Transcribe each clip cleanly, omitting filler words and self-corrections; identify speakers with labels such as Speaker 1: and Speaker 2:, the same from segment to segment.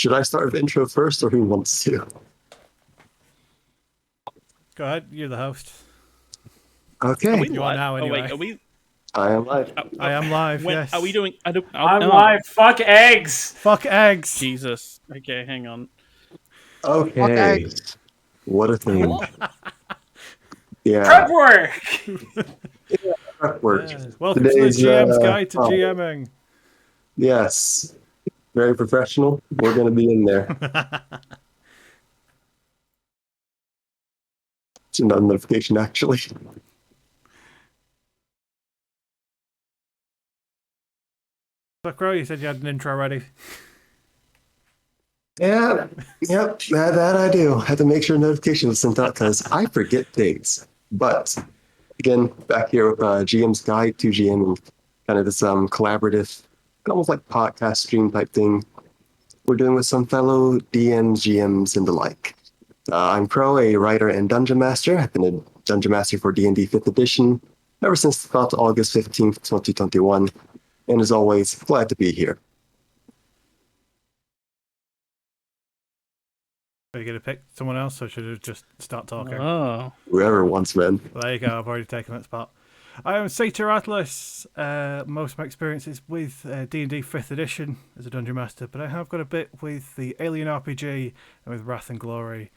Speaker 1: Should I start with intro first, or who wants to?
Speaker 2: Go ahead, you're the host.
Speaker 1: Okay.
Speaker 2: You are now, anyway.
Speaker 3: Oh, wait, are we?
Speaker 1: I am live.
Speaker 2: I am live, yes.
Speaker 3: Are we doing?
Speaker 4: I'm live. Fuck eggs.
Speaker 2: Fuck eggs.
Speaker 3: Jesus. Okay, hang on.
Speaker 1: Okay. What a thing. Yeah.
Speaker 4: Prep work.
Speaker 1: Prep work.
Speaker 2: Welcome
Speaker 1: Today's,
Speaker 2: to the GM's Guide to GMing.
Speaker 1: Yes. Very professional. We're going to be in there. It's another notification, actually.
Speaker 2: So, Khrow, you said you had an intro ready.
Speaker 1: Yeah, yep, that I do. Had to make sure notification was sent out because I forget things. But again, back here with GM's Guide to GMing, kind of this collaborative, almost like podcast stream type thing we're doing with some fellow DMs, GMs, and the like. I'm Khrow, a writer and dungeon master. I've been a dungeon master for D&D 5th edition ever since about August 15th, 2021. And as always, glad to be here.
Speaker 2: Are you going to pick someone else, or should I just start talking?
Speaker 3: Oh.
Speaker 1: Whoever wants, man.
Speaker 2: There you go, I've already taken that spot. I am Satyr Atlas. Most of my experience is with D&D 5th edition as a dungeon master, but I have got a bit with the Alien RPG and with Wrath and Glory.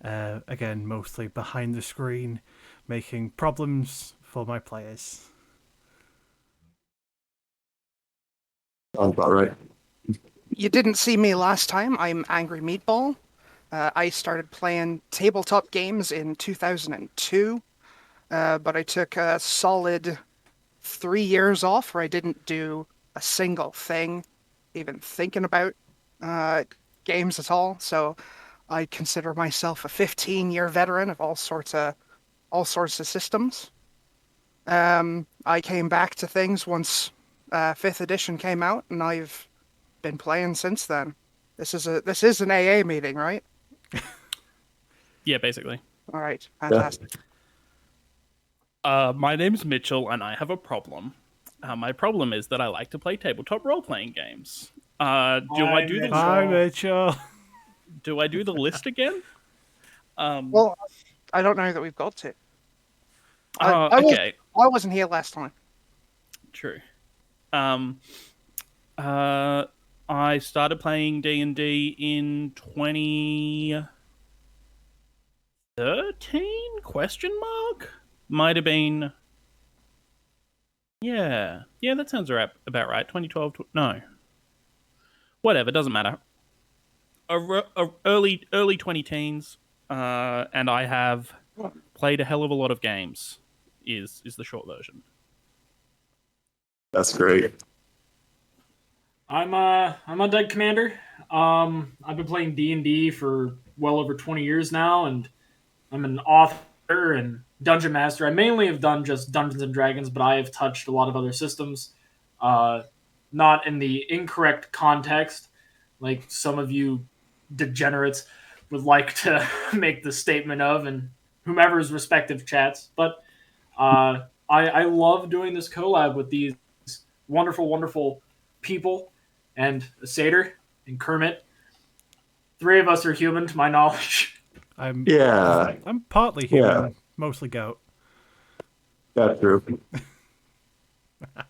Speaker 2: Again, mostly behind the screen, making problems for my players.
Speaker 1: Sounds about right.
Speaker 5: You didn't see me last time. I'm AngryMeatball. I started playing tabletop games in 2002, but I took a solid 3 years off where I didn't do a single thing, even thinking about games at all. So I consider myself a 15-year veteran of all sorts of systems. I came back to things once 5th edition came out, and I've been playing since then. This is an AA meeting, right?
Speaker 3: Yeah, basically.
Speaker 5: All right, fantastic.
Speaker 3: My name's Mitchell, and I have a problem. My problem is that I like to play tabletop role-playing games.
Speaker 2: Hi, Mitchell.
Speaker 3: Do I do the list again?
Speaker 5: Well, I don't know that we've got to.
Speaker 3: Okay.
Speaker 5: I wasn't here last time.
Speaker 3: True. I started playing D&D in 2013? Question mark? Might have been. Yeah, that sounds about right. 2012. No. Whatever, doesn't matter. Early 20-teens, and I have played a hell of a lot of games. Is the short version.
Speaker 1: That's great.
Speaker 4: I'm a dead commander. I've been playing D&D for well over 20 years now, and I'm an author and dungeon master. I mainly have done just Dungeons and Dragons, but I have touched a lot of other systems. Not in the incorrect context, like some of you degenerates would like to make the statement of, and whomever's respective chats. But I love doing this collab with these wonderful, wonderful people, and a satyr and Kermit. 3 of us are human, to my knowledge.
Speaker 2: I'm partly human, mostly goat.
Speaker 1: That's true.
Speaker 5: I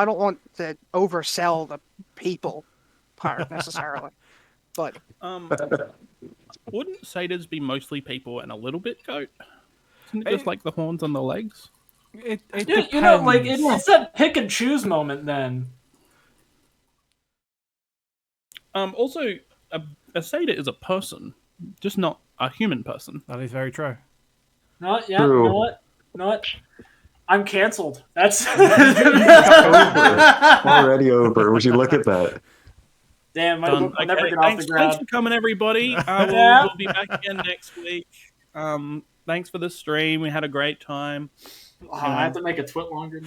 Speaker 5: don't want to oversell the people part necessarily, but
Speaker 3: Wouldn't satyrs be mostly people and a little bit goat? Isn't it just like the horns on the legs?
Speaker 2: It
Speaker 4: Yeah, you know, like it's that pick and choose moment. Then,
Speaker 3: Also, a satyr is a person, just not a human person.
Speaker 2: That is very true.
Speaker 4: no, yeah,
Speaker 1: True.
Speaker 4: you know what? I'm canceled. That's
Speaker 1: Already over. Would you look at that?
Speaker 4: damn. My
Speaker 3: Done.
Speaker 4: book will never get off
Speaker 3: Thanks
Speaker 4: the ground.
Speaker 3: for coming, everybody. We'll be back again next week. Thanks for the stream. We had a great time.
Speaker 4: Oh, I have to make a twit longer.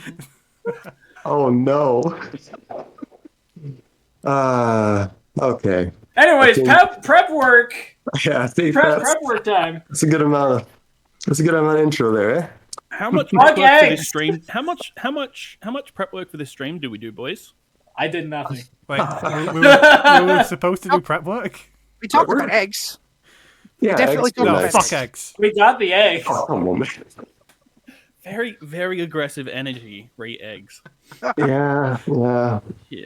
Speaker 1: Oh no. Okay.
Speaker 4: Anyways,
Speaker 1: I think-
Speaker 4: prep work.
Speaker 1: Yeah, I think
Speaker 4: Prep work time.
Speaker 1: that's a good amount of intro there, eh?
Speaker 3: How much prep work for
Speaker 4: Okay.
Speaker 3: this stream? How much prep work for this stream do we do, boys?
Speaker 4: I did nothing.
Speaker 2: Wait, we were supposed to do prep work?
Speaker 5: We talked
Speaker 1: We're-
Speaker 5: about eggs.
Speaker 1: Yeah,
Speaker 5: definitely
Speaker 1: eggs are
Speaker 5: don't
Speaker 2: No,
Speaker 5: Nice.
Speaker 2: fuck eggs.
Speaker 4: We got the eggs.
Speaker 1: Oh, come on, man.
Speaker 3: Very, very aggressive energy. Re-eggs.
Speaker 1: Yeah.
Speaker 3: Yeah.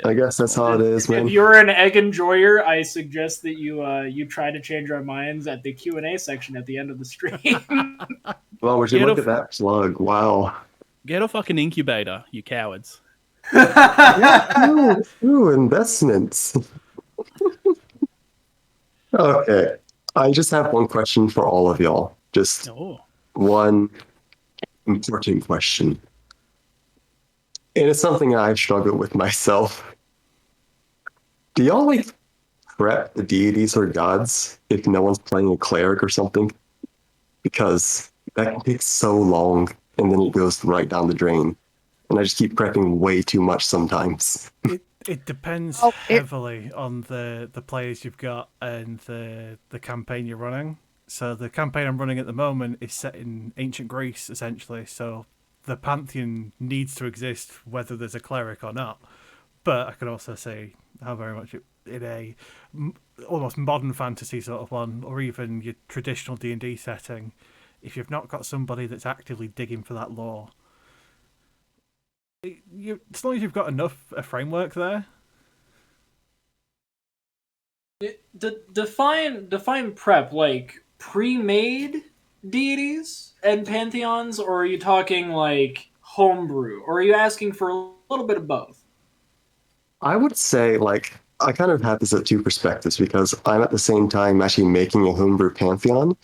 Speaker 1: I guess that's how it is,
Speaker 4: If
Speaker 1: man.
Speaker 4: you're an egg enjoyer, I suggest that you try to change our minds at the Q&A section at the end of the stream.
Speaker 1: Well, would you
Speaker 3: Get
Speaker 1: look
Speaker 3: a-
Speaker 1: at that plug? Wow.
Speaker 3: Get a fucking incubator, you cowards.
Speaker 1: Ooh, investments. Okay. I just have one question for all of y'all. Just
Speaker 3: Oh.
Speaker 1: one important question. And it's something I've struggled with myself. Do y'all like prep the deities or gods if no one's playing a cleric or something? Because that can take so long and then it goes right down the drain. And I just keep prepping way too much sometimes.
Speaker 2: It depends
Speaker 5: Oh,
Speaker 2: heavily on the players you've got and the campaign you're running. So the campaign I'm running at the moment is set in ancient Greece, essentially. So the pantheon needs to exist whether there's a cleric or not. But I can also say how very much in a almost modern fantasy sort of one, or even your traditional D&D setting, if you've not got somebody that's actively digging for that lore, as long as you've got enough a framework there.
Speaker 4: Define prep like pre-made deities and pantheons, or are you talking like homebrew, or are you asking for a little bit of both?
Speaker 1: I would say, like, I kind of have this at two perspectives because I'm at the same time actually making a homebrew pantheon.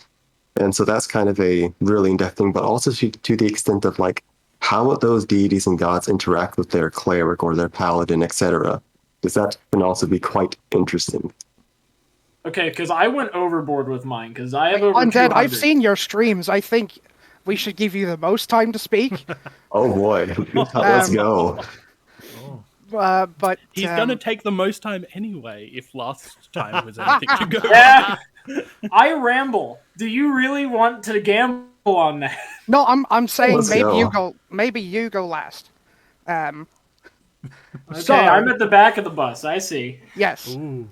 Speaker 1: And so that's kind of a really in-depth thing, but also to the extent of, like, how would those deities and gods interact with their cleric or their paladin, etc.? Because that can also be quite interesting.
Speaker 4: Okay, because I went overboard with mine because I have over
Speaker 5: Undead,
Speaker 4: 200.
Speaker 5: I've seen your streams. I think we should give you the most time to speak.
Speaker 1: Oh boy, let's go.
Speaker 5: But
Speaker 3: He's gonna take the most time anyway. If last time was anything to go.
Speaker 4: Yeah, I ramble. Do you really want to gamble on that?
Speaker 5: no, I'm saying
Speaker 1: Let's
Speaker 5: maybe
Speaker 1: go.
Speaker 5: you go last.
Speaker 4: Okay,
Speaker 5: So-
Speaker 4: I'm at the back of the bus. I see.
Speaker 5: Yes.
Speaker 2: Ooh.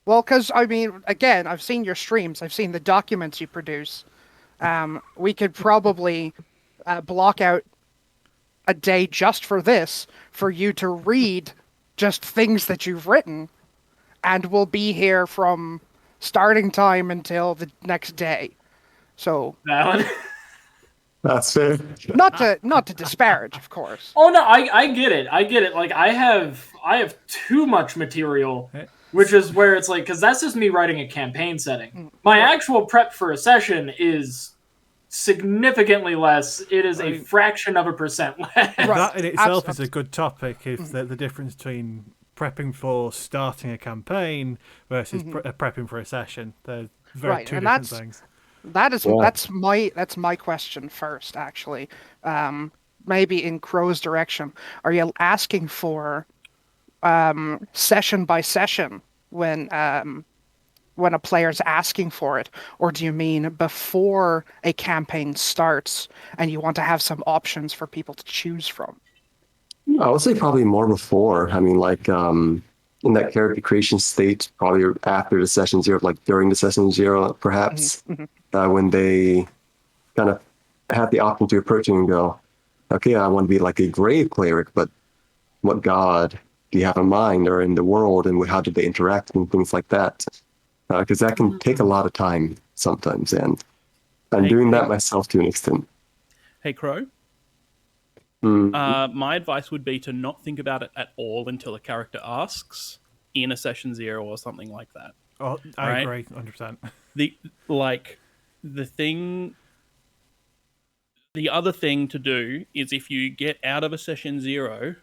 Speaker 5: Well, because I mean, again, I've seen your streams. I've seen the documents you produce. We could probably block out a day just for this, for you to read just things that you've written, and we'll be here from starting time until the next day. So,
Speaker 4: Valid.
Speaker 1: That's fair.
Speaker 5: not to disparage, of course.
Speaker 4: Oh no, I get it. I get it. Like I have too much material, which is where it's like, because that's just me writing a campaign setting. My actual prep for a session is significantly less. It is a fraction of a percent less.
Speaker 5: Right.
Speaker 2: That in itself is
Speaker 5: Absolutely.
Speaker 2: a good topic. If the difference between prepping for starting a campaign versus prepping for a session, they're very
Speaker 5: Right,
Speaker 2: two
Speaker 5: and
Speaker 2: different
Speaker 5: that's-
Speaker 2: things.
Speaker 5: That's my question first, actually. Maybe in Crow's direction, are you asking for session by session when a player's asking for it, or do you mean before a campaign starts and you want to have some options for people to choose from?
Speaker 1: I would say probably more before. I mean, like, in that character creation state, probably after the session zero, like during the session zero, perhaps, when they kind of have the option to approach you and go, okay, I want to be like a grave cleric, but what god do you have in mind or in the world, and how did they interact and things like that? Because that can take a lot of time sometimes, and I'm doing that myself to an extent.
Speaker 3: Hey, Khrow. My advice would be to not think about it at all until a character asks in a session zero or something like that.
Speaker 2: Oh, I
Speaker 3: Right.
Speaker 2: agree, 100%.
Speaker 3: The other thing to do is if you get out of a session zero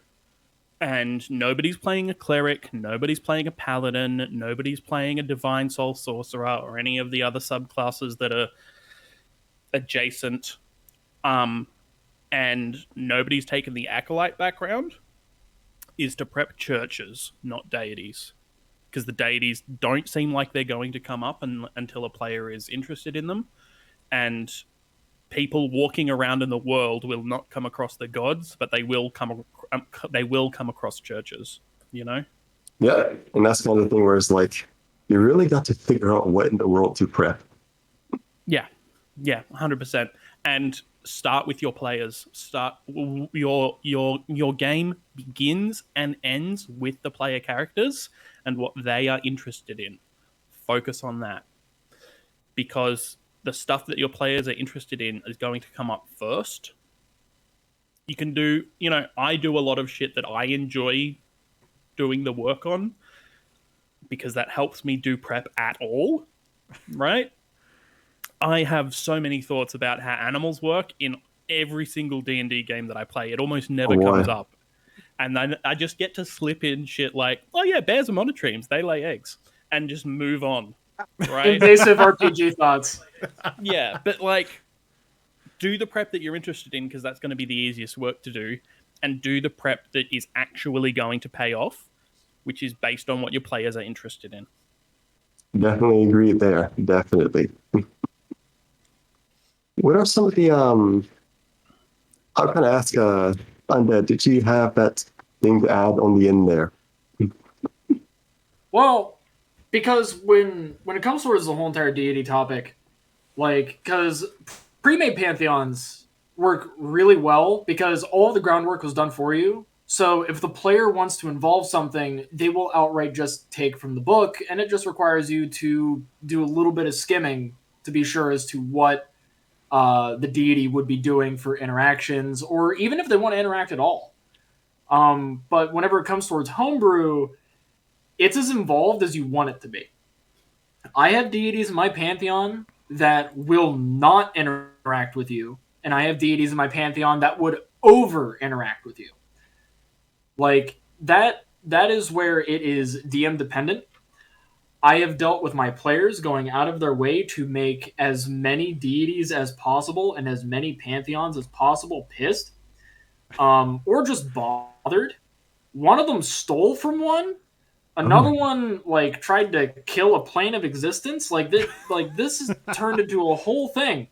Speaker 3: and nobody's playing a cleric, nobody's playing a paladin, nobody's playing a divine soul sorcerer or any of the other subclasses that are adjacent, and nobody's taken the acolyte background, is to prep churches, not deities. Because the deities don't seem like they're going to come up until a player is interested in them. And people walking around in the world will not come across the gods, but they will come across churches. You know.
Speaker 1: Yeah, and that's kind of the thing where it's like you really got to figure out what in the world to prep.
Speaker 3: Yeah, yeah, 100%. And start with your players. Start your game begins and ends with the player characters and what they are interested in. Focus on that because the stuff that your players are interested in is going to come up first. You can do, I do a lot of shit that I enjoy doing the work on because that helps me do prep at all, right? I have so many thoughts about how animals work in every single D&D game that I play. It almost never
Speaker 1: Oh,
Speaker 3: comes
Speaker 1: boy.
Speaker 3: up. And then I just get to slip in shit like, oh yeah, bears are monotremes, they lay eggs, and just move on, right?
Speaker 4: Invasive RPG thoughts.
Speaker 3: Yeah, but like, do the prep that you're interested in because that's going to be the easiest work to do, and do the prep that is actually going to pay off, which is based on what your players are interested in.
Speaker 1: Definitely agree there. Definitely. What are some of the I was gonna ask Undead, did you have that thing to add on the end there?
Speaker 4: Well, because when it comes towards the whole entire deity topic, like, because pre-made pantheons work really well because all of the groundwork was done for you. So if the player wants to involve something, they will outright just take from the book, and it just requires you to do a little bit of skimming to be sure as to what the deity would be doing for interactions, or even if they want to interact at all. But whenever it comes towards homebrew, it's as involved as you want it to be. I have deities in my pantheon that will not interact with you, and I have deities in my pantheon that would over interact with you. Like that is where it is DM dependent. I have dealt with my players going out of their way to make as many deities as possible and as many pantheons as possible pissed, or just bothered. One of them stole from one. Another one like tried to kill a plane of existence. This is turned into a whole thing.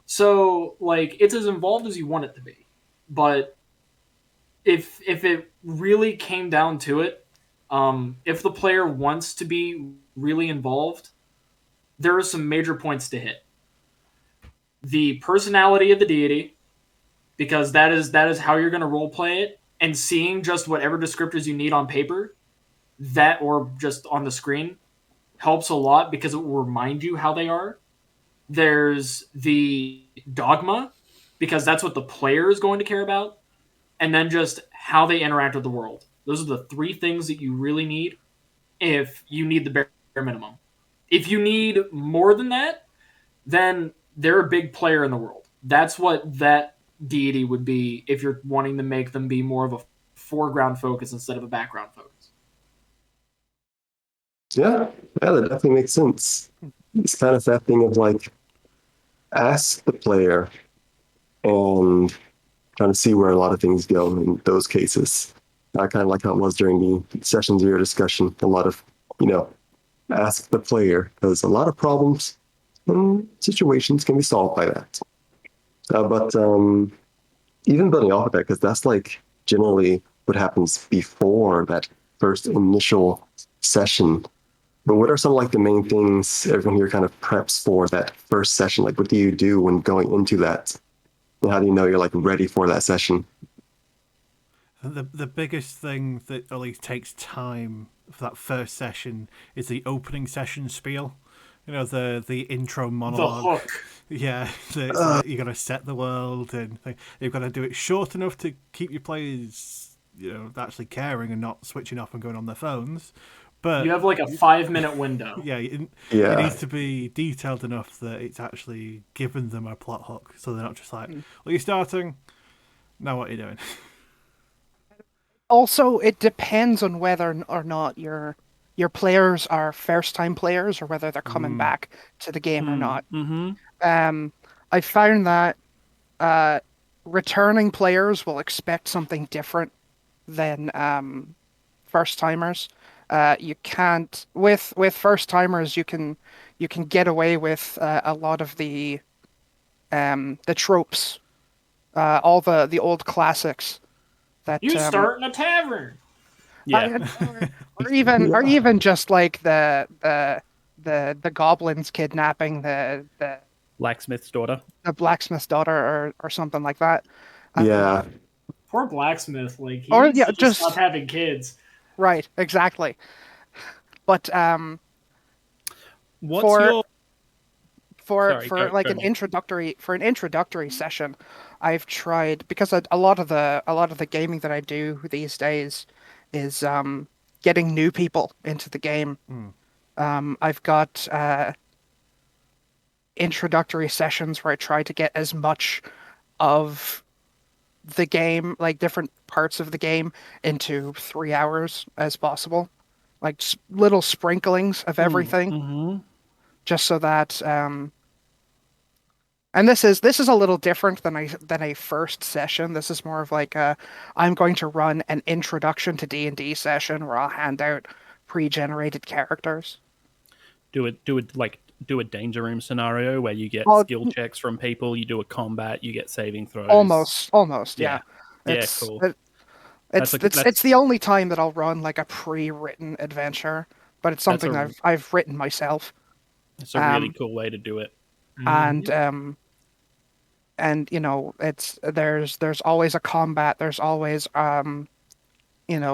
Speaker 4: So like it's as involved as you want it to be. But if it really came down to it, if the player wants to be really involved, there are some major points to hit. The personality of the deity, because that is how you're going to role play it, and seeing just whatever descriptors you need on paper, that or just on the screen, helps a lot because it will remind you how they are. There's the dogma, because that's what the player is going to care about, and then just how they interact with the world. Those are the three things that you really need if you need the bare minimum. If you need more than that, then they're a big player in the world. That's what that deity would be if you're wanting to make them be more of a foreground focus instead of a background focus.
Speaker 1: Yeah, that definitely makes sense. It's kind of that thing of like ask the player and trying to see where a lot of things go in those cases. I kind of like how it was during the session zero discussion. A lot of, ask the player because a lot of problems and situations can be solved by that. But even building off of that, because that's like generally what happens before that first initial session. But what are some like the main things everyone here kind of preps for that first session? Like, what do you do when going into that? And how do you know you're like ready for that session?
Speaker 2: The biggest thing that at least takes time for that first session is the opening session spiel. The intro monologue.
Speaker 4: The hook.
Speaker 2: Yeah, it's like you got to set the world, and you've got to do it short enough to keep your players, actually caring and not switching off and going on their phones. But
Speaker 4: you have like a 5-minute window.
Speaker 2: Yeah, it needs to be detailed enough that it's actually given them a plot hook, so they're not just like, "Well, you're starting. Now what are you doing?"
Speaker 5: Also, it depends on whether or not your players are first time players or whether they're coming back to the game or not. I found that returning players will expect something different than first timers. You can't with first timers you can get away with a lot of the the tropes, all the old classics that
Speaker 4: You start in a tavern.
Speaker 3: Yeah.
Speaker 5: or even just like the goblins kidnapping
Speaker 3: Blacksmith's daughter.
Speaker 5: the blacksmith's daughter or something like that.
Speaker 1: Yeah.
Speaker 4: Poor blacksmith. Like he
Speaker 5: Or
Speaker 4: needs
Speaker 5: yeah,
Speaker 4: to just stop
Speaker 5: just
Speaker 4: having kids.
Speaker 5: right, exactly. But
Speaker 3: What's
Speaker 5: for
Speaker 3: your sorry,
Speaker 5: for like
Speaker 3: go
Speaker 5: an
Speaker 3: me.
Speaker 5: introductory session, I've tried because a lot of the gaming that I do these days is getting new people into the game. I've got introductory sessions where I try to get as much of the game, like different parts of the game, into 3 hours as possible. Like little sprinklings of everything,
Speaker 3: Mm-hmm.
Speaker 5: just so that and this is a little different than a first session. This is more of like I'm going to run an introduction to D&D session where I'll hand out pre-generated characters.
Speaker 3: Do a danger room scenario where you get
Speaker 5: Well,
Speaker 3: skill checks from people, you do a combat, you get saving throws.
Speaker 5: almost, yeah.
Speaker 3: Yeah. Yeah,
Speaker 5: It's
Speaker 3: cool.
Speaker 5: it,
Speaker 3: That's
Speaker 5: it's the only time that I'll run like a pre-written adventure, but it's
Speaker 3: that's
Speaker 5: something
Speaker 3: a
Speaker 5: I've written myself.
Speaker 3: that's a really
Speaker 5: Um,
Speaker 3: cool way to do it.
Speaker 5: and
Speaker 4: Mhm.
Speaker 5: you know, it's there's always a combat, there's always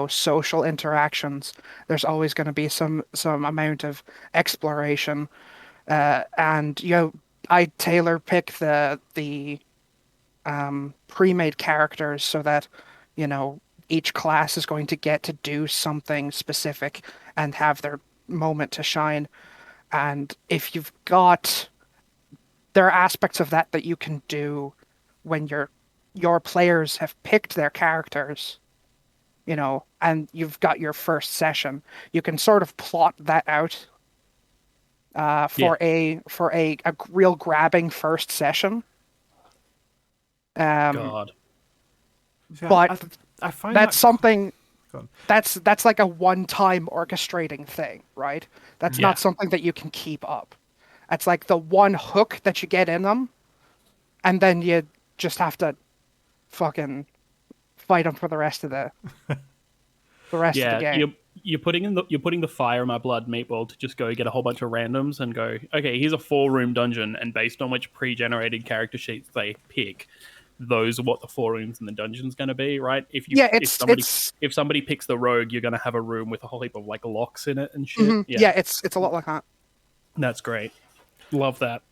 Speaker 5: social interactions. There's always going to be some amount of exploration, and I tailor pick the pre-made characters so that you know each class is going to get to do something specific and have their moment to shine. And if you've got there are aspects of that you can do when your players have picked their characters, and you've got your first session. You can sort of plot that out
Speaker 3: Yeah.
Speaker 5: for a real grabbing first session. Um,
Speaker 3: God.
Speaker 2: See,
Speaker 5: but
Speaker 2: I find
Speaker 5: that's
Speaker 2: that
Speaker 5: something
Speaker 2: go on.
Speaker 5: that's like a one-time orchestrating thing, right? That's
Speaker 3: Yeah.
Speaker 5: not something that you can keep up. That's like the one hook that you get in them, and then you just have to fucking fight them for the rest of the
Speaker 3: Yeah.
Speaker 5: game.
Speaker 3: You're putting the fire in my blood, Meatball, to just go get a whole bunch of randoms and go, okay, here's a 4-room dungeon, and based on which pre-generated character sheets they pick, those are what the 4 rooms in the dungeon's going to be, right?
Speaker 5: Yeah,
Speaker 3: If somebody picks the rogue, you're going to have a room with a whole heap of like locks in it and shit.
Speaker 5: mhm,
Speaker 3: Yeah,
Speaker 5: yeah, it's a lot like that.
Speaker 3: that's great. Love that.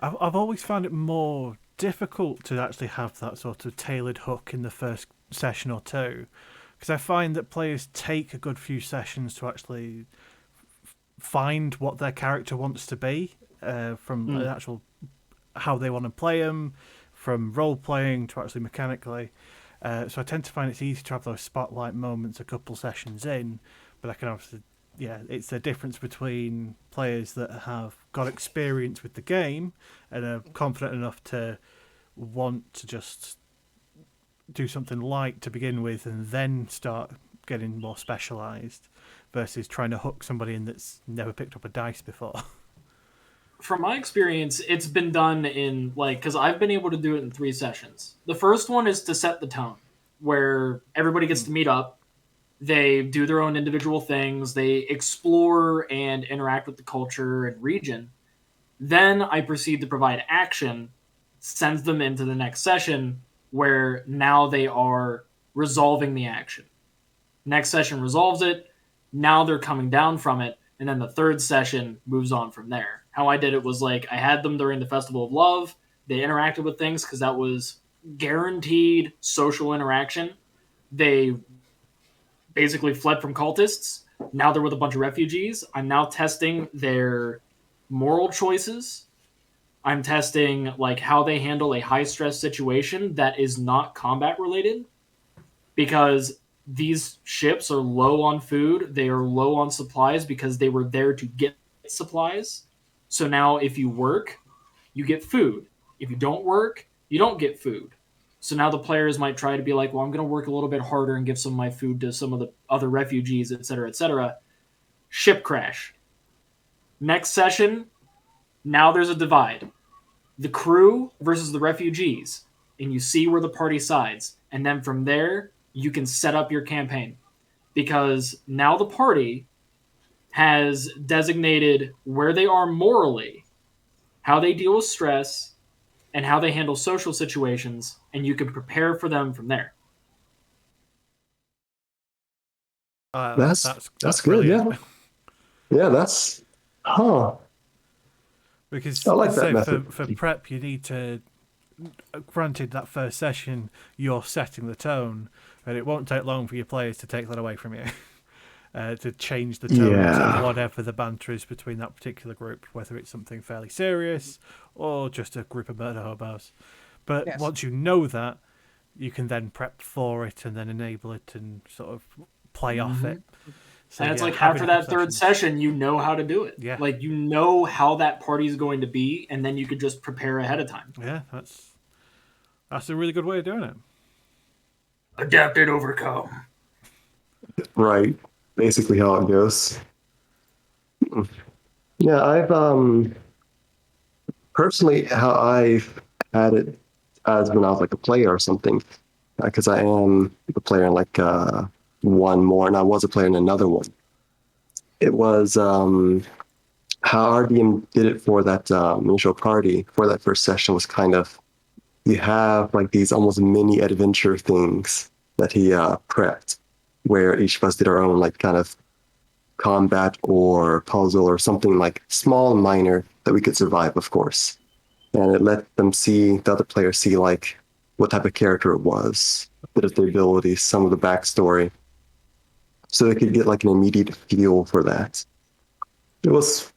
Speaker 2: I've always found it more difficult to actually have that sort of tailored hook in the first session or two, because I find that players take a good few sessions to actually find what their character wants to be, from an actual how they want to play them, from role playing to actually mechanically. So I tend to find it's easy to have those spotlight moments a couple sessions in, but I can obviously, yeah, it's the difference between players that have got experience with the game and are confident enough to want to just do something light to begin with and then start getting more specialized versus trying to hook somebody in that's never picked up a dice before.
Speaker 4: From my experience, it's been done in like because I've been able to do it in 3 sessions. The first one is to set the tone, where everybody gets to meet up. They do their own individual things. They explore and interact with the culture and region. Then I proceed to provide action, sends them into the next session where now they are resolving the action. Next session resolves it. Now they're coming down from it. And then the third session moves on from there. How I did it was like I had them during the Festival of Love. They interacted with things because that was guaranteed social interaction. They basically fled from cultists. Now they're with a bunch of refugees. I'm now testing their moral choices. I'm testing like how they handle a high stress situation that is not combat related because these ships are low on food, they are low on supplies because they were there to get supplies. So now if you work, you get food. If you don't work, you don't get food. So now the players might try to be like, well, I'm going to work a little bit harder and give some of my food to some of the other refugees, etc., etc. Ship crash. Next session, now there's a divide. the crew versus the refugees, and you see where the party sides, and then from there you can set up your campaign, because now the party has designated where they are morally, how they deal with stress, and how they handle social situations, and you can prepare for them from there.
Speaker 1: That's good.
Speaker 2: brilliant.
Speaker 1: Yeah. Yeah.
Speaker 2: Because
Speaker 1: I like that
Speaker 2: say
Speaker 1: method.
Speaker 2: for prep, you need to. Granted, that first session, you're setting the tone, but it won't take long for your players to take that away from you. To change the tone
Speaker 1: Yeah.
Speaker 2: to whatever the banter is between that particular group, whether it's something fairly serious or just a group of murder hobos. But
Speaker 5: Yes.
Speaker 2: once you know that, you can then prep for it and then enable it and sort of play off it. So,
Speaker 4: And it's
Speaker 2: yeah,
Speaker 4: like
Speaker 2: having
Speaker 4: after that third
Speaker 2: sessions-
Speaker 4: session, you know how to do it.
Speaker 2: Yeah.
Speaker 4: Like you know how that party's going to be, and then you could just prepare ahead of time.
Speaker 2: Yeah, that's a really good way of doing it.
Speaker 4: Adapt and overcome.
Speaker 1: Right. Basically how it goes. Yeah, I've personally how I've had it as when I was like a player or something, because I am a player in like one more, and I was a player in another one. It was how our DM did it for that initial party for that first session was kind of you have like these almost mini adventure things that he prepped, where each of us did our own like kind of combat or puzzle or something like small and minor that we could survive, of course. And it let them see, the other players see like what type of character it was, a bit of their abilities, some of the backstory. So they could get like an immediate feel for that. It was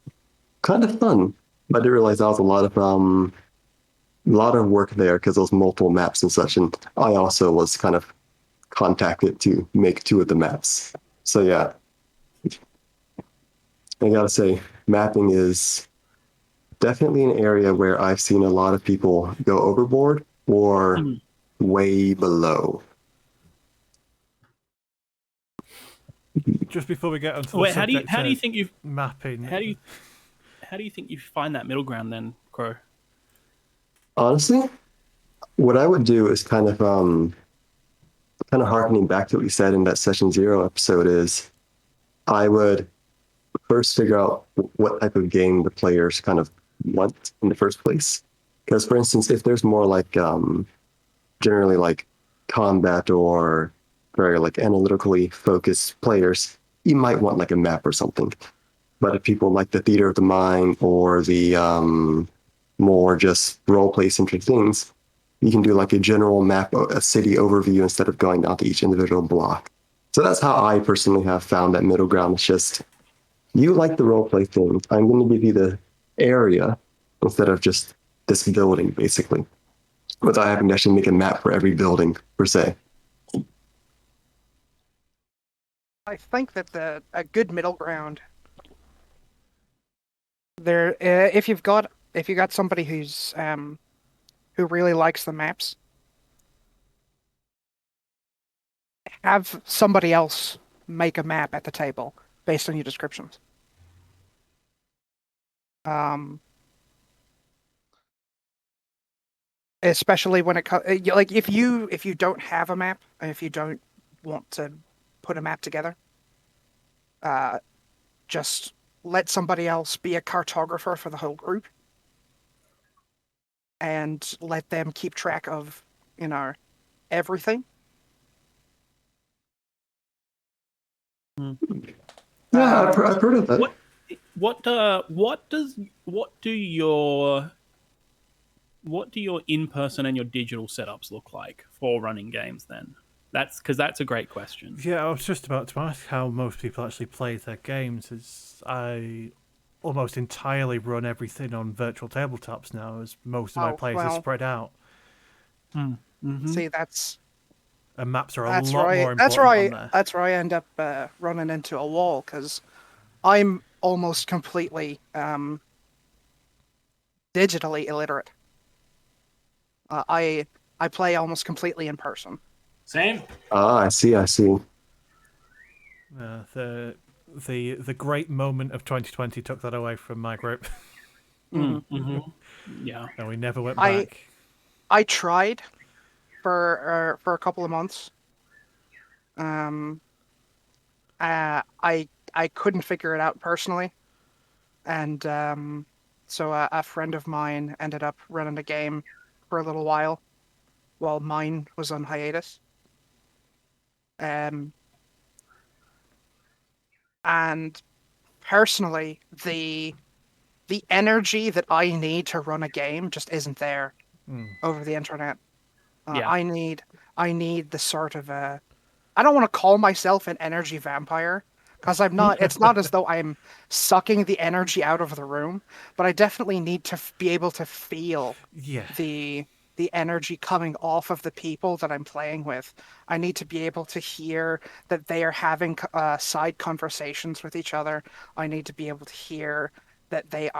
Speaker 1: kind of fun. I didn't realize that was a lot of work there because those multiple maps and such. And I also was kind of contacted to make 2 of the maps. So yeah, I gotta say, mapping is definitely an area where I've seen a lot of people go overboard or way below.
Speaker 2: Just before we get onto the
Speaker 3: Wait,
Speaker 2: subject
Speaker 3: how do you
Speaker 2: of
Speaker 3: think you
Speaker 2: mapping,
Speaker 3: how do you think you find that middle ground then, Khrow?
Speaker 1: Honestly, what I would do is kind of harkening back to what you said in that session 0 episode is I would first figure out what type of game the players kind of want in the first place. Because for instance, if there's more like generally like combat or very like analytically focused players, you might want like a map or something. But if people like the theater of the mind or the more just role play centric things, you can do like a general map, a city overview instead of going down to each individual block. So that's how I personally have found that middle ground. It's just you like the role play thing. I'm going to give you the area instead of just this building, basically, without having to actually make a map for every building per se.
Speaker 5: I think that a good middle ground there, if you got somebody who really likes the maps, have somebody else make a map at the table based on your descriptions. Especially when it comes, like if you don't have a map and if you don't want to put a map together, just let somebody else be a cartographer for the whole group and let them keep track of, everything.
Speaker 1: Yeah, I've heard of that.
Speaker 3: What do your in-person and your digital setups look like for running games then? That's a great question.
Speaker 2: Yeah, I was just about to ask how most people actually play their games. As I almost entirely run everything on virtual tabletops now, as most of my players are spread out.
Speaker 5: See, that's
Speaker 2: And maps are a lot
Speaker 5: right.
Speaker 2: more important on there.
Speaker 5: That's where I end up running into a wall because I'm almost completely digitally illiterate. I play almost completely in person.
Speaker 4: Same.
Speaker 1: Ah, I see.
Speaker 2: The great moment of 2020 took that away from my group.
Speaker 3: Yeah.
Speaker 2: And we never went
Speaker 5: I
Speaker 2: back.
Speaker 5: I tried for a couple of months. Um, I couldn't figure it out personally, and so a friend of mine ended up running a game for a little while mine was on hiatus. Um, and personally, the energy that I need to run a game just isn't there over the internet.
Speaker 3: Yeah.
Speaker 5: I need the sort of I don't want to call myself an energy vampire because I'm not. It's not as though I'm sucking the energy out of the room, but I definitely need to be able to feel
Speaker 2: Yeah.
Speaker 5: the energy coming off of the people that I'm playing with. I need to be able to hear that they are having side conversations with each other. I need to be able to hear that they're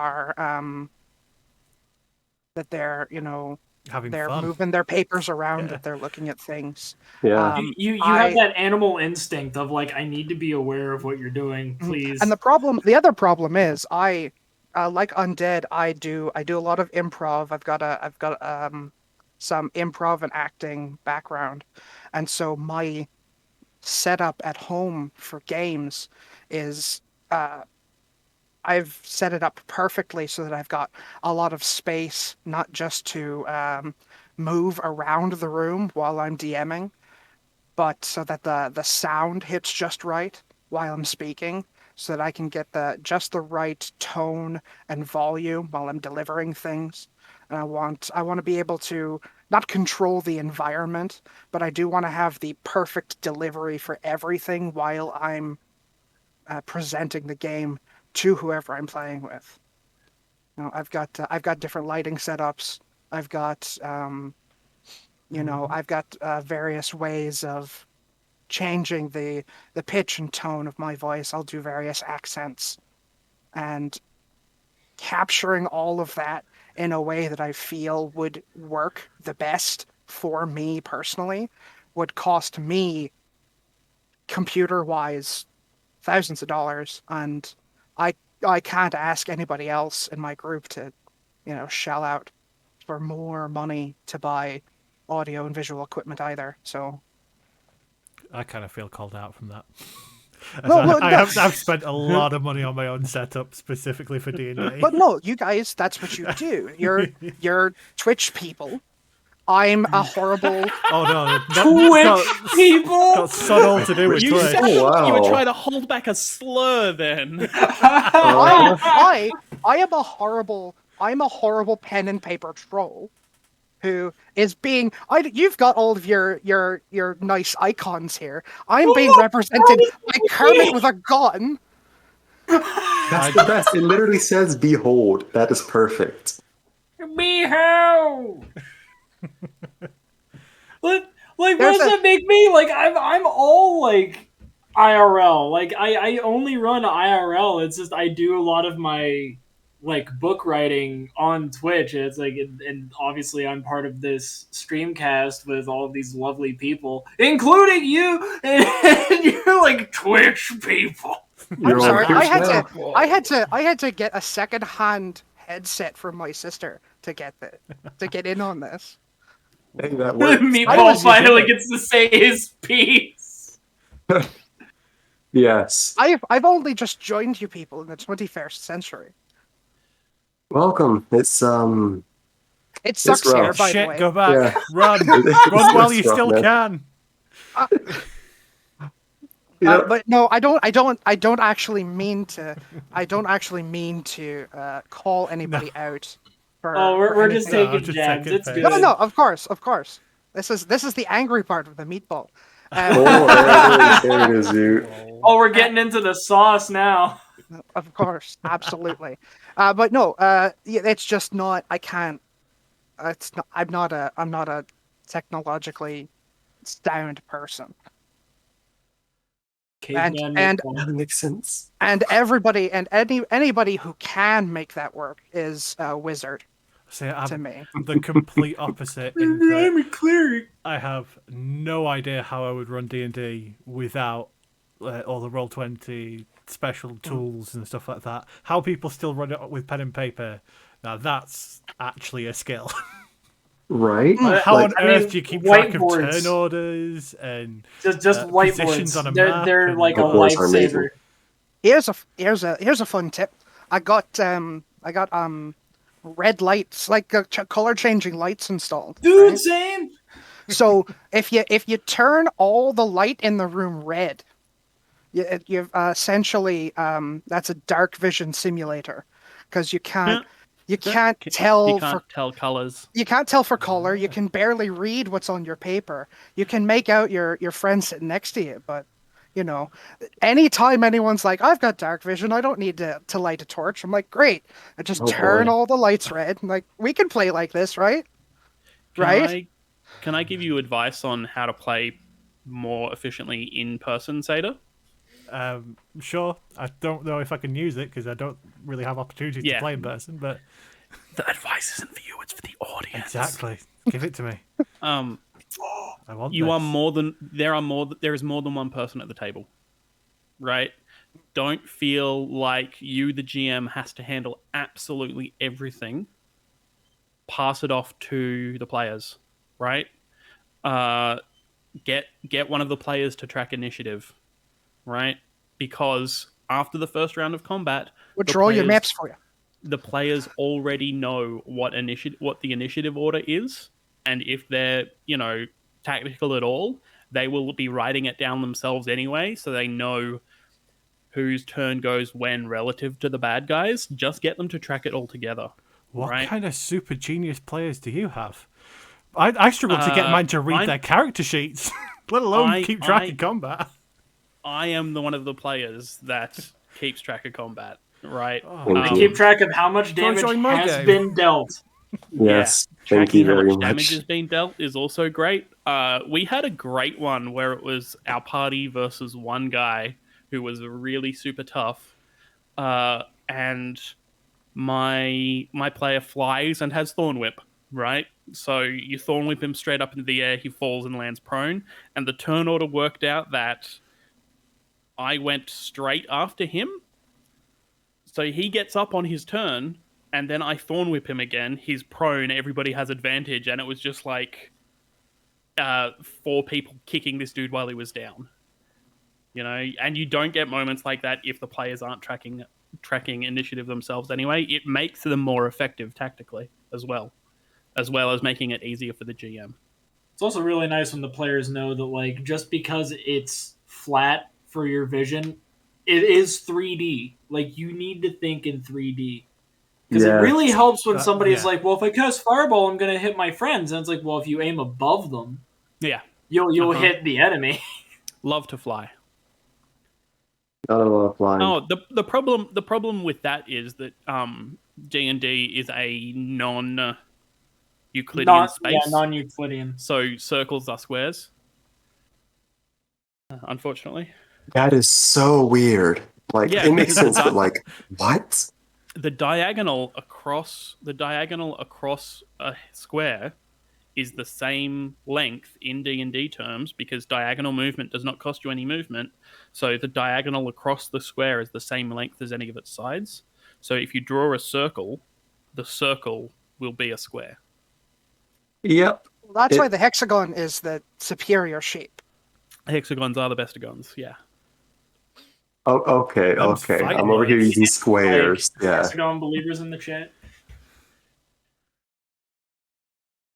Speaker 2: Having
Speaker 5: they're
Speaker 2: fun.
Speaker 5: moving their papers around,
Speaker 2: Yeah.
Speaker 5: that they're looking at things.
Speaker 1: Yeah.
Speaker 4: You have that animal instinct of like, I need to be aware of what you're doing, please.
Speaker 5: And the other problem is, like Undead, I do a lot of improv. I've got some improv and acting background, and so my setup at home for games is uh, I've set it up perfectly so that I've got a lot of space, not just to move around the room while I'm DMing, but so that the sound hits just right while I'm speaking, so that I can get the right tone and volume while I'm delivering things. And I want to be able to not control the environment, but I do want to have the perfect delivery for everything while I'm presenting the game to whoever I'm playing with. I've got different lighting setups. I've got I've got various ways of changing the pitch and tone of my voice. I'll do various accents, and capturing all of that in a way that I feel would work the best for me personally would cost me computer wise thousands of dollars, and I I can't ask anybody else in my group to, shell out for more money to buy audio and visual equipment either. So
Speaker 2: I kind of feel called out from that. As
Speaker 5: no,
Speaker 2: I have, I've spent a lot of money on my own setup specifically for D&D.
Speaker 5: but no, you guys, that's what you do. You're Twitch people. I'm a horrible.
Speaker 2: Oh no,
Speaker 4: Twitch people.
Speaker 2: got sod all to do with
Speaker 3: You
Speaker 2: Twitch.
Speaker 3: sounded like you were
Speaker 1: wow.
Speaker 3: trying to hold back a slur then.
Speaker 5: I am a horrible. I'm a horrible pen and paper troll who is being. You've got all of your nice icons here. I'm being represented by Kermit with a gun.
Speaker 1: That's the best. It literally says behold. That is perfect.
Speaker 4: Behold. Like, what
Speaker 5: There's
Speaker 4: does that make me? Like, I'm all like IRL. Like, I only run IRL. It's just I do a lot of my like book writing on Twitch. It's like, and obviously I'm part of this streamcast with all of these lovely people, including you, and you're like Twitch people.
Speaker 1: You're
Speaker 5: I'm
Speaker 1: on
Speaker 5: sorry.
Speaker 1: Twitch now.
Speaker 5: I had to get a second-hand headset from my sister to get in on this.
Speaker 1: Hey, that works.
Speaker 4: Meatball finally gets to say his piece.
Speaker 1: Yes.
Speaker 5: I've only just joined you people in the 21st century.
Speaker 1: Welcome.
Speaker 5: It sucks
Speaker 1: rough.
Speaker 5: here, by the
Speaker 2: Shit,
Speaker 5: way.
Speaker 2: go back.
Speaker 1: Yeah.
Speaker 2: Run.
Speaker 1: It's
Speaker 2: Run while you
Speaker 1: rough,
Speaker 2: still
Speaker 1: man.
Speaker 2: can.
Speaker 1: Yep.
Speaker 5: But no, I don't actually mean to. I don't actually mean to call anybody out.
Speaker 4: Oh, we're just
Speaker 5: anything.
Speaker 4: taking
Speaker 2: just
Speaker 4: jabs.
Speaker 2: taking
Speaker 4: It's
Speaker 2: piss.
Speaker 4: good.
Speaker 5: No, of course. This is the angry part of the meatball.
Speaker 1: Oh, there it is, dude.
Speaker 4: Oh, we're getting into the sauce now.
Speaker 5: Of course, absolutely. But no, yeah, it's just not. I can't. It's not. I'm not a technologically sound person.
Speaker 4: Caveman
Speaker 5: And
Speaker 4: meatball.
Speaker 1: That makes sense.
Speaker 5: and anybody who can make that work is a wizard
Speaker 2: See,
Speaker 5: to
Speaker 2: I'm
Speaker 5: me.
Speaker 2: the complete opposite. In that
Speaker 4: I'm a cleric.
Speaker 2: I have no idea how I would run D&D without all the Roll20 special tools and stuff like that. How people still run it with pen and paper Now that's actually a skill.
Speaker 1: Right?
Speaker 2: How
Speaker 1: Like,
Speaker 2: on
Speaker 4: I
Speaker 2: earth
Speaker 4: mean,
Speaker 2: do you keep track of
Speaker 4: whiteboards.
Speaker 2: turn orders and
Speaker 4: Just
Speaker 2: positions
Speaker 4: whiteboards.
Speaker 2: on a
Speaker 4: They're
Speaker 2: map?
Speaker 4: they're
Speaker 2: And,
Speaker 4: like a
Speaker 1: Whiteboards are amazing.
Speaker 4: lifesaver.
Speaker 5: Here's a fun tip. I got red lights, like color changing lights installed.
Speaker 4: Dude,
Speaker 5: Right?
Speaker 4: same.
Speaker 5: So if you turn all the light in the room red, you've essentially that's a dark vision simulator, because you can't
Speaker 3: You
Speaker 5: tell
Speaker 3: can't tell colors.
Speaker 5: you can't tell for color. You can barely read what's on your paper. You can make out your friend sitting next to you, but you know, anytime anyone's like, "I've got dark vision. I don't need to light a torch." I'm like, "Great! I just
Speaker 1: Oh
Speaker 5: turn
Speaker 1: boy.
Speaker 5: all the lights red." I'm like, we can play like this, right?
Speaker 3: Can
Speaker 5: Right?
Speaker 3: I give you advice on how to play more efficiently in person, Seder?
Speaker 2: sure, I don't know if I can use it because I don't really have opportunities to
Speaker 3: Yeah.
Speaker 2: play in person. But
Speaker 3: The advice isn't for you; it's for the audience.
Speaker 2: exactly, give it to me.
Speaker 3: Um,
Speaker 2: I want
Speaker 3: you
Speaker 2: this.
Speaker 3: are more than there is more than one person at the table, right? Don't feel like you, the GM, has to handle absolutely everything. Pass it off to the players, right? Uh, get one of the players to track initiative, right? Because after the first round of combat,
Speaker 5: We'll
Speaker 3: the
Speaker 5: draw your
Speaker 3: players
Speaker 5: maps for you.
Speaker 3: the players already know what the initiative order is, and if they're tactical at all, they will be writing it down themselves anyway, so they know whose turn goes when relative to the bad guys. Just get them to track it all together,
Speaker 2: What
Speaker 3: right?
Speaker 2: kind of super genius players do you have? I struggle to get mine to read their character sheets, let alone keep track of combat.
Speaker 3: I am the one of the players that keeps track of combat, right?
Speaker 1: Thank
Speaker 4: I
Speaker 1: you.
Speaker 4: keep track of how much damage
Speaker 2: join my
Speaker 4: has
Speaker 2: game?
Speaker 4: been dealt.
Speaker 1: Yes. Thank
Speaker 3: Tracking
Speaker 1: you
Speaker 3: how
Speaker 1: very
Speaker 3: much damage
Speaker 1: much.
Speaker 3: has been dealt is also great. We had a great one where it was our party versus one guy who was really super tough, and my player flies and has Thorn Whip, right? So you Thorn Whip him straight up into the air, he falls and lands prone, and the turn order worked out that I went straight after him, so he gets up on his turn, and then I Thorn Whip him again. He's prone, everybody has advantage, and it was just like four people kicking this dude while he was down. And you don't get moments like that if the players aren't tracking initiative themselves anyway. It makes them more effective tactically as well as making it easier for the GM.
Speaker 4: It's also really nice when the players know that, like, just because it's flat for your vision, it is 3D. Like, you need to think in 3D. Because it
Speaker 1: Yeah.
Speaker 4: really helps when somebody's
Speaker 2: yeah.
Speaker 4: like, well, if I cast Fireball, I'm going to hit my friends. And it's like, well, if you aim above them,
Speaker 3: Yeah,
Speaker 4: you'll hit the enemy.
Speaker 3: love to fly.
Speaker 1: Not a lot of flying.
Speaker 3: Oh, the problem with that is that D&D is a non Euclidean space.
Speaker 4: Non-Euclidean.
Speaker 3: So circles are squares. Unfortunately.
Speaker 1: That is so weird. Like,
Speaker 3: Yeah,
Speaker 1: it makes
Speaker 3: because
Speaker 1: sense, but like, what?
Speaker 3: the diagonal across a square is the same length in D&D terms, because diagonal movement does not cost you any movement. So the diagonal across the square is the same length as any of its sides. So if you draw a circle, the circle will be a square.
Speaker 1: Yep.
Speaker 5: Well, that's
Speaker 1: It-
Speaker 5: why the hexagon is the superior shape.
Speaker 3: Hexagons are the bestagons, yeah.
Speaker 1: Oh, okay,
Speaker 2: Them's
Speaker 1: okay.
Speaker 2: fight
Speaker 1: I'm over here
Speaker 2: words.
Speaker 1: using squares.
Speaker 4: Like,
Speaker 1: Yeah.
Speaker 4: Hexagon believers in the chat.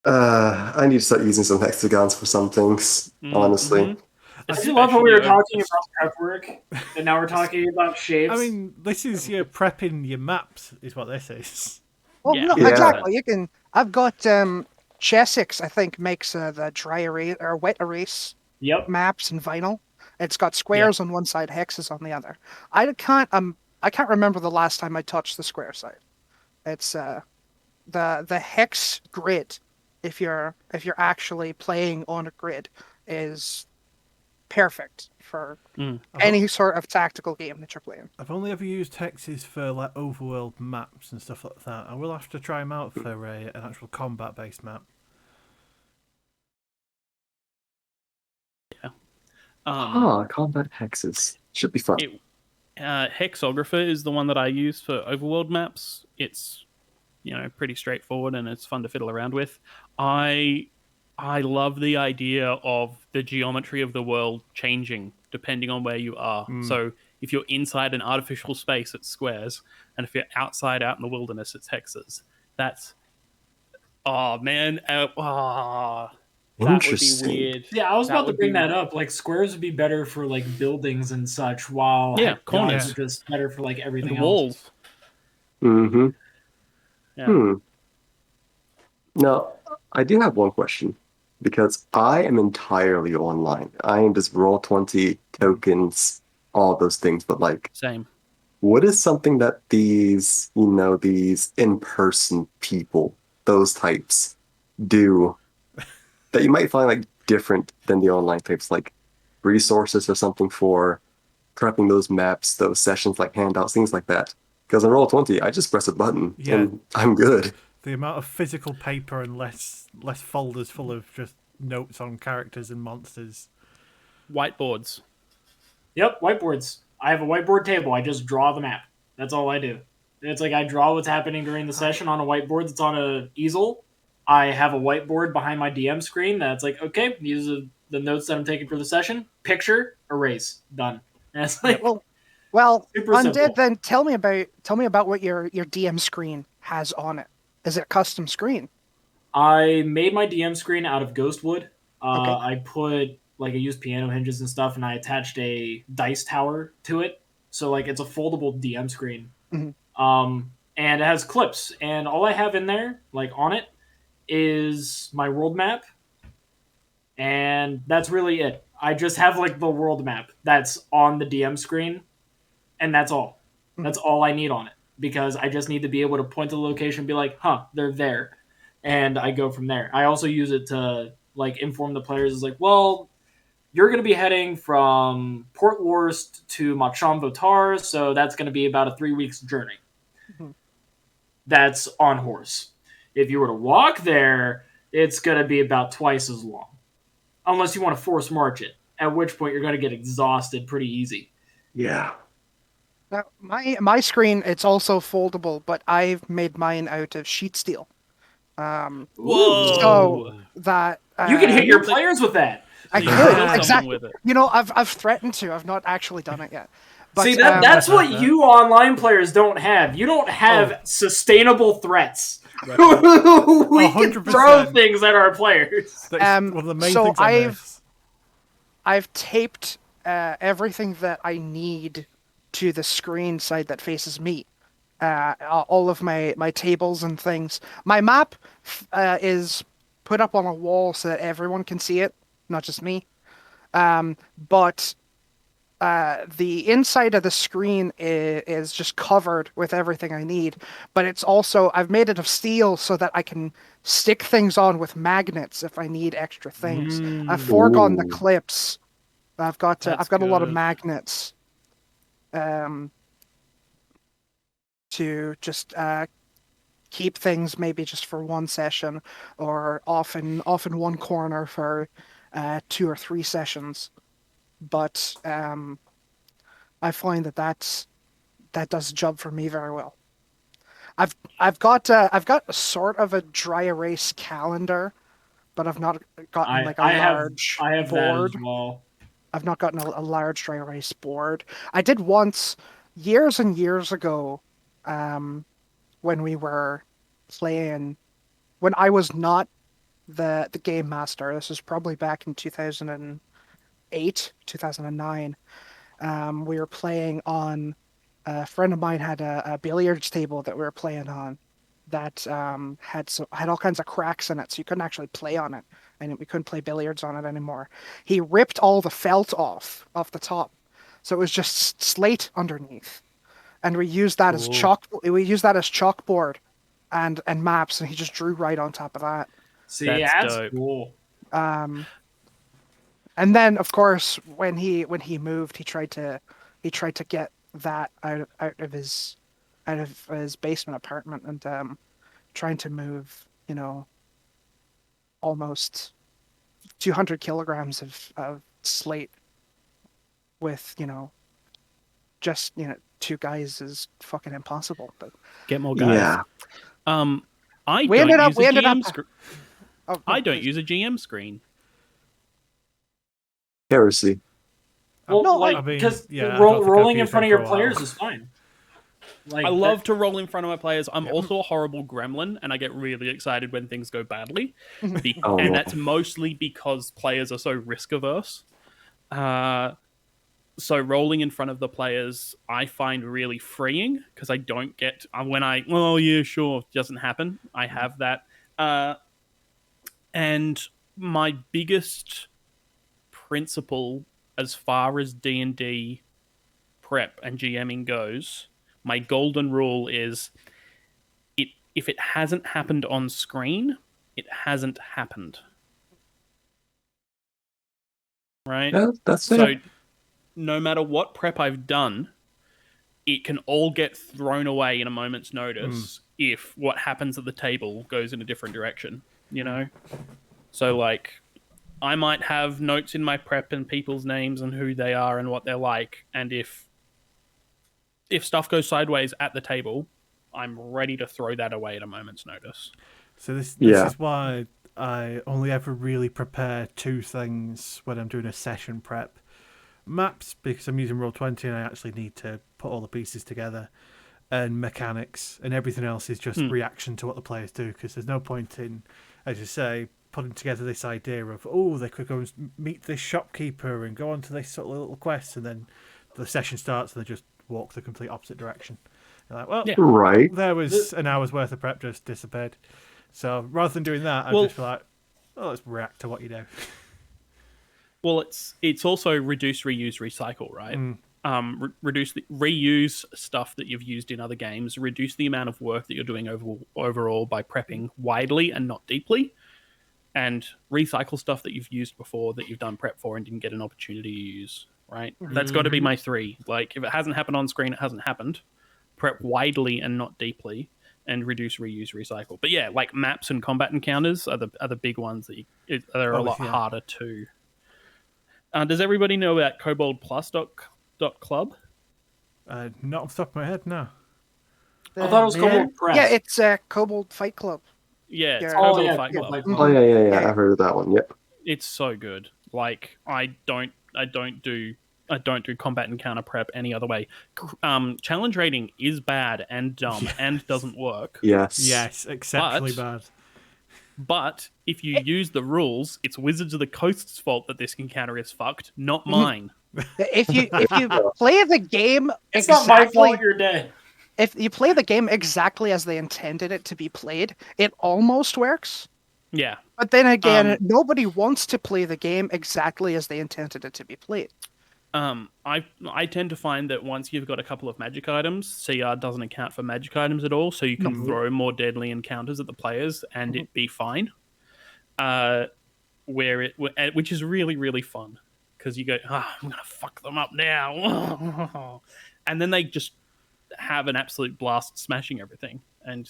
Speaker 1: I need to start using some hexagons for some things, honestly.
Speaker 4: I do love how we were
Speaker 3: Especially
Speaker 4: talking about prep work, and now we're talking about shapes.
Speaker 2: I mean, this is your prepping your maps, is what this is.
Speaker 5: Well,
Speaker 3: Yeah.
Speaker 5: no,
Speaker 1: Yeah.
Speaker 5: exactly. You can. I've got Chessex, I think, makes the dry erase or wet erase
Speaker 4: yep.
Speaker 5: maps in vinyl. It's got squares on one side, hexes on the other. I can't remember the last time I touched the square side. It's the hex grid. If you're actually playing on a grid, is perfect for any sort of tactical game that you're playing.
Speaker 2: I've only ever used hexes for like overworld maps and stuff like that. I will have to try them out for an actual combat-based map.
Speaker 1: Combat hexes. Should be fun.
Speaker 3: Hexographer is the one that I use for overworld maps. It's pretty straightforward and it's fun to fiddle around with. I love the idea of the geometry of the world changing depending on where you are. So if you're inside an artificial space, it's squares, and if you're outside, out in the wilderness, it's hexes. That's oh man, that would be
Speaker 1: Interesting.
Speaker 3: weird.
Speaker 4: Yeah, I was
Speaker 3: That
Speaker 4: about to
Speaker 3: would
Speaker 4: bring
Speaker 3: be
Speaker 4: that up. Like squares would be better for like buildings and such, while
Speaker 3: Yeah,
Speaker 4: hexagons
Speaker 3: corners.
Speaker 4: are just better for like
Speaker 3: and
Speaker 4: everything else.
Speaker 3: walls.
Speaker 1: Mm-hmm.
Speaker 3: Yeah.
Speaker 1: Now, I do have one question because I am entirely online. I am just Roll20 tokens, all those things. But like,
Speaker 3: Same.
Speaker 1: what is something that these in-person people, those types, do that you might find like different than the online types, like resources or something for prepping those maps, those sessions, like handouts, things like that? Because in Roll20, I just press a button and I'm good.
Speaker 2: The amount of physical paper and less folders full of just notes on characters and monsters.
Speaker 3: Whiteboards.
Speaker 4: Yep, whiteboards. I have a whiteboard table. I just draw the map. That's all I do. It's like I draw what's happening during the session on a whiteboard that's on a easel. I have a whiteboard behind my DM screen that's like, okay, these are the notes that I'm taking for the session. Picture, erase, done. And it's like
Speaker 5: Well,
Speaker 4: super
Speaker 5: Undead,
Speaker 4: simple.
Speaker 5: then tell me about what your DM screen has on it. Is it a custom screen?
Speaker 4: I made my DM screen out of ghost wood.
Speaker 5: Okay.
Speaker 4: I put I used piano hinges and stuff, and I attached a dice tower to it. So like it's a foldable DM screen. And it has clips, and all I have in there, like on it, is my world map, and that's really it. I just have like the world map that's on the DM screen, and that's all. That's all I need on it, because I just need to be able to point to the location and be like, huh, they're there. And I go from there. I also use it to like inform the players. It's like, well, you're going to be heading from Port Worst to Macham Votar, so that's going to be about a 3 weeks journey. That's on horse. If you were to walk there, it's going to be about twice as long, unless you want to force march it, at which point you're going to get exhausted pretty easy.
Speaker 1: Yeah.
Speaker 5: Now, my screen, it's also foldable, but I've made mine out of sheet steel.
Speaker 3: Whoa!
Speaker 5: So that
Speaker 4: You can hit your players with that.
Speaker 5: I
Speaker 3: You
Speaker 5: could
Speaker 3: kill someone
Speaker 5: exactly.
Speaker 3: with it.
Speaker 5: You know, I've threatened to. I've not actually done it yet. But,
Speaker 4: See, that's what you online players don't have. You don't have sustainable threats. We can
Speaker 2: 100%.
Speaker 4: throw things at our players.
Speaker 2: That's one of the main
Speaker 5: so
Speaker 2: things I miss.
Speaker 5: I've taped everything that I need to the screen side that faces me. All of my tables and things. My map is put up on a wall so that everyone can see it, not just me. But the inside of the screen is just covered with everything I need. But it's also, I've made it of steel so that I can stick things on with magnets if I need extra things. I've foregone the
Speaker 1: Ooh.
Speaker 5: clips. I've got
Speaker 3: That's
Speaker 5: a lot of
Speaker 3: good.
Speaker 5: magnets. To just keep things maybe just for one session, or often one corner for 2 or 3 sessions. But I find that does the job for me very well. I've got a sort of a dry erase calendar, but I've not gotten like a large
Speaker 4: I have
Speaker 5: board.
Speaker 4: that as well.
Speaker 5: I've not gotten a large dry erase board. I did once, years and years ago, when we were playing, when I was not the game master. This was probably back in 2008, 2009. We were playing on. A friend of mine had a billiards table that we were playing on that had all kinds of cracks in it, so you couldn't actually play on it, and we couldn't play billiards on it anymore. He ripped all the felt off the top, so it was just slate underneath, and we used that as chalkboard and maps, and he just drew right on top of that.
Speaker 4: See,
Speaker 3: That's
Speaker 4: that's
Speaker 3: dope.
Speaker 4: cool.
Speaker 5: And then, of course, when he moved, he tried to get that out of his basement apartment, and trying to move, almost 200 kilograms of slate with, just 2 guys is fucking impossible. But
Speaker 3: Get more guys.
Speaker 1: Yeah.
Speaker 3: I
Speaker 5: We
Speaker 3: don't
Speaker 5: ended up-
Speaker 3: use
Speaker 5: we
Speaker 3: a
Speaker 5: ended up-
Speaker 3: GM screen.
Speaker 5: Oh,
Speaker 3: I don't use a GM screen.
Speaker 1: Heresy.
Speaker 4: Well,
Speaker 5: No,
Speaker 4: like
Speaker 2: I mean,
Speaker 4: because
Speaker 2: yeah, I don't think I've
Speaker 4: rolling in
Speaker 2: used
Speaker 4: front
Speaker 2: them
Speaker 4: of your
Speaker 2: for a while.
Speaker 4: players is fine. Like
Speaker 3: I
Speaker 4: that-
Speaker 3: love to roll in front of my players. I'm also a horrible gremlin, and I get really excited when things go badly.
Speaker 1: Oh,
Speaker 3: And
Speaker 1: no.
Speaker 3: that's mostly because players are so risk averse. So rolling in front of the players, I find really freeing because I don't get oh yeah, sure, doesn't happen. I have that, and my biggest principle as far as D&D prep and GMing goes, my golden rule is if it hasn't happened on screen, it hasn't happened. Right?
Speaker 1: Yeah, that's
Speaker 3: So
Speaker 1: fair.
Speaker 3: no matter what prep I've done, it can all get thrown away in a moment's notice if what happens at the table goes in a different direction, you know? So, like, I might have notes in my prep and people's names and who they are and what they're like, and if stuff goes sideways at the table, I'm ready to throw that away at a moment's notice.
Speaker 2: So this
Speaker 1: Yeah.
Speaker 2: is why I only ever really prepare two things when I'm doing a session prep. Maps, because I'm using Roll20 and I actually need to put all the pieces together, and mechanics, and everything else is just reaction to what the players do, because there's no point in, as you say, putting together this idea of, oh, they could go and meet this shopkeeper and go on to this sort of little quest, and then the session starts and they just walk the complete opposite direction. You're like, well,
Speaker 3: Yeah.
Speaker 1: Right.
Speaker 2: there was an hour's worth of prep just disappeared. So rather than doing that, I'm
Speaker 3: Well-
Speaker 2: just like, oh, let's react to what you do.
Speaker 3: Well, it's also reduce, reuse, recycle, right? Reuse stuff that you've used in other games. Reduce the amount of work that you're doing overall by prepping widely and not deeply, and recycle stuff that you've used before that you've done prep for and didn't get an opportunity to use. Right? That's got to be my 3. Like, if it hasn't happened on screen, it hasn't happened. Prep widely and not deeply, and reduce, reuse, recycle. But yeah, like maps and combat encounters are the big ones that are a lot harder to. Does everybody know about koboldplus.club?
Speaker 2: Not off the top of my head, no.
Speaker 4: I thought it was Kobold Press.
Speaker 5: Yeah, it's Kobold Fight Club.
Speaker 3: Yeah, it's
Speaker 5: Yeah.
Speaker 3: Kobold
Speaker 4: yeah,
Speaker 3: Fight
Speaker 4: yeah,
Speaker 3: Club.
Speaker 4: like-
Speaker 1: Oh, yeah.
Speaker 5: Yeah.
Speaker 1: I've heard of that one. Yep.
Speaker 3: It's so good. Like, I don't do combat encounter prep any other way. Challenge rating is bad and dumb and doesn't work.
Speaker 1: Yes.
Speaker 2: Yes, exceptionally bad.
Speaker 3: But if you use the rules, it's Wizards of the Coast's fault that this encounter is fucked, not mine.
Speaker 5: If you play the game
Speaker 4: It's not my
Speaker 5: exactly,
Speaker 4: fault you're dead.
Speaker 5: if you play the game exactly as they intended it to be played, it almost works.
Speaker 3: Yeah.
Speaker 5: But then again, nobody wants to play the game exactly as they intended it to be played.
Speaker 3: I tend to find that once you've got a couple of magic items, CR doesn't account for magic items at all, so you can throw more deadly encounters at the players and it be fine. Which is really, really fun because you go, I'm gonna fuck them up now, and then they just have an absolute blast smashing everything, and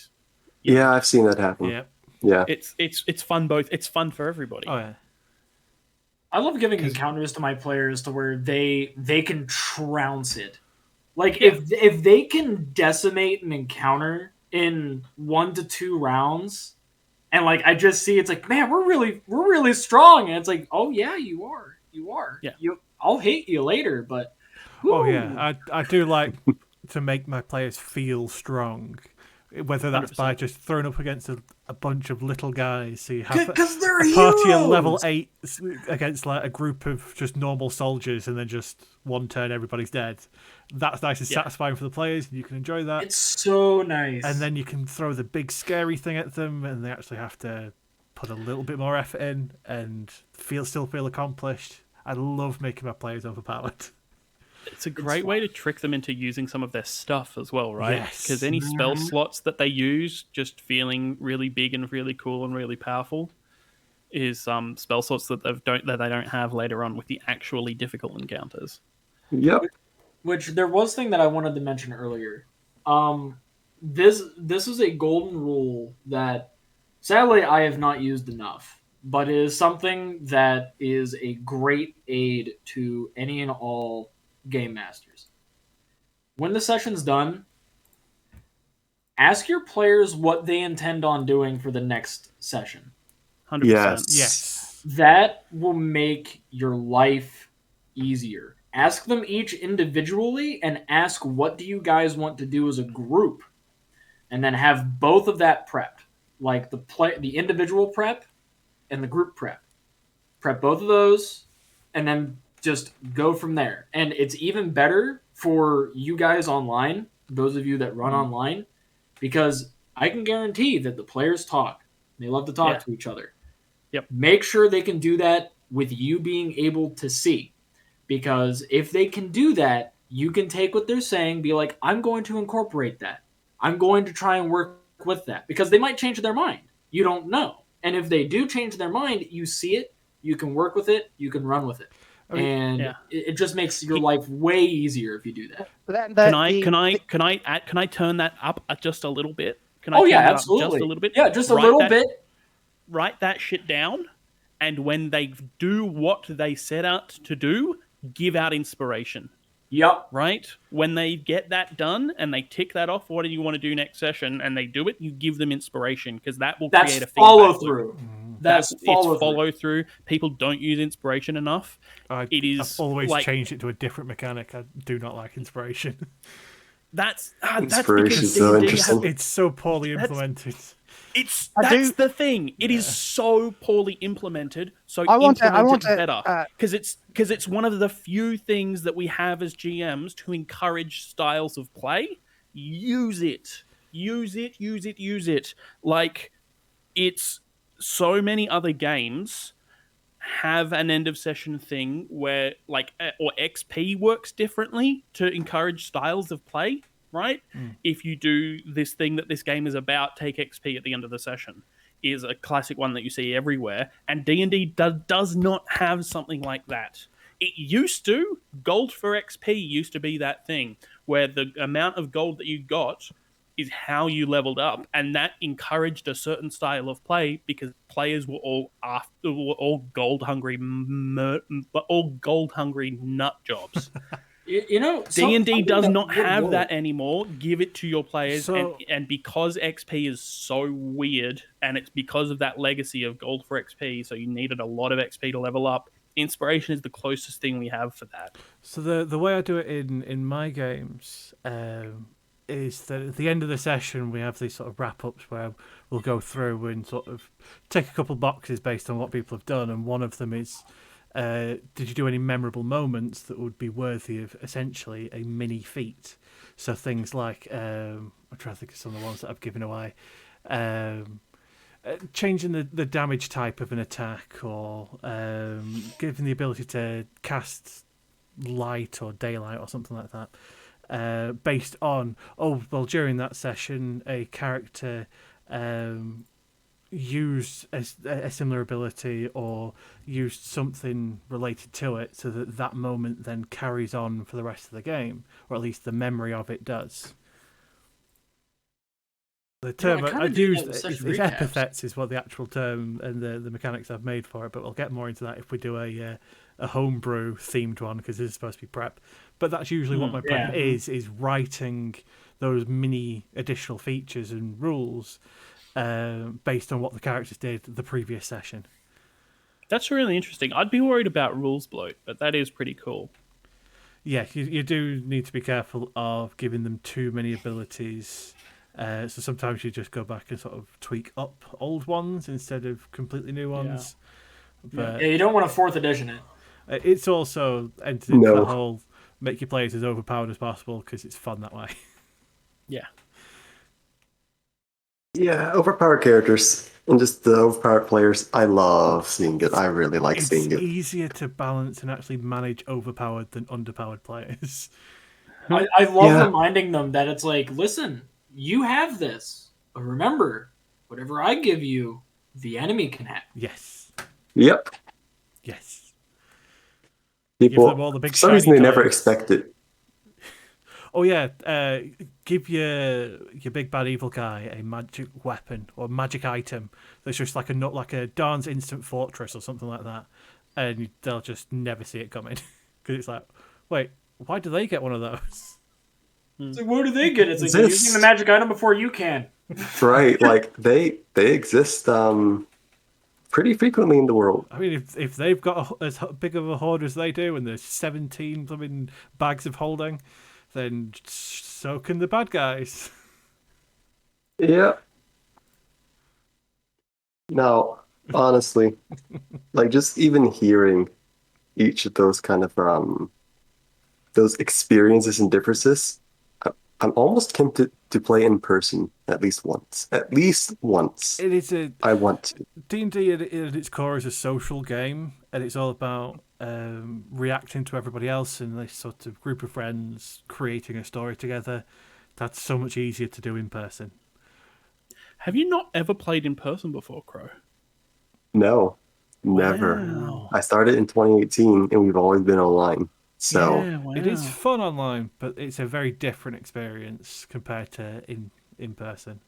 Speaker 1: Yeah, I've seen that happen.
Speaker 2: Yeah.
Speaker 1: Yeah.
Speaker 3: it's fun both. It's fun for everybody.
Speaker 2: Oh, yeah.
Speaker 4: I love giving encounters to my players to where they can trounce it. Like if they can decimate an encounter in 1 to 2 rounds, and like I just see it's like, man, we're really strong, and it's like, oh yeah, you are.
Speaker 3: Yeah.
Speaker 4: I'll hate you later, but
Speaker 2: Oh,
Speaker 4: woo.
Speaker 2: yeah. I do like to make my players feel strong, whether that's by
Speaker 3: 100%.
Speaker 2: just throwing up against a bunch of little guys. So you have
Speaker 4: because they're
Speaker 2: a party
Speaker 4: heroes.
Speaker 2: of level 8 against like a group of just normal soldiers, and then just one turn everybody's dead. That's nice and satisfying for the players, and you can enjoy that.
Speaker 4: It's so nice.
Speaker 2: And then you can throw the big scary thing at them, and they actually have to put a little bit more effort in and still feel accomplished. I love making my players overpowered.
Speaker 3: It's a great way to trick them into using some of their stuff as well, right?
Speaker 2: Yes.
Speaker 3: Because any spell slots that they use, just feeling really big and really cool and really powerful, is spell slots that they don't have later on with the actually difficult encounters.
Speaker 1: Yep.
Speaker 4: Which there was thing that I wanted to mention earlier. This is a golden rule that sadly I have not used enough, but it is something that is a great aid to any and all game masters. When the session's done, ask your players what they intend on doing for the next session.
Speaker 3: 100%.
Speaker 2: Yes.
Speaker 4: That will make your life easier. Ask them each individually and ask what do you guys want to do as a group, and then have both of that prepped, like the individual prep and the group prep. Prep both of those, and then just go from there. And it's even better for you guys online, those of you that run online, because I can guarantee that the players talk. They love to talk to each other.
Speaker 3: Yep.
Speaker 4: Make sure they can do that with you being able to see. Because if they can do that, you can take what they're saying, be like, I'm going to incorporate that. I'm going to try and work with that. Because they might change their mind. You don't know. And if they do change their mind, you see it, you can work with it, you can run with it. It just makes your life way easier if you do that.
Speaker 3: Can I turn that up just a little bit? Can I
Speaker 4: Oh
Speaker 3: turn
Speaker 4: yeah,
Speaker 3: that
Speaker 4: absolutely.
Speaker 3: up just a little bit?
Speaker 4: Yeah, just a little bit.
Speaker 3: Write that shit down, and when they do what they set out to do, give out inspiration.
Speaker 4: Yep.
Speaker 3: Right? When they get that done and they tick that off, what do you want to do next session, and they do it, you give them inspiration, because that will create a
Speaker 4: follow
Speaker 3: feedback
Speaker 4: through.
Speaker 3: loop.
Speaker 4: That's
Speaker 3: follow through. People don't use inspiration enough.
Speaker 2: I've always changed it to a different mechanic. I do not like inspiration.
Speaker 3: That's
Speaker 1: Inspiration
Speaker 3: because
Speaker 1: so interesting.
Speaker 2: It's so poorly implemented.
Speaker 3: That's the thing. It is so poorly implemented. So
Speaker 5: I want
Speaker 3: implement
Speaker 5: to
Speaker 3: it better, because it's one of the few things that we have as GMs to encourage styles of play. Use it. Like, it's so many other games have an end of session thing where, like, or XP works differently to encourage styles of play. Right? If you do this thing that this game is about, take XP at the end of the session, is a classic one that you see everywhere. And D&D does not have something like that. It used to. Gold for XP used to be that thing where the amount of gold that you got is how you leveled up, and that encouraged a certain style of play because players were all gold hungry, but all gold hungry nut jobs. D&D does not have that anymore. Give it to your players, and because XP is so weird, and it's because of that legacy of gold for XP, so you needed a lot of XP to level up. Inspiration is the closest thing we have for that.
Speaker 2: So the way I do it in my games is that at the end of the session we have these sort of wrap-ups where we'll go through and sort of tick a couple boxes based on what people have done, and one of them is, did you do any memorable moments that would be worthy of essentially a mini feat? So things like, I'm trying to think of some of the ones that I've given away. Changing the damage type of an attack, or giving the ability to cast light or daylight or something like that. Based on, during that session, a character used a similar ability or used something related to it, so that moment then carries on for the rest of the game, or at least the memory of it does. The term I've used is epithets, is what the actual term and the mechanics I've made for it, but we'll get more into that if we do a homebrew themed one, because this is supposed to be prep. But that's usually what my prep is writing those mini additional features and rules based on what the characters did the previous session.
Speaker 3: That's really interesting. I'd be worried about rules bloat, but that is pretty cool.
Speaker 2: Yeah, you do need to be careful of giving them too many abilities. So sometimes you just go back and sort of tweak up old ones instead of completely new ones.
Speaker 4: But you don't want to 4th edition it.
Speaker 2: It's also entered into the whole make your players as overpowered as possible, because it's fun that way.
Speaker 3: Yeah.
Speaker 1: Yeah, overpowered characters and just the overpowered players. I love seeing it. I really like seeing it.
Speaker 2: It's easier to balance and actually manage overpowered than underpowered players.
Speaker 4: I love reminding them that it's like, listen, you have this, but remember, whatever I give you, the enemy can have.
Speaker 2: Yes.
Speaker 1: Yep.
Speaker 2: Yes.
Speaker 1: People,
Speaker 2: give them all the big
Speaker 1: for some reason, they never
Speaker 2: toys.
Speaker 1: expect it.
Speaker 2: Oh yeah, give your big bad evil guy a magic weapon or magic item that's just like a Darn's Instant Fortress or something like that, and they'll just never see it coming, because it's like, wait, why do they get one of those?
Speaker 4: It's like, where do they get it? It's like they're
Speaker 1: Exist.
Speaker 4: using the magic item before you can.
Speaker 1: Right, like they exist pretty frequently in the world.
Speaker 2: I mean, if they've got as big of a hoard as they do, and there's 17 blooming bags of holding, then so can the bad guys.
Speaker 1: Yeah. Now, honestly, like just even hearing each of those kind of those experiences and differences, I'm almost tempted to play in person at least once. At least once.
Speaker 2: It is
Speaker 1: I want to.
Speaker 2: D&D at its core is a social game, and it's all about reacting to everybody else in this sort of group of friends, creating a story together. That's so much easier to do in person.
Speaker 3: Have you not ever played in person before, Khrow?
Speaker 1: No, never.
Speaker 3: Wow.
Speaker 1: I started in 2018 and we've always been online. So
Speaker 3: Yeah, wow.
Speaker 2: It is fun online, but it's a very different experience compared to in person.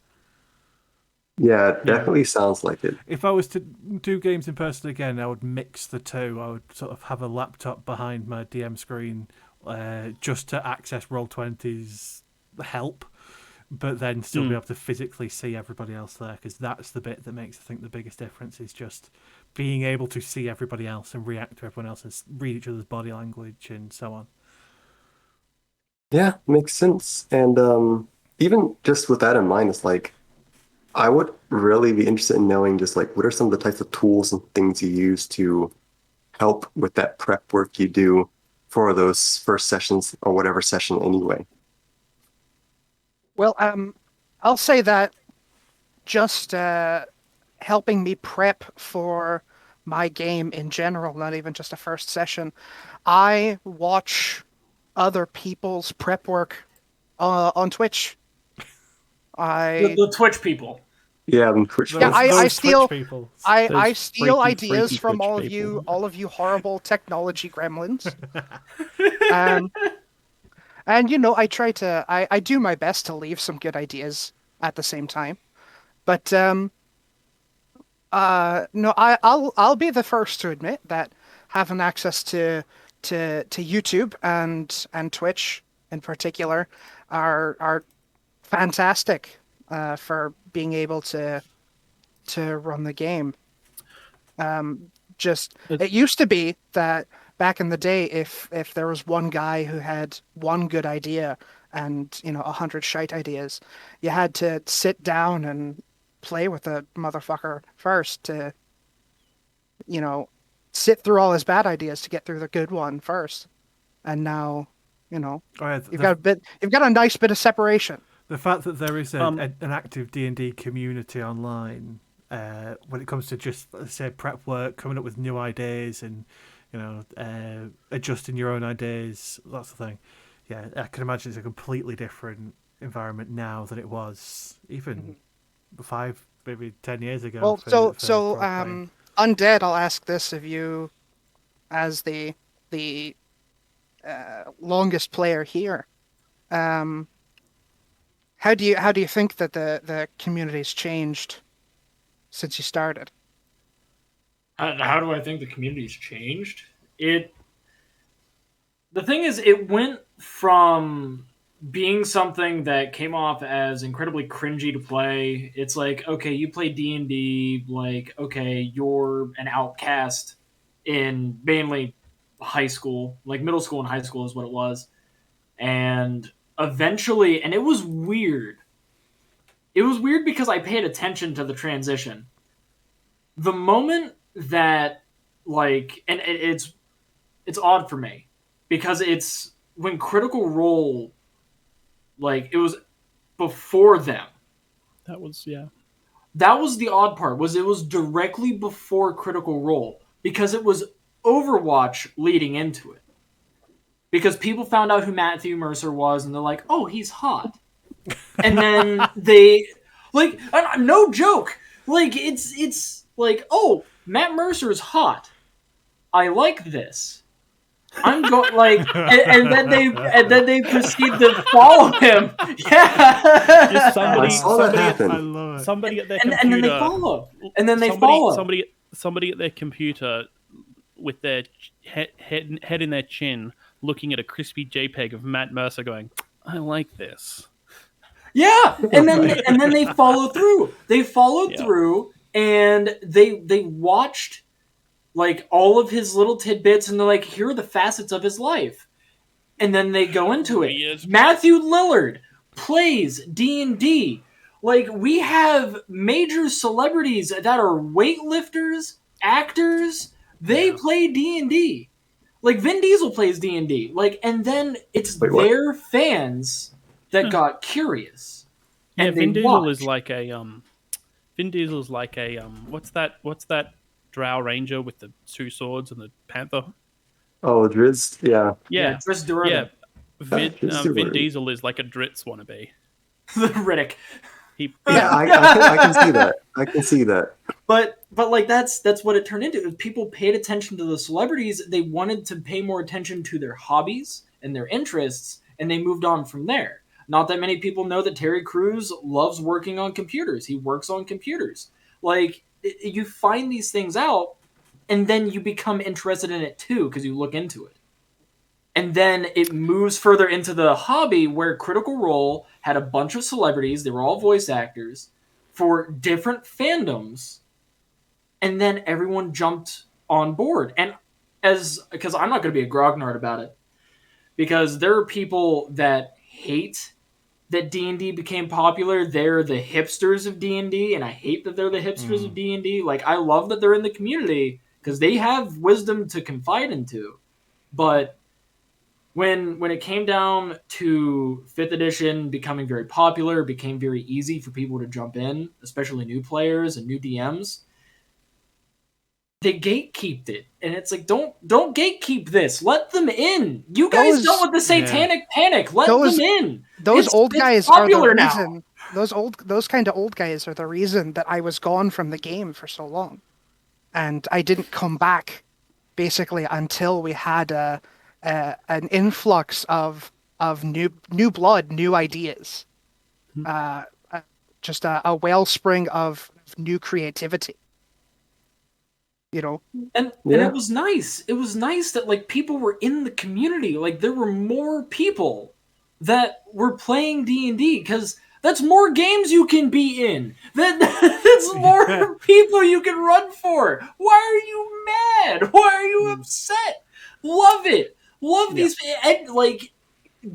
Speaker 1: yeah, it definitely sounds like it.
Speaker 2: If I was to do games in person again, I would mix the two. I would sort of have a laptop behind my DM screen just to access Roll20's help, but then still be able to physically see everybody else there, because that's the bit that makes, I think, the biggest difference is just being able to see everybody else and react to everyone else and read each other's body language and so on.
Speaker 1: Yeah, makes sense. And even just with that in mind, it's like I would really be interested in knowing just like what are some of the types of tools and things you use to help with that prep work you do for those first sessions or whatever session anyway.
Speaker 5: Well, I'll say that just helping me prep for my game in general, not even just a first session, I watch other people's prep work on Twitch.
Speaker 4: The Twitch people.
Speaker 1: Yeah, Twitch.
Speaker 5: Yeah, I
Speaker 2: Those
Speaker 5: steal
Speaker 2: Twitch people.
Speaker 5: I
Speaker 3: Those
Speaker 5: steal
Speaker 3: freaky,
Speaker 5: ideas
Speaker 3: freaky
Speaker 5: from
Speaker 3: Twitch
Speaker 5: all of you horrible technology gremlins. And you know, I try to I do my best to leave some good ideas at the same time. But no, I'll be the first to admit that having access to YouTube and Twitch in particular are fantastic for being able to run the game. It used to be that back in the day, if there was one guy who had one good idea and 100 shite ideas, you had to sit down and play with the motherfucker first to sit through all his bad ideas to get through the good one first. And now
Speaker 2: Oh, yeah,
Speaker 5: you've got a nice bit of separation.
Speaker 2: the fact that there is an active D&D community online when it comes to just, let's say, prep work, coming up with new ideas and adjusting your own ideas, that's the thing. Yeah, I can imagine it's a completely different environment now than it was even 5, maybe 10 years ago.
Speaker 5: Well,
Speaker 2: for role-playing.
Speaker 5: Undead, I'll ask this of you as the longest player here. How do you think that the community's changed since you started?
Speaker 4: How do I think the community's changed? The thing is, it went from being something that came off as incredibly cringy to play. It's like, okay, you play D&D, like, okay, you're an outcast in mainly high school, like middle school and high school is what it was. And eventually, and it was weird. It was weird because I paid attention to the transition. The moment that, like, and it's odd for me because it's when Critical Role, like, it was before them.
Speaker 3: That was, yeah.
Speaker 4: That was the odd part, was it was directly before Critical Role because it was Overwatch leading into it. Because people found out who Matthew Mercer was and they're like, oh, he's hot. And then they, like, no joke. Like, it's like, oh, Matt Mercer's hot. I like this. I'm going like, and then they proceed to follow him. Yeah.
Speaker 3: Just somebody,
Speaker 1: I saw that happen.
Speaker 2: I love it.
Speaker 3: somebody at their computer.
Speaker 4: And then they follow. And then they follow.
Speaker 3: Somebody at their computer with their head in their chin, looking at a crispy JPEG of Matt Mercer, going, I like this.
Speaker 4: Yeah, and then they follow through. They followed
Speaker 3: Yeah.
Speaker 4: through, and they watched like all of his little tidbits, and they're like, here are the facets of his life, and then they go into it.
Speaker 3: Weird.
Speaker 4: Matthew Lillard plays D&D. Like, we have major celebrities that are weightlifters, actors. They play D&D. Like, Vin Diesel plays D&D. Like, and then it's
Speaker 1: Wait, what?
Speaker 4: their fans that got curious.
Speaker 3: Yeah,
Speaker 4: And
Speaker 3: Vin
Speaker 4: they
Speaker 3: Diesel
Speaker 4: watched.
Speaker 3: is like a Vin Diesel's like a what's that Drow Ranger with the two swords and the panther?
Speaker 1: Oh, Driz, yeah.
Speaker 3: Yeah.
Speaker 4: Chris Durden.
Speaker 3: Yeah. Vin
Speaker 1: Durden.
Speaker 3: Diesel is like a Dritz wannabe.
Speaker 4: The Riddick.
Speaker 3: He
Speaker 1: Yeah, I can see that. I can see that.
Speaker 4: But like that's what it turned into. People paid attention to the celebrities. They wanted to pay more attention to their hobbies and their interests, and they moved on from there. Not that many people know that Terry Crews loves working on computers. He works on computers. Like, you find these things out, and then you become interested in it too because you look into it. And then it moves further into the hobby where Critical Role had a bunch of celebrities. They were all voice actors for different fandoms. And then everyone jumped on board. And because I'm not going to be a grognard about it, because there are people that hate that D&D became popular. They're the hipsters of D&D, and I hate that they're the hipsters of D&D. Like, I love that they're in the community because they have wisdom to confide into. But when it came down to 5th edition becoming very popular, it became very easy for people to jump in, especially new players and new DMs. They gatekeeped it, and it's like, don't gatekeep this. Let them in. You guys dealt with the satanic panic. Let them in.
Speaker 5: Those old guys are the
Speaker 4: popular now.
Speaker 5: reason. Those kind of old guys are the reason that I was gone from the game for so long, and I didn't come back basically until we had an influx of new blood, new ideas, just a wellspring of new creativity. You know,
Speaker 4: and it was nice. It was nice that like people were in the community. Like, there were more people that were playing D&D because that's more games you can be in. That's more people you can run for. Why are you mad? Why are you upset? Love it. Love these. And, like,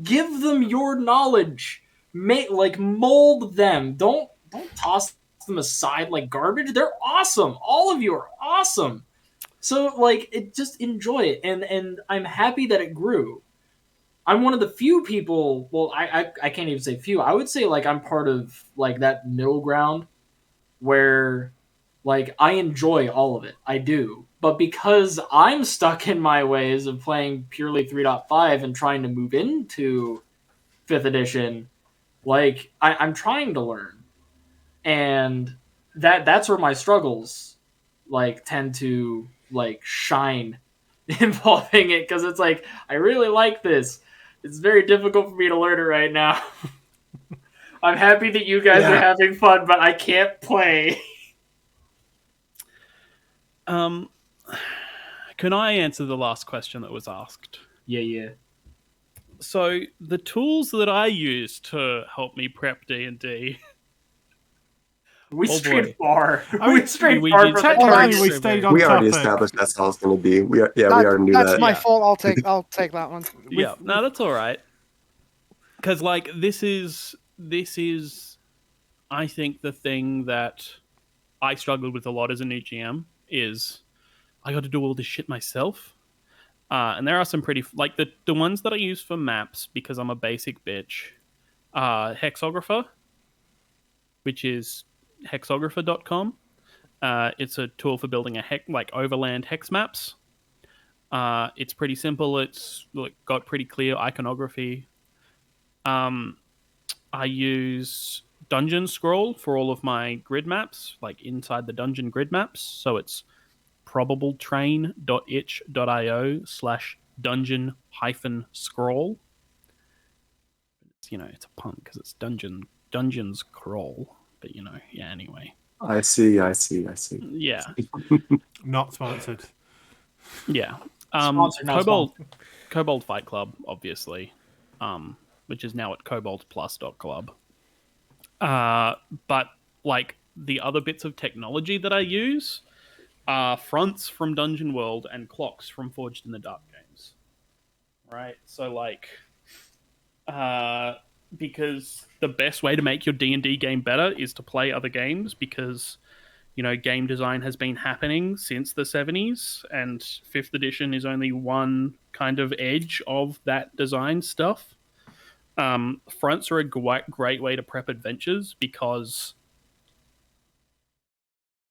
Speaker 4: give them your knowledge. Mold them. Don't toss them aside like garbage. They're awesome. All of you are awesome. So, like, just enjoy it. And I'm happy that it grew. I'm one of the few people, well, I can't even say few. I would say, like, I'm part of, like, that middle ground where, like, I enjoy all of it. I do. But because I'm stuck in my ways of playing purely 3.5 and trying to move into 5th edition, like, I'm trying to learn. And that's where my struggles, like, tend to, like, shine involving it, because it's like, I really like this. It's very difficult for me to learn it right now. I'm happy that you guys are having fun, but I can't play.
Speaker 3: Can I answer the last question that was asked?
Speaker 4: Yeah.
Speaker 3: So the tools that I use to help me prep D&D.
Speaker 4: We strayed
Speaker 3: boy.
Speaker 4: far.
Speaker 2: I mean,
Speaker 4: We strayed
Speaker 3: we
Speaker 4: far
Speaker 3: did
Speaker 4: from
Speaker 2: technically
Speaker 4: the
Speaker 2: we
Speaker 3: so
Speaker 2: stayed on
Speaker 1: We already
Speaker 2: topic.
Speaker 1: established that's how it's going to be. We already knew
Speaker 5: that's
Speaker 1: that.
Speaker 5: my fault. I'll take that one.
Speaker 3: Yeah, no, that's all right. Because, like, this is, I think, the thing that I struggled with a lot as a new GM is I got to do all this shit myself. And there are some pretty, like, the ones that I use for maps, because I'm a basic bitch, Hexographer, which is hexographer.com. It's a tool for building overland hex maps. It's pretty simple. It's got pretty clear iconography. I use Dungeon Scroll for all of my grid maps, like inside the dungeon grid maps. So it's probabletrain.itch.io/dungeon-scroll. It's a pun because it's dungeons crawl. But anyway.
Speaker 1: I see.
Speaker 3: Yeah.
Speaker 2: Not sponsored.
Speaker 3: Yeah.
Speaker 4: Sponsored, not
Speaker 3: Kobold Fight Club, obviously, which is now at cobaltplus.club. But like the other bits of technology that I use are fronts from Dungeon World and clocks from Forged in the Dark games. Right? So like because the best way to make your D&D game better is to play other games, because game design has been happening since the 70s, and 5th edition is only one kind of edge of that design stuff. Fronts are a great way to prep adventures, because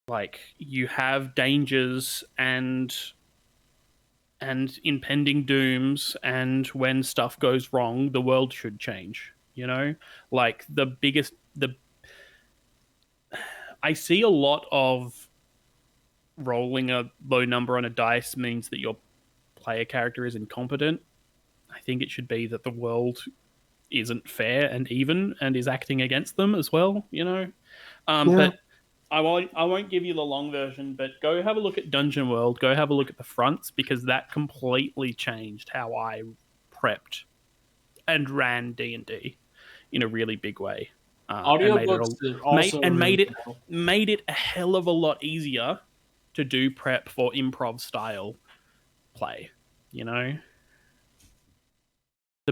Speaker 3: like you have dangers and impending dooms, and when stuff goes wrong, the world should change. Like I see a lot of rolling a low number on a dice means that your player character is incompetent. I think it should be that the world isn't fair and even and is acting against them as well. But I won't give you the long version, but go have a look at Dungeon World, go have a look at the fronts, because that completely changed how I prepped and ran D&D in a really big way.
Speaker 4: Audiobooks also
Speaker 3: made it a hell of a lot easier to do prep for improv style play. The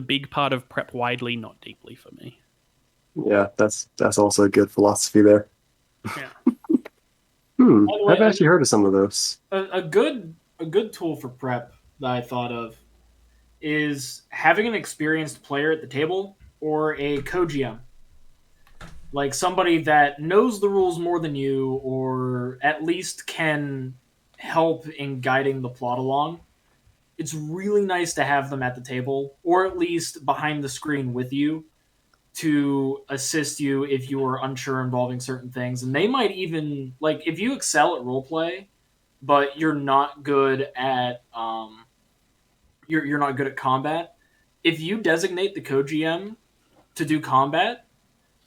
Speaker 3: big part of prep widely, not deeply for me.
Speaker 1: Yeah, that's also a good philosophy there.
Speaker 3: Yeah.
Speaker 1: I've actually heard of some of those.
Speaker 4: A good tool for prep that I thought of is having an experienced player at the table, or a co-GM. Like somebody that knows the rules more than you, or at least can help in guiding the plot along. It's really nice to have them at the table, or at least behind the screen with you, to assist you if you are unsure involving certain things. And they might even, like, if you excel at roleplay, but you're not good at you're not good at combat, if you designate the co-GM to do combat,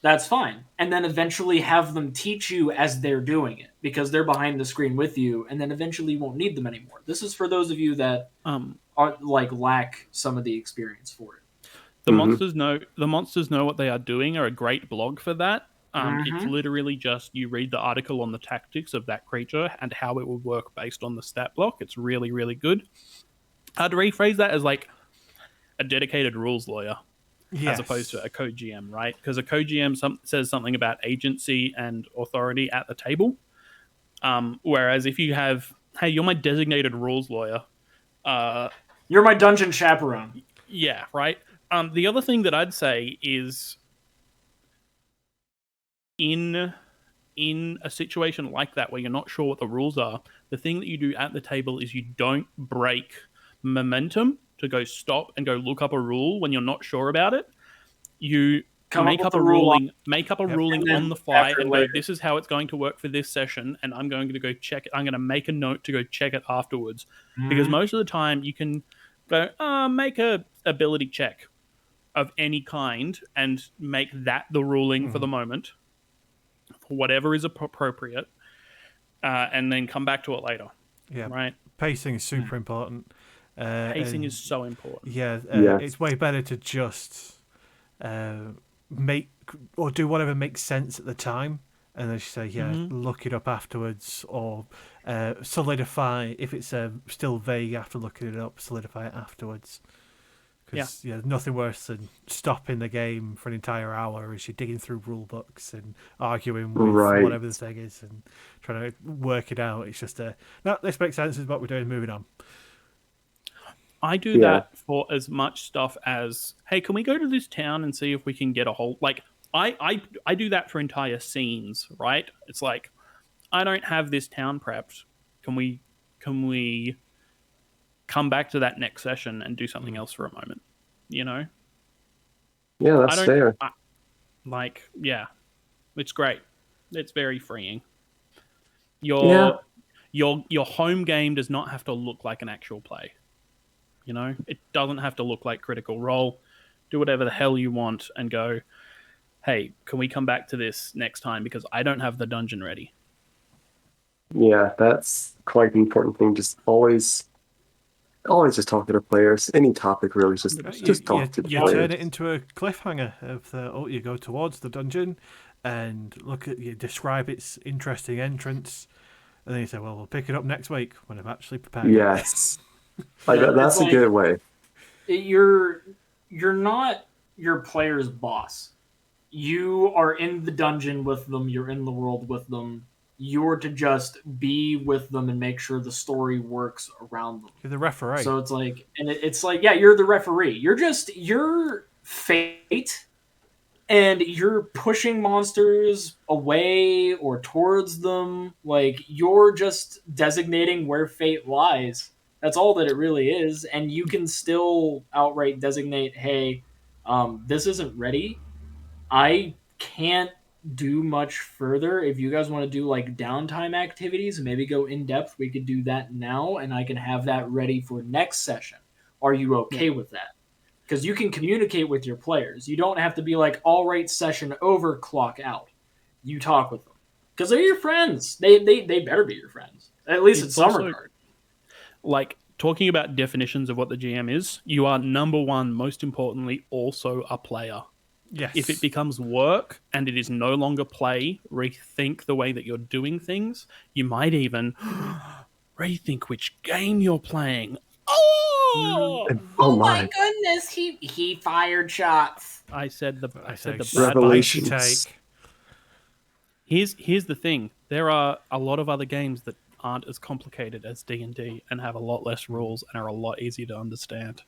Speaker 4: that's fine. And then eventually have them teach you as they're doing it, because they're behind the screen with you, and then eventually you won't need them anymore. This is for those of you that lack some of the experience for it.
Speaker 3: The monsters know what they are doing are a great blog for that. It's literally just you read the article on the tactics of that creature and how it will work based on the stat block. It's really, really good. I'd rephrase that as like a dedicated rules lawyer. Yes. As opposed to a co-GM, right? Because a co-GM says something about agency and authority at the table. Whereas if you have, hey, you're my designated rules lawyer.
Speaker 4: You're my dungeon chaperone.
Speaker 3: Yeah, right? The other thing that I'd say is in a situation like that where you're not sure what the rules are, the thing that you do at the table is you don't break momentum to go stop and go look up a rule when you're not sure about it. You make up a ruling on the fly and go, this is how it's going to work for this session, and I'm going to go check it. I'm going to make a note to go check it afterwards. Because most of the time you can go, make a ability check of any kind and make that the ruling for the moment, for whatever is appropriate, and then come back to it later. Yeah, right.
Speaker 2: Pacing is super important.
Speaker 3: Pacing is so important.
Speaker 2: Yeah, it's way better to just make or do whatever makes sense at the time, and as you say, look it up afterwards, or solidify if it's still vague after looking it up. Solidify it afterwards. Because nothing worse than stopping the game for an entire hour as you're digging through rule books and arguing with whatever the thing is and trying to work it out. It's just no, this makes sense. Is what we're doing. Moving on.
Speaker 3: I do that for as much stuff as, hey, can we go to this town and see if we can get a whole, like, I do that for entire scenes, right? It's like, I don't have this town prepped. Can we come back to that next session and do something else for a moment?
Speaker 1: Yeah, that's fair.
Speaker 3: It's great. It's very freeing. Your home game does not have to look like an actual play. It doesn't have to look like Critical Role. Do whatever the hell you want and go, hey, can we come back to this next time because I don't have the dungeon ready?
Speaker 1: Yeah, that's quite an important thing. Just always always just talking to players. Any topic really, just
Speaker 2: You,
Speaker 1: just
Speaker 2: you,
Speaker 1: talk to the
Speaker 2: you
Speaker 1: players.
Speaker 2: turn it into a cliffhanger of you go towards the dungeon and you describe its interesting entrance, and then you say, well, we'll pick it up next week when I've actually prepared it.
Speaker 1: Yes,
Speaker 4: Yeah, it's
Speaker 1: that's a
Speaker 4: like
Speaker 1: good way.
Speaker 4: you're not your player's boss. You are in the dungeon with them, you're in the world with them. You're to just be with them and make sure the story works around them.
Speaker 2: You're the referee.
Speaker 4: So it's like, and it's like, yeah, you're the referee. You're fate, and you're pushing monsters away or towards them. Like, you're just designating where fate lies. That's all that it really is. And you can still outright designate, hey, this isn't ready. I can't do much further. If you guys want to do like downtime activities, maybe go in depth, we could do that now, and I can have that ready for next session. Are you okay with that? Because you can communicate with your players. You don't have to be like, all right, session over, clock out. You talk with them because they're your friends. They better be your friends, at least in
Speaker 3: It's
Speaker 4: some
Speaker 3: also-
Speaker 4: regard.
Speaker 3: Like, talking about definitions of what the GM is, you are, number one, most importantly, also a player.
Speaker 2: Yes.
Speaker 3: If it becomes work and it is no longer play, rethink the way that you're doing things. You might even rethink which game you're playing. Oh,
Speaker 1: Oh my,
Speaker 4: goodness, he fired shots.
Speaker 3: I said the
Speaker 2: Spicy
Speaker 3: bad.
Speaker 1: Revelations.
Speaker 2: take.
Speaker 3: Here's the thing. There are a lot of other games that aren't as complicated as D&D and have a lot less rules and are a lot easier to understand.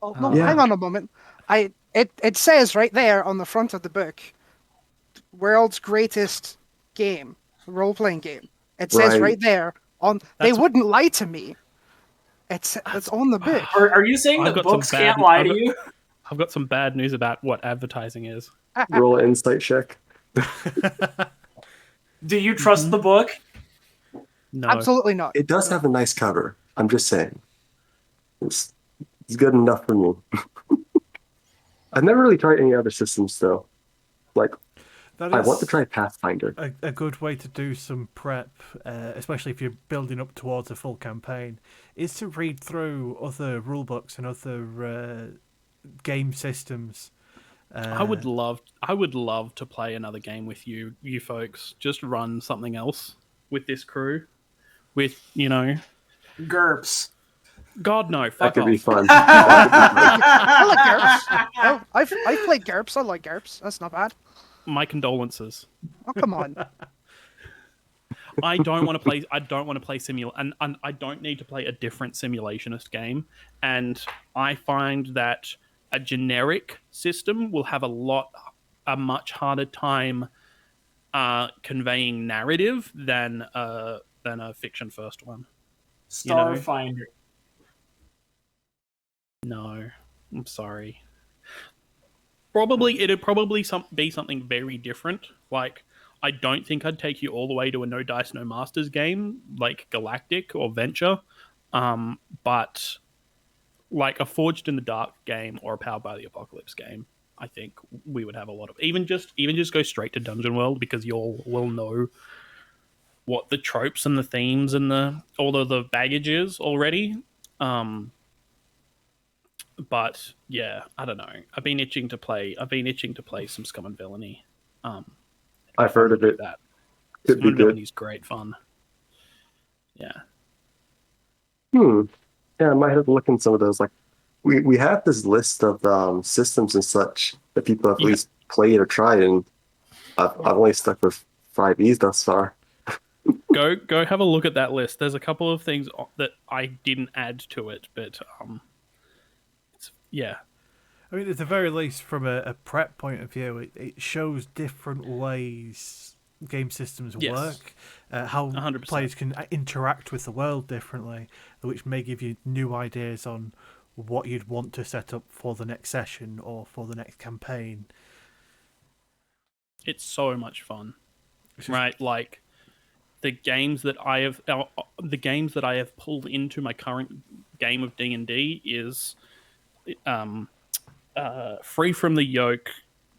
Speaker 5: Oh no,
Speaker 1: Yeah.
Speaker 5: hang on a moment. It says right there on the front of the book, world's greatest game, role playing game. It says
Speaker 1: Right.
Speaker 5: right there on. They
Speaker 3: That's-
Speaker 5: wouldn't lie to me. It's on the book.
Speaker 4: Are you saying
Speaker 3: I've
Speaker 4: that
Speaker 3: got some
Speaker 4: books
Speaker 3: bad-
Speaker 4: can't lie
Speaker 3: I've
Speaker 4: to
Speaker 3: got-
Speaker 4: you?
Speaker 3: I've got some bad news about what advertising is.
Speaker 1: Roll an insight check.
Speaker 4: Do you trust the book?
Speaker 3: No.
Speaker 5: Absolutely not.
Speaker 1: It does have a nice cover. I'm just saying. It's good enough for me. I've never really tried any other systems though. Like,
Speaker 2: That
Speaker 1: I
Speaker 2: is
Speaker 1: want to try Pathfinder.
Speaker 2: a good way to do some prep, especially if you're building up towards a full campaign, is to read through other rulebooks and other game systems.
Speaker 3: I would love to play another game with you folks. Just run something else with this crew. With,
Speaker 4: GURPS.
Speaker 3: God no,
Speaker 1: That
Speaker 3: fuck
Speaker 1: could
Speaker 3: off.
Speaker 1: be fun.
Speaker 5: I like GURPS. Oh, I've played GURPS. I like GURPS. That's not bad.
Speaker 3: My condolences.
Speaker 5: Oh come on.
Speaker 3: I don't want to play and I don't need to play a different simulationist game. And I find that a generic system will have a much harder time conveying narrative than a fiction first one.
Speaker 4: Starfinder.
Speaker 3: No, I'm sorry. It'd probably be something very different. Like, I don't think I'd take you all the way to a no dice, no masters game like Galactic or Venture, but like a Forged in the Dark game or a Powered by the Apocalypse game, I think we would have a lot of even just go straight to Dungeon World because you'll will know what the tropes and the themes and all of the baggage is already. But yeah, I don't know. I've been itching to play some Scum and Villainy.
Speaker 1: I've heard of it.
Speaker 3: That
Speaker 1: Could
Speaker 3: Scum
Speaker 1: be
Speaker 3: and
Speaker 1: good.
Speaker 3: Villainy great fun. Yeah.
Speaker 1: Yeah, I might have to look in some of those. Like, we have this list of systems and such that people have at
Speaker 3: Yeah.
Speaker 1: least played or tried, and I've only stuck with 5Es thus far.
Speaker 3: Go have a look at that list. There's a couple of things that I didn't add to it, but yeah.
Speaker 2: I mean, at the very least, from a prep point of view, it shows different ways game systems
Speaker 3: Yes.
Speaker 2: work, how
Speaker 3: 100%.
Speaker 2: players can interact with the world differently, which may give you new ideas on what you'd want to set up for the next session or for the next campaign.
Speaker 3: It's so much fun, right? Like the games that I have pulled into my current game of D&D is Free from the Yoke.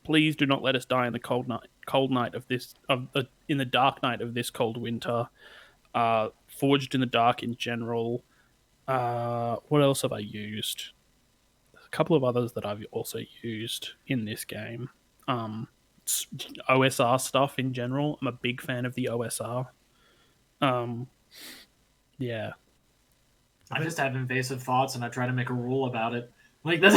Speaker 3: Please do not let us die in the cold night in the dark night of this cold winter. Forged in the Dark in general. What else have I used? A couple of others that I've also used in this game. It's OSR stuff in general. I'm a big fan of the OSR. Um, yeah,
Speaker 4: I just have invasive thoughts and I try to make a rule about it. Like that's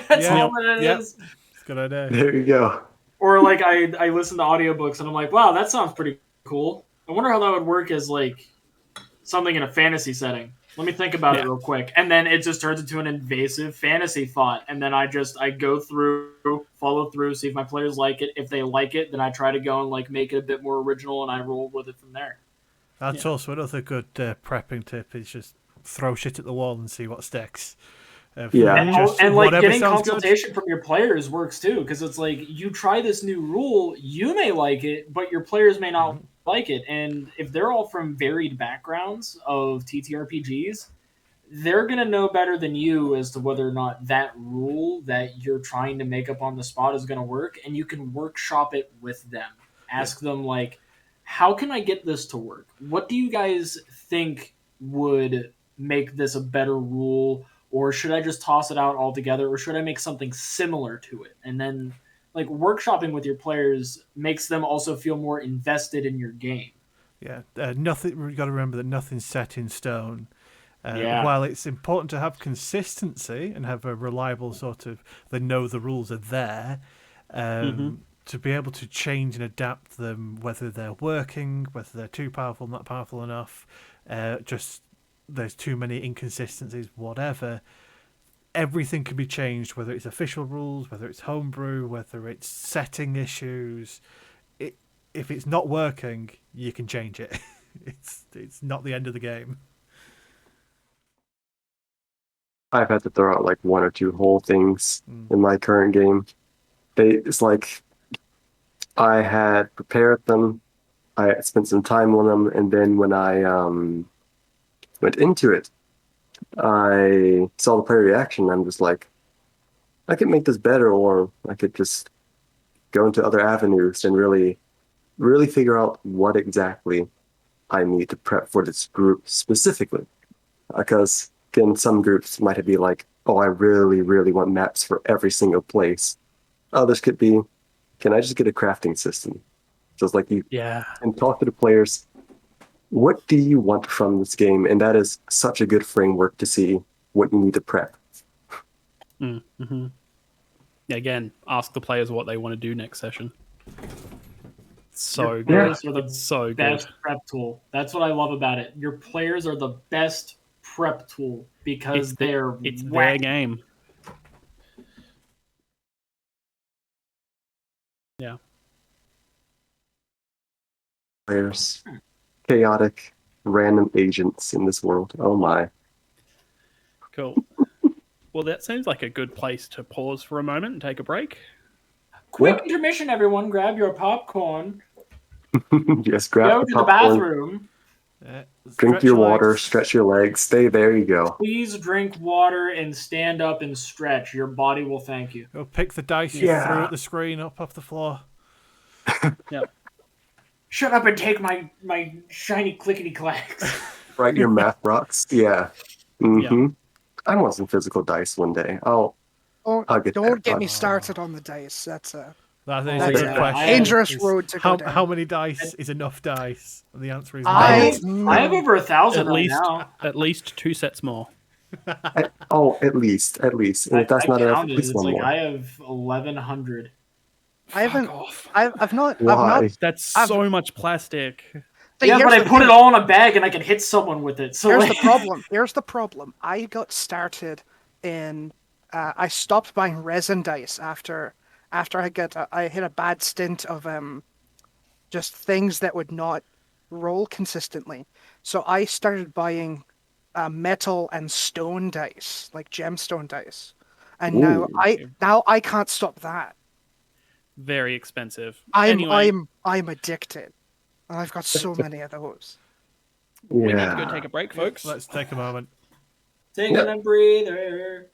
Speaker 4: that's
Speaker 2: Yeah.
Speaker 4: all that it
Speaker 2: Yep.
Speaker 4: is.
Speaker 2: It's a good idea.
Speaker 1: There you go.
Speaker 4: Or like I listen to audiobooks and I'm like, wow, that sounds pretty cool. I wonder how that would work as like something in a fantasy setting. Let me think about it
Speaker 3: Yeah.
Speaker 4: real quick. And then it just turns into an invasive fantasy thought. And then I go through, follow through, see if my players like it. If they like it, then I try to go and like make it a bit more original and I roll with it from there.
Speaker 2: That's also another good prepping tip is just throw shit at the wall and see what sticks.
Speaker 1: Yeah.
Speaker 4: And like
Speaker 2: whatever
Speaker 4: getting
Speaker 2: sounds good.
Speaker 4: consultation from your players works too, because it's like you try this new rule, you may like it, but your players may not like it. And if they're all from varied backgrounds of TTRPGs, they're going to know better than you as to whether or not that rule that you're trying to make up on the spot is going to work. And you can workshop it with them. Ask them, like, how can I get this to work? What do you guys think would make this a better rule? Or should I just toss it out altogether? Or should I make something similar to it? And then, like, workshopping with your players makes them also feel more invested in your game.
Speaker 2: Yeah, nothing. You've got to remember that nothing's set in stone.
Speaker 4: Yeah.
Speaker 2: While it's important to have consistency and have a reliable sort of, they know the rules are there, to be able to change and adapt them, whether they're working, whether they're too powerful, not powerful enough, just there's too many inconsistencies, whatever. Everything can be changed, whether it's official rules, whether it's homebrew, whether it's setting issues. If it's not working, you can change it. It's not the end of the game.
Speaker 1: I've had to throw out like one or two whole things in my current game. It's like I had prepared them, I had spent some time on them, and then when I went into it, I saw the player reaction. I'm just like, I could make this better, or I could just go into other avenues and really, really figure out what exactly I need to prep for this group specifically. Because again, some groups might be like, oh, I really, really want maps for every single place. Others could be, can I just get a crafting system? So it's like you can talk to the players. What do you want from this game? And that is such a good framework to see what you need to prep.
Speaker 3: Again, ask the players what they want to do next session. So
Speaker 4: Your
Speaker 3: good.
Speaker 4: players are the
Speaker 3: It's so
Speaker 4: best
Speaker 3: good.
Speaker 4: prep tool. That's what I love about it. Your players are the best prep tool because
Speaker 3: It's their
Speaker 4: wacky.
Speaker 3: game. Yeah.
Speaker 1: Players, chaotic, random agents in this world. Oh my.
Speaker 3: Cool. Well, that seems like a good place to pause for a moment and take a break.
Speaker 4: Quick intermission, everyone. Grab your popcorn.
Speaker 1: Just grab
Speaker 4: Go
Speaker 1: the
Speaker 4: to the
Speaker 1: popcorn,
Speaker 4: bathroom.
Speaker 1: drink your water, stretch your legs. There you go.
Speaker 4: Please drink water and stand up and stretch. Your body will thank you.
Speaker 2: Go pick the dice you threw at the screen up off the floor.
Speaker 3: Yep.
Speaker 4: Shut up and take my shiny clickety clacks.
Speaker 1: Write your math rocks. Yeah. I want some physical dice one day. I'll get
Speaker 5: Don't
Speaker 1: that.
Speaker 5: get me started on the dice. That's a
Speaker 2: That is a good question.
Speaker 5: dangerous road to go down.
Speaker 2: How many dice is enough dice? And the answer is
Speaker 4: I have
Speaker 2: no.
Speaker 4: over 1,000
Speaker 3: At
Speaker 4: right
Speaker 3: least,
Speaker 4: now.
Speaker 3: at least 2 sets more.
Speaker 1: At least. And if that's not enough, at least
Speaker 4: it's
Speaker 1: one
Speaker 4: like
Speaker 1: more.
Speaker 4: I have 1,100.
Speaker 5: I haven't. I've not.
Speaker 1: Why?
Speaker 3: That's so much plastic.
Speaker 4: Yeah, but I put it all in a bag and I can hit someone with it. So
Speaker 5: Here's
Speaker 4: like...
Speaker 5: the problem. Here's the problem. I got started in. I stopped buying resin dice after I hit a bad stint of just things that would not roll consistently. So I started buying metal and stone dice, like gemstone dice, and now I can't stop that.
Speaker 3: Very expensive.
Speaker 5: I'm
Speaker 3: Anyway,
Speaker 5: addicted. I've got so many of those.
Speaker 3: we need to go take a break, folks.
Speaker 2: Let's take a moment.
Speaker 4: Taking a breather.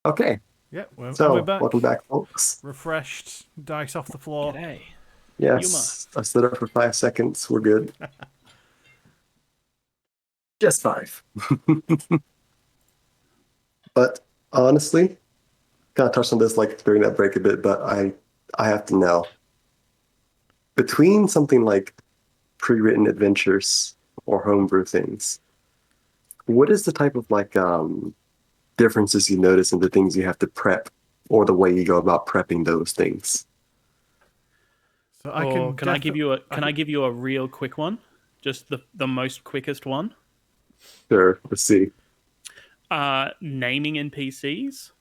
Speaker 1: Okay,
Speaker 2: Yeah, we're
Speaker 1: so
Speaker 2: back.
Speaker 1: welcome back, folks.
Speaker 2: Refreshed, dice off the floor.
Speaker 3: G'day.
Speaker 1: Yes, I stood up for 5 seconds. We're good. Just 5. But honestly, kind of touched on this like during that break a bit, but I have to know between something like pre-written adventures or homebrew things, what is the type of like differences you notice in the things you have to prep or the way you go about prepping those things?
Speaker 2: So
Speaker 3: Or can I give you a
Speaker 2: can
Speaker 3: I give you a real quick one? Just the most quickest one.
Speaker 1: Sure, let's see.
Speaker 3: Naming NPCs.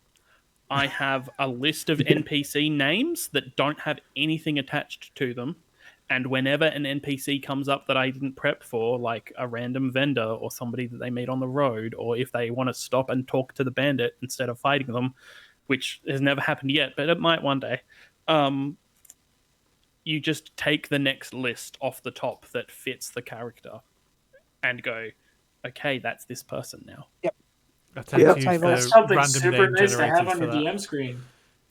Speaker 3: I have a list of NPC names that don't have anything attached to them. And whenever an NPC comes up that I didn't prep for, like a random vendor or somebody that they meet on the road, or if they want to stop and talk to the bandit instead of fighting them, which has never happened yet, but it might one day, you just take the next list off the top that fits the character and go, okay, that's this person now.
Speaker 5: Yep.
Speaker 2: I tend
Speaker 1: Yep.
Speaker 2: to use
Speaker 5: That's
Speaker 4: That's
Speaker 2: the
Speaker 4: something
Speaker 2: random
Speaker 4: super
Speaker 2: name
Speaker 4: nice to have
Speaker 2: generators
Speaker 4: on
Speaker 2: for
Speaker 4: your
Speaker 2: that.
Speaker 4: DM screen.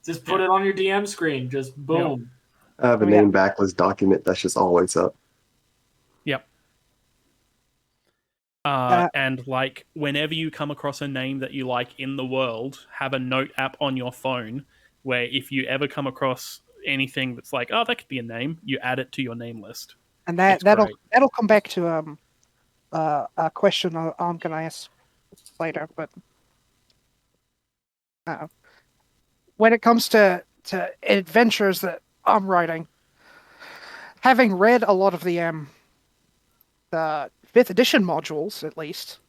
Speaker 4: Just put it on your DM screen. Just boom.
Speaker 1: I have a
Speaker 5: Oh, yeah.
Speaker 1: name backlist document that's just always up.
Speaker 3: Yep. And like whenever you come across a name that you like in the world, have a note app on your phone where if you ever come across anything that's like, oh, that could be a name, you add it to your name list.
Speaker 5: And
Speaker 3: It's
Speaker 5: that'll
Speaker 3: great.
Speaker 5: come back to a question I'm gonna ask later, but when it comes to adventures that I'm writing, having read a lot of the fifth edition modules, at least,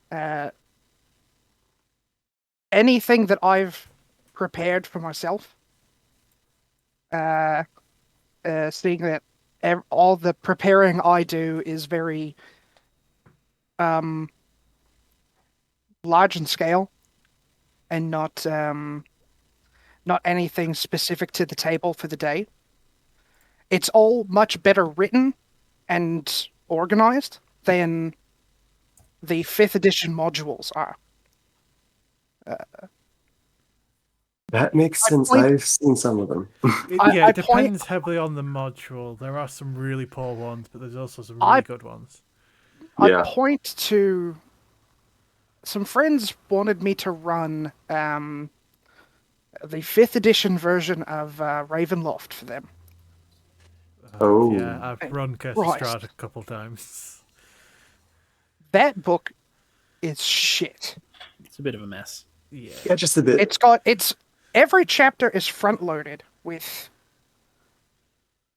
Speaker 5: anything that I've prepared for myself, seeing that all the preparing I do is very large in scale and not anything specific to the table for the day. It's all much better written and organized than the fifth edition modules are.
Speaker 1: That makes
Speaker 5: I
Speaker 1: sense.
Speaker 5: point,
Speaker 1: I've seen some of them.
Speaker 2: Yeah,
Speaker 5: I
Speaker 2: it
Speaker 5: point,
Speaker 2: depends heavily on the module. There are some really poor ones, but there's also some
Speaker 5: I
Speaker 2: really good ones.
Speaker 5: I
Speaker 1: Yeah.
Speaker 5: point to some friends wanted me to run the fifth edition version of Ravenloft for them.
Speaker 1: Oh.
Speaker 2: Yeah, I've run Curse of
Speaker 5: Christ.
Speaker 2: Strahd a couple times.
Speaker 5: That book is shit.
Speaker 3: It's a bit of a mess.
Speaker 2: Yeah.
Speaker 1: Yeah, just a bit.
Speaker 5: It's every chapter is front loaded with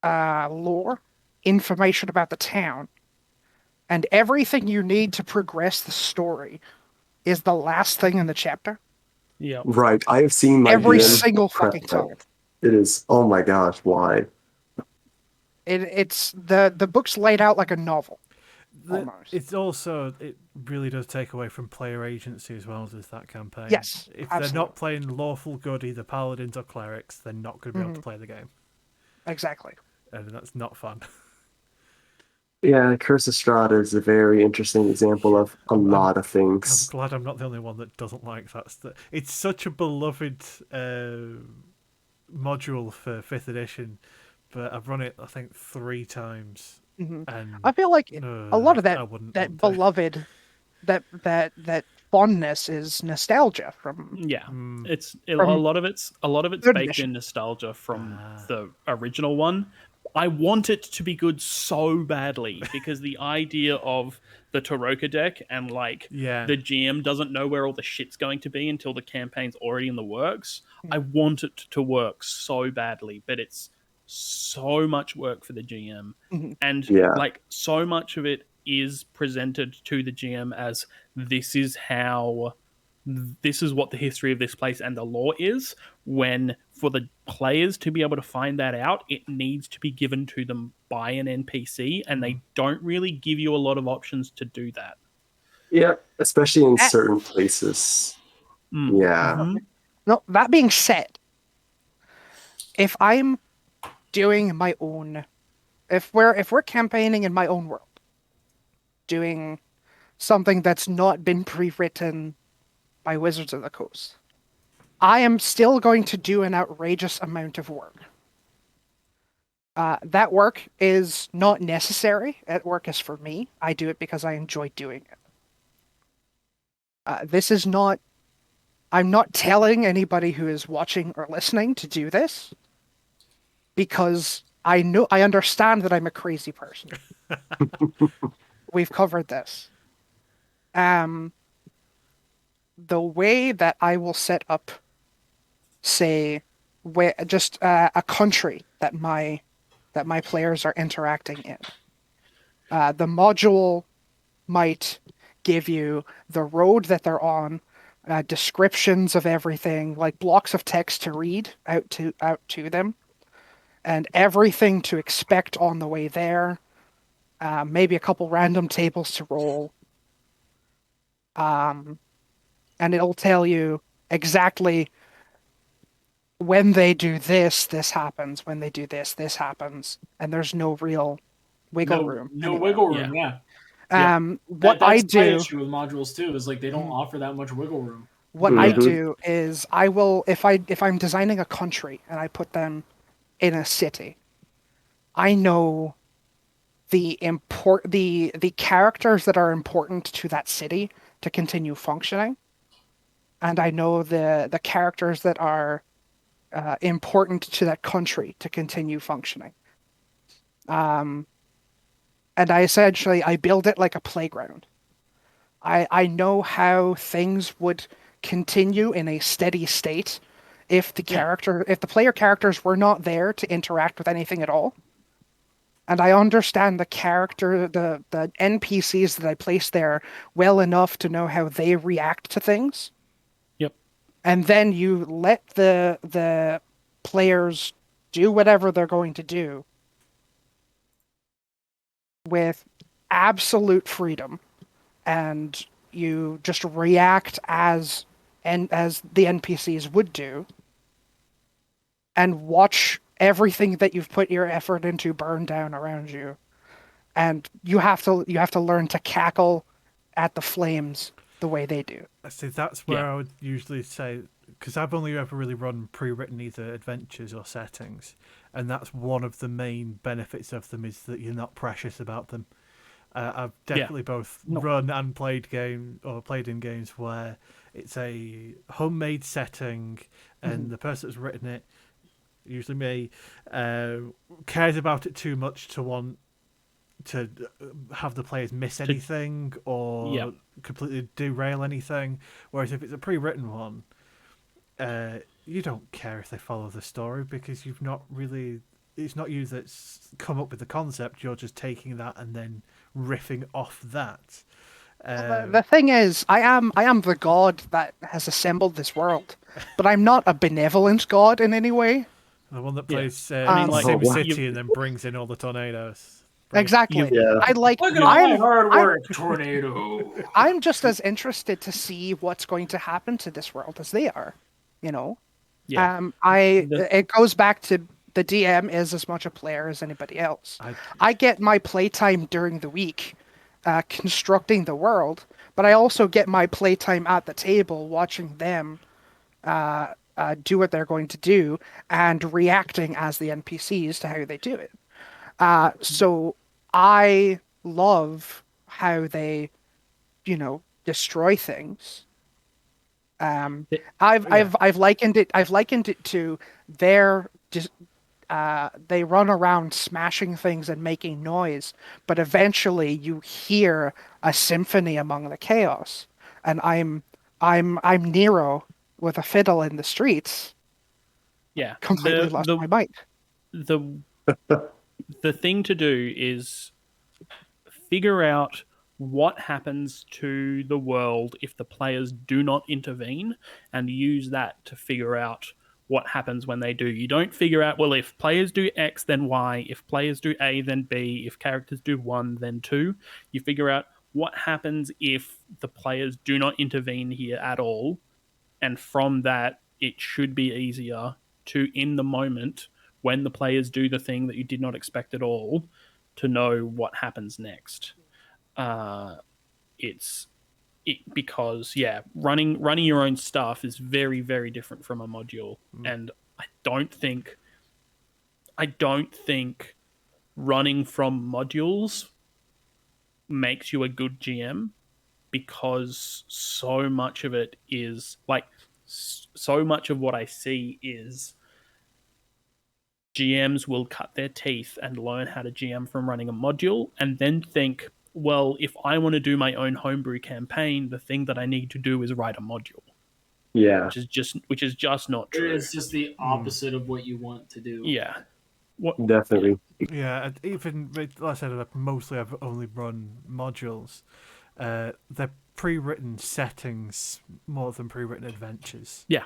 Speaker 5: lore, information about the town, and everything you need to progress the story is the last thing in the chapter.
Speaker 3: Yeah.
Speaker 1: Right. I have seen my
Speaker 5: Every
Speaker 1: DM
Speaker 5: single
Speaker 1: prep
Speaker 5: fucking
Speaker 1: that.
Speaker 5: time.
Speaker 1: It is, oh my gosh, why?
Speaker 5: It's the book's laid out like a novel. Almost.
Speaker 2: It's also, it really does take away from player agency as well as that campaign.
Speaker 5: Yes,
Speaker 2: If
Speaker 5: absolutely.
Speaker 2: they're not playing lawful good, either paladins or clerics, they're not going to be able to play the game.
Speaker 5: Exactly.
Speaker 2: And that's not fun.
Speaker 1: Yeah, Curse of Strahd is a very interesting example of a lot of
Speaker 2: I'm
Speaker 1: things.
Speaker 2: glad I'm not the only one that doesn't like that. It's such a beloved module for 5th edition, but I've run it, I think, 3 times. And
Speaker 5: I feel like a lot of
Speaker 2: I wouldn't
Speaker 5: that
Speaker 2: want to.
Speaker 5: beloved, that fondness is nostalgia from.
Speaker 3: Yeah, it's a
Speaker 5: From
Speaker 3: lot of it's
Speaker 5: third
Speaker 3: baked
Speaker 5: edition.
Speaker 3: in nostalgia from the original one. I want it to be good so badly because the idea of the Taroka deck and like
Speaker 2: Yeah.
Speaker 3: the GM doesn't know where all the shit's going to be until the campaign's already in the works. I want it to work so badly, but it's so much work for the GM. And
Speaker 1: Yeah.
Speaker 3: like so much of it is presented to the GM as this is what the history of this place and the lore is, when for the players to be able to find that out, it needs to be given to them by an NPC, and they don't really give you a lot of options to do that.
Speaker 1: Yeah, especially in
Speaker 5: That-
Speaker 1: certain places. Yeah.
Speaker 5: No, that being said, if I'm doing my own, if we're campaigning in my own world, doing something that's not been pre-written by Wizards of the Coast, I am still going to do an outrageous amount of work. That work is not necessary. That work is for me. I do it because I enjoy doing it. This is not. I'm not telling anybody who is watching or listening to do this because I understand that I'm a crazy person. We've covered this. The way that I will set up, say, just a country that my players are interacting in. The module might give you the road that they're on, descriptions of everything, like blocks of text to read out to them, and everything to expect on the way there. Maybe a couple random tables to roll. And it'll tell you exactly when they do this, this happens. When they do this, this happens. And there's no real wiggle room.
Speaker 4: No
Speaker 5: anywhere.
Speaker 4: wiggle room. Yeah.
Speaker 5: What I
Speaker 4: That's my
Speaker 5: do,
Speaker 4: issue with modules too is like they don't offer that much wiggle room.
Speaker 5: what I
Speaker 1: Mhm.
Speaker 5: do is I will, if I'm designing a country and I put them in a city, I know the characters that are important to that city to continue functioning, and I know the characters that are important to that country to continue functioning. And I build it like a playground. I know how things would continue in a steady state if the player characters were not there to interact with anything at all. And I understand the NPCs that I place there well enough to know how they react to things.
Speaker 3: Yep.
Speaker 5: And then you let the players do whatever they're going to do with absolute freedom, and you just react as the NPCs would do, and watch everything that you've put your effort into burn down around you. And you have to learn to cackle at the flames the way they do.
Speaker 2: I see. That's where
Speaker 3: Yeah.
Speaker 2: I would usually say, because I've only ever really run pre-written either adventures or settings, and that's one of the main benefits of them, is that you're not precious about them. I've definitely both run and played in games where it's a homemade setting, and the person that's written it, usually me, cares about it too much to want to have the players miss anything or completely derail anything. Whereas if it's a pre-written one, you don't care if they follow the story, because you've not really. It's not you that's come up with the concept. You're just taking that and then riffing off that.
Speaker 5: The thing is, I am the god that has assembled this world, but I'm not a benevolent god in any way.
Speaker 2: The one that
Speaker 3: Yeah.
Speaker 2: plays
Speaker 3: I mean, like,
Speaker 2: SimCity and then brings in all the tornadoes.
Speaker 5: Exactly.
Speaker 1: Yeah.
Speaker 5: I like.
Speaker 4: Look at all my hard work, tornado.
Speaker 5: I'm just as interested to see what's going to happen to this world as they are. You know.
Speaker 3: Yeah.
Speaker 5: It goes back to the DM is as much a player as anybody else. I get my playtime during the week constructing the world, but I also get my playtime at the table watching them do what they're going to do and reacting as the NPCs to how they do it. So I love how they, destroy things. I've likened it to their just they run around smashing things and making noise, but eventually you hear a symphony among the chaos. And I'm Nero with a fiddle in the streets.
Speaker 3: Yeah.
Speaker 5: Completely lost my mind.
Speaker 3: The thing to do is figure out what happens to the world if the players do not intervene, and use that to figure out what happens when they do. You don't figure out, well, if players do X, then Y. If players do A, then B. If characters do 1, then 2. You figure out what happens if the players do not intervene here at all. And from that, it should be easier to, in the moment, when the players do the thing that you did not expect at all, to know what happens next. It's because running your own stuff is very, very different from a module, and I don't think running from modules makes you a good GM, because so much of it is like, so much of what I see is GMs will cut their teeth and learn how to GM from running a module, and then think, well, if I want to do my own homebrew campaign, the thing that I need to do is write a module,
Speaker 1: Yeah,
Speaker 3: which is just not true.
Speaker 4: It's just the opposite of what you want to do.
Speaker 3: Yeah. What?
Speaker 1: definitely.
Speaker 2: Yeah, and even like I said, mostly I've only run modules. They're pre-written settings more than pre-written adventures.
Speaker 3: Yeah.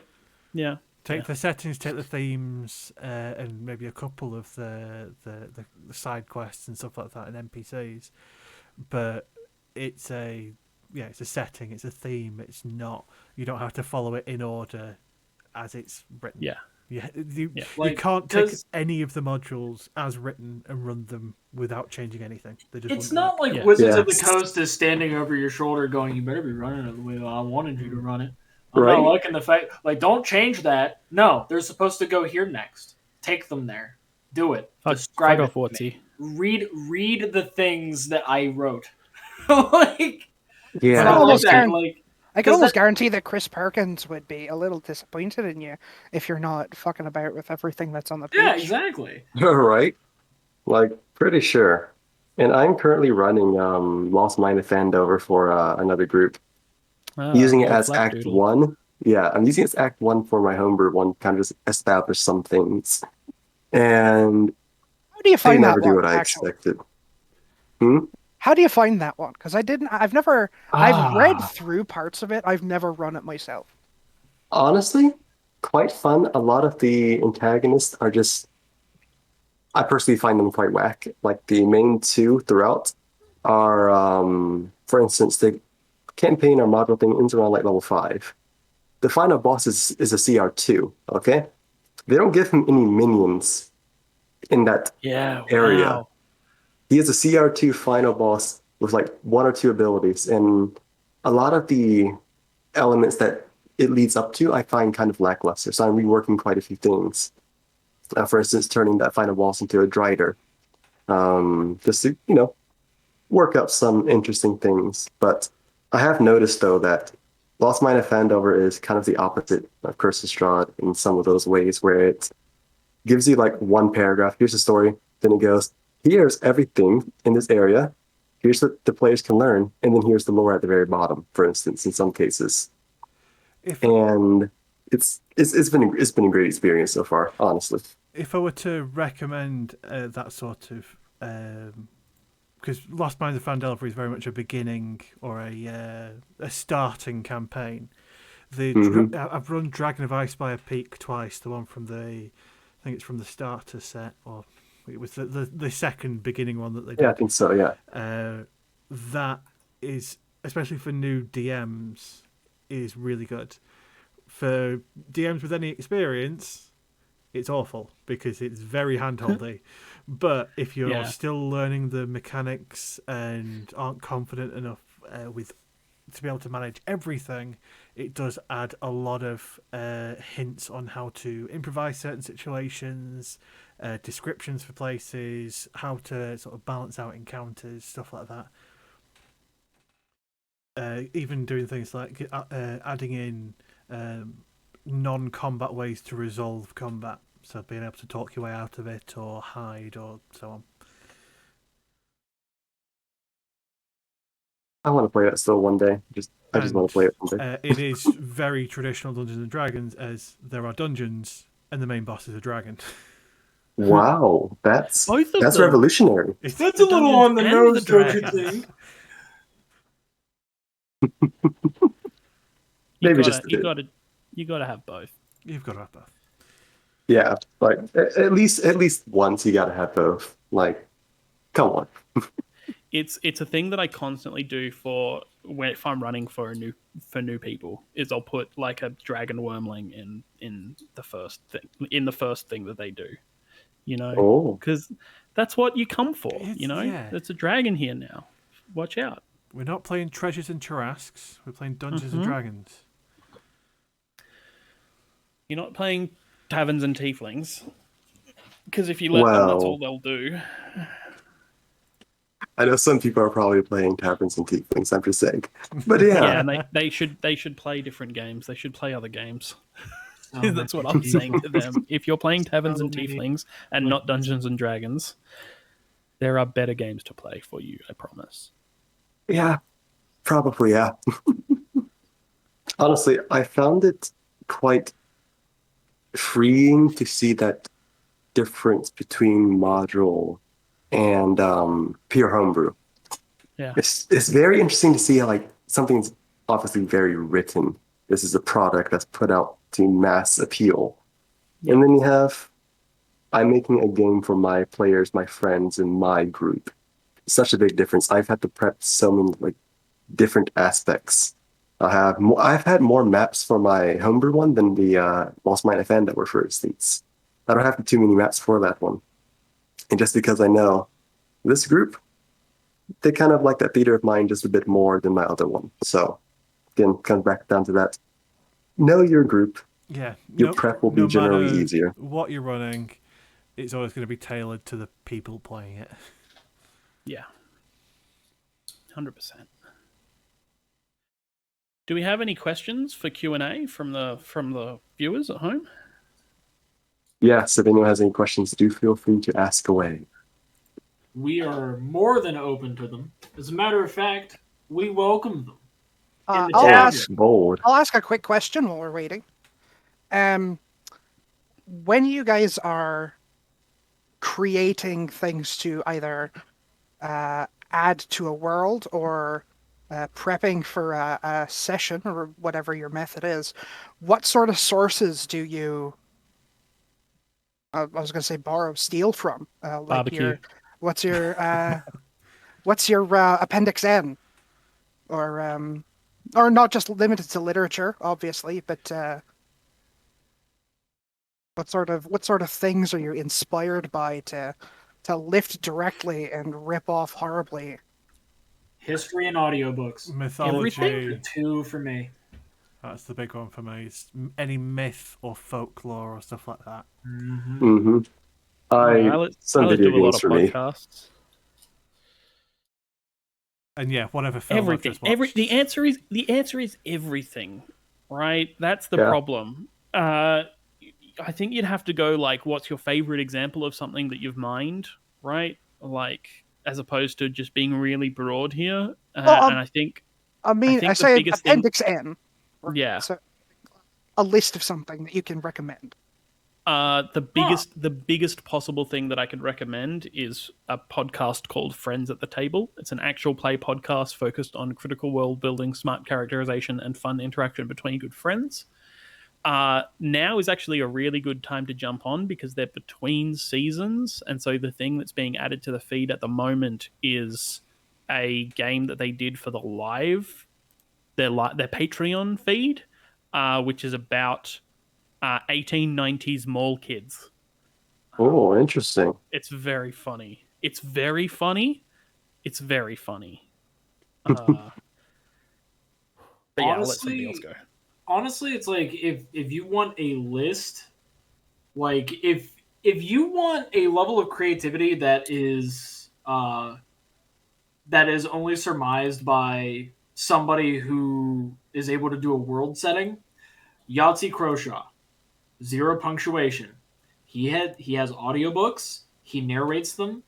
Speaker 3: Yeah.
Speaker 2: Take the settings, take the themes, and maybe a couple of the side quests and stuff like that, and NPCs. But it's a setting, it's a theme. It's not, you don't have to follow it in order as it's written.
Speaker 3: Yeah.
Speaker 2: You
Speaker 4: Like,
Speaker 2: can't take
Speaker 4: 'cause
Speaker 2: any of the modules as written and run them without changing anything. They just
Speaker 4: it's
Speaker 2: wouldn't
Speaker 4: not
Speaker 2: work.
Speaker 4: like
Speaker 3: Yeah.
Speaker 4: Wizards of the
Speaker 1: Yes.
Speaker 4: Coast is standing over your shoulder going, "You better be running it the way that I wanted you to run it." I'm
Speaker 1: Right.
Speaker 4: not liking the fact, like, don't change that. No, they're supposed to go here next. Take them there. Do it. Describe
Speaker 3: Fuck
Speaker 4: it.
Speaker 3: off,
Speaker 4: to me.
Speaker 3: Watsy.
Speaker 4: Read the things that I wrote. like,
Speaker 1: Yeah.
Speaker 4: stuff like
Speaker 5: almost
Speaker 4: that.
Speaker 5: guarantee-
Speaker 4: Like,
Speaker 5: I can
Speaker 4: 'cause
Speaker 5: almost
Speaker 4: that-
Speaker 5: guarantee that Chris Perkins would be a little disappointed in you if you're not fucking about with everything that's on the page.
Speaker 4: yeah, exactly.
Speaker 1: Right. Like, pretty sure. And I'm currently running Lost Mine of Fandover for another group, using it as Act 1. Yeah, I'm using it as Act 1 for my homebrew one, kind of just establish some things. And
Speaker 5: How do you
Speaker 1: they
Speaker 5: find that
Speaker 1: never do
Speaker 5: one?
Speaker 1: what I
Speaker 5: Actually,
Speaker 1: expected.
Speaker 5: how do you find that one? Because I've read
Speaker 1: Ah.
Speaker 5: through parts of it. I've never run it myself.
Speaker 1: Honestly, quite fun. A lot of the antagonists are just, I personally find them quite whack. Like the main two throughout are, for instance, the campaign or module thing ends around like level 5. The final boss is a CR2, okay? They don't give him any minions in that
Speaker 3: Yeah.
Speaker 1: area.
Speaker 3: Wow.
Speaker 1: He is a CR2 final boss with like 1 or 2 abilities, and a lot of the elements that it leads up to I find kind of lackluster. So I'm reworking quite a few things. For instance, turning that final boss into a Drider, just to work up some interesting things. But I have noticed though that Lost Mine of Fandover is kind of the opposite of Curse of Strahd in some of those ways, where it gives you like one paragraph. Here's the story. Then it goes, here's everything in this area. Here's what the players can learn, and then here's the lore at the very bottom. For instance, in some cases, and it's been a great experience so far, honestly.
Speaker 2: If I were to recommend that sort of, because Lost Mines of Fandelver is very much a beginning or a starting campaign. I've run Dragon of Icespire Peak twice. The one from I think it's from the starter set, or it was the second beginning one that they did.
Speaker 1: Yeah, I think so. Yeah.
Speaker 2: That is, especially for new DMs, is really good. For DMs with any experience, it's awful because it's very handholdy. But if you're still learning the mechanics and aren't confident enough to be able to manage everything, it does add a lot of hints on how to improvise certain situations, descriptions for places, how to sort of balance out encounters, stuff like that. Even doing things like adding in non-combat ways to resolve combat, so being able to talk your way out of it or hide or so on.
Speaker 1: I want to play that still one day. I just want to play it one day.
Speaker 2: It is very traditional Dungeons and Dragons, as there are dungeons and the main boss is a dragon.
Speaker 1: Wow, that's
Speaker 3: Both of them.
Speaker 1: revolutionary.
Speaker 2: It's
Speaker 4: That's a little on the nose, don't you think?
Speaker 1: Maybe just a bit.
Speaker 3: You gotta have both.
Speaker 2: You've got to have both.
Speaker 1: Yeah, like at least once you gotta have both. Like, come on.
Speaker 3: It's a thing that I constantly do if I'm running for new people, is I'll put like a dragon wormling in the first thing that they do,
Speaker 1: Oh,
Speaker 3: because that's what you come for.
Speaker 2: It's-
Speaker 3: You know,
Speaker 2: yeah.
Speaker 3: there's a dragon here now. Watch out.
Speaker 2: We're not playing Treasures and Tarrasques. We're playing Dungeons and Dragons.
Speaker 3: You're not playing Taverns and Tieflings. Because if you let them, that's all they'll do.
Speaker 1: I know some people are probably playing Taverns and Tieflings, I'm just saying. But yeah.
Speaker 3: Yeah, and they should play different games. They should play other games. That's what I'm saying to them. If you're playing Taverns and Tieflings and not Dungeons and Dragons, there are better games to play for you, I promise.
Speaker 1: Yeah, probably, yeah. Honestly, I found it quite freeing to see that difference between module and pure homebrew.
Speaker 3: Yeah.
Speaker 1: It's very interesting to see how like something's obviously very written. This is a product that's put out to mass appeal. Yeah. And then you have, I'm making a game for my players, my friends, in my group. Such a big difference. I've had to prep so many like different aspects. I've had more maps for my homebrew one than the Lost Mine FM that were for instance. I don't have too many maps for that one. And just because I know this group, they kind of like that theater of mind just a bit more than my other one. So again, comes back down to that. Know your group.
Speaker 2: Yeah.
Speaker 1: Your prep will be generally easier.
Speaker 2: What you're running, it's always going to be tailored to the people playing it.
Speaker 3: Yeah. 100%. Do we have any questions for Q&A from the viewers at home?
Speaker 1: Yes, if anyone has any questions, do feel free to ask away.
Speaker 4: We are more than open to them. As a matter of fact, we welcome them.
Speaker 5: I'll ask a quick question while we're waiting. When you guys are creating things to either add to a world or prepping for a session or whatever your method is, what sort of sources do you, I was going to say borrow, steal from? Like
Speaker 3: barbecue.
Speaker 5: What's your Appendix N? Or not just limited to literature, obviously, but what sort of things are you inspired by to lift directly and rip off horribly?
Speaker 4: History and audiobooks.
Speaker 2: Mythology.
Speaker 4: Everything. 2 for me.
Speaker 2: That's the big one for me. It's any myth or folklore or stuff like that.
Speaker 1: Mm-hmm. Mm-hmm.
Speaker 3: I do a lot of podcasts.
Speaker 2: And yeah, whatever film
Speaker 3: everything.
Speaker 2: I've just watched.
Speaker 3: The answer is everything, right? That's the problem. I think you'd have to go like, what's your favorite example of something that you've mined, right? Like, as opposed to just being really broad here. And I think
Speaker 5: I say Appendix N.
Speaker 3: Yeah.
Speaker 5: So a list of something that you can recommend.
Speaker 3: The biggest possible thing that I could recommend is a podcast called Friends at the Table. It's an actual play podcast focused on critical world building, smart characterization, and fun interaction between good friends. Now is actually a really good time to jump on because they're between seasons, and so the thing that's being added to the feed at the moment is a game that they did for their Patreon feed, which is about 1890s mall kids.
Speaker 1: Oh, interesting.
Speaker 3: It's very funny. It's very funny. But yeah, I'll let somebody else go.
Speaker 4: Honestly, it's like if you want a list, like if you want a level of creativity that is only surmised by somebody who is able to do a world setting, Yahtzee Croshaw, 0 punctuation. He has audiobooks. He narrates them.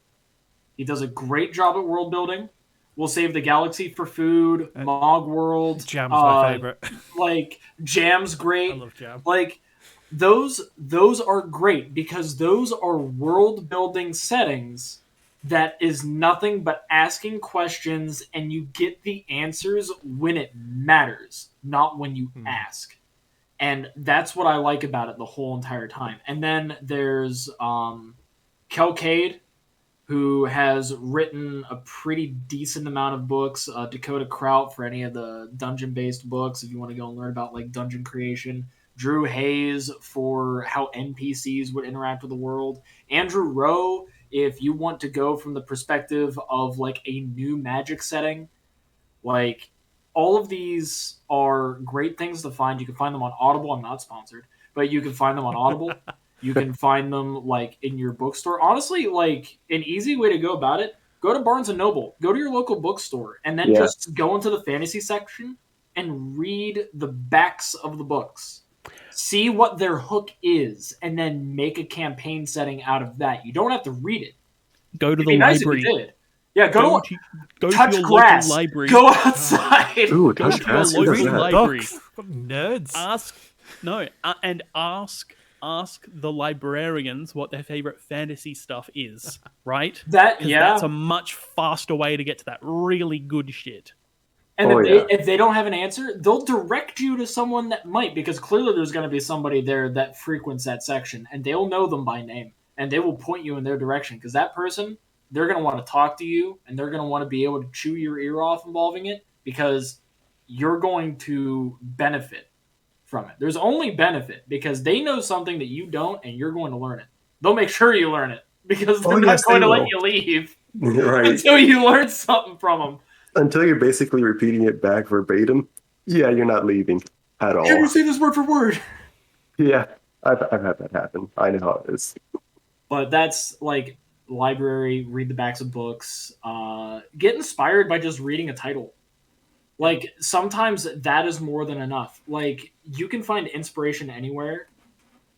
Speaker 4: He does a great job at world building. We'll save the galaxy for food. Mog World.
Speaker 2: Jam's my favorite.
Speaker 4: Like Jam's great.
Speaker 2: I love Jam.
Speaker 4: Like those are great because those are world building settings that is nothing but asking questions and you get the answers when it matters, not when you ask. And that's what I like about it the whole entire time. And then there's Kelcade, who has written a pretty decent amount of books. Dakota Kraut for any of the dungeon-based books, if you want to go and learn about like dungeon creation. Drew Hayes for how NPCs would interact with the world. Andrew Rowe, if you want to go from the perspective of like a new Magic setting. Like, all of these are great things to find. You can find them on Audible. I'm not sponsored, but you can find them on Audible. You can find them like in your bookstore. Honestly, like an easy way to go about it, go to Barnes and Noble, go to your local bookstore, and then
Speaker 1: Yeah.
Speaker 4: just go into the fantasy section and read the backs of the books. See what their hook is, and then make a campaign setting out of that. You don't have to read it.
Speaker 3: Go to
Speaker 4: It'd
Speaker 3: the
Speaker 4: be nice if you
Speaker 3: library.
Speaker 4: did. Yeah,
Speaker 3: Go to go to
Speaker 4: touch
Speaker 3: your local
Speaker 4: grass.
Speaker 3: library.
Speaker 4: Go outside.
Speaker 1: Ooh,
Speaker 3: Go
Speaker 1: touch
Speaker 3: to your
Speaker 1: grass. Who does
Speaker 3: local
Speaker 1: that?
Speaker 3: library.
Speaker 2: Books. What nerds.
Speaker 3: Ask the librarians what their favorite fantasy stuff is, right?
Speaker 4: That
Speaker 3: Because
Speaker 4: yeah.
Speaker 3: that's a much faster way to get to that really good shit.
Speaker 4: And
Speaker 1: Oh, yeah.
Speaker 4: if they don't have an answer, they'll direct you to someone that might, because clearly there's going to be somebody there that frequents that section, and they'll know them by name, and they will point you in their direction. Because that person, they're going to want to talk to you, and they're going to want to be able to chew your ear off involving it, because you're going to benefit from it. There's only benefit because they know something that you don't, and you're going to learn it. They'll make sure you learn it because they're
Speaker 1: Oh,
Speaker 4: not
Speaker 1: yes,
Speaker 4: going
Speaker 1: they
Speaker 4: to let
Speaker 1: will.
Speaker 4: you leave
Speaker 1: Right.
Speaker 4: until you learn something from them.
Speaker 1: Until you're basically repeating it back verbatim, yeah, you're not leaving at all.
Speaker 4: Can you say this word for word?
Speaker 1: Yeah, I've had that happen. I know how it is.
Speaker 4: But that's like library, read the backs of books, get inspired by just reading a title. Like sometimes that is more than enough. Like you can find inspiration anywhere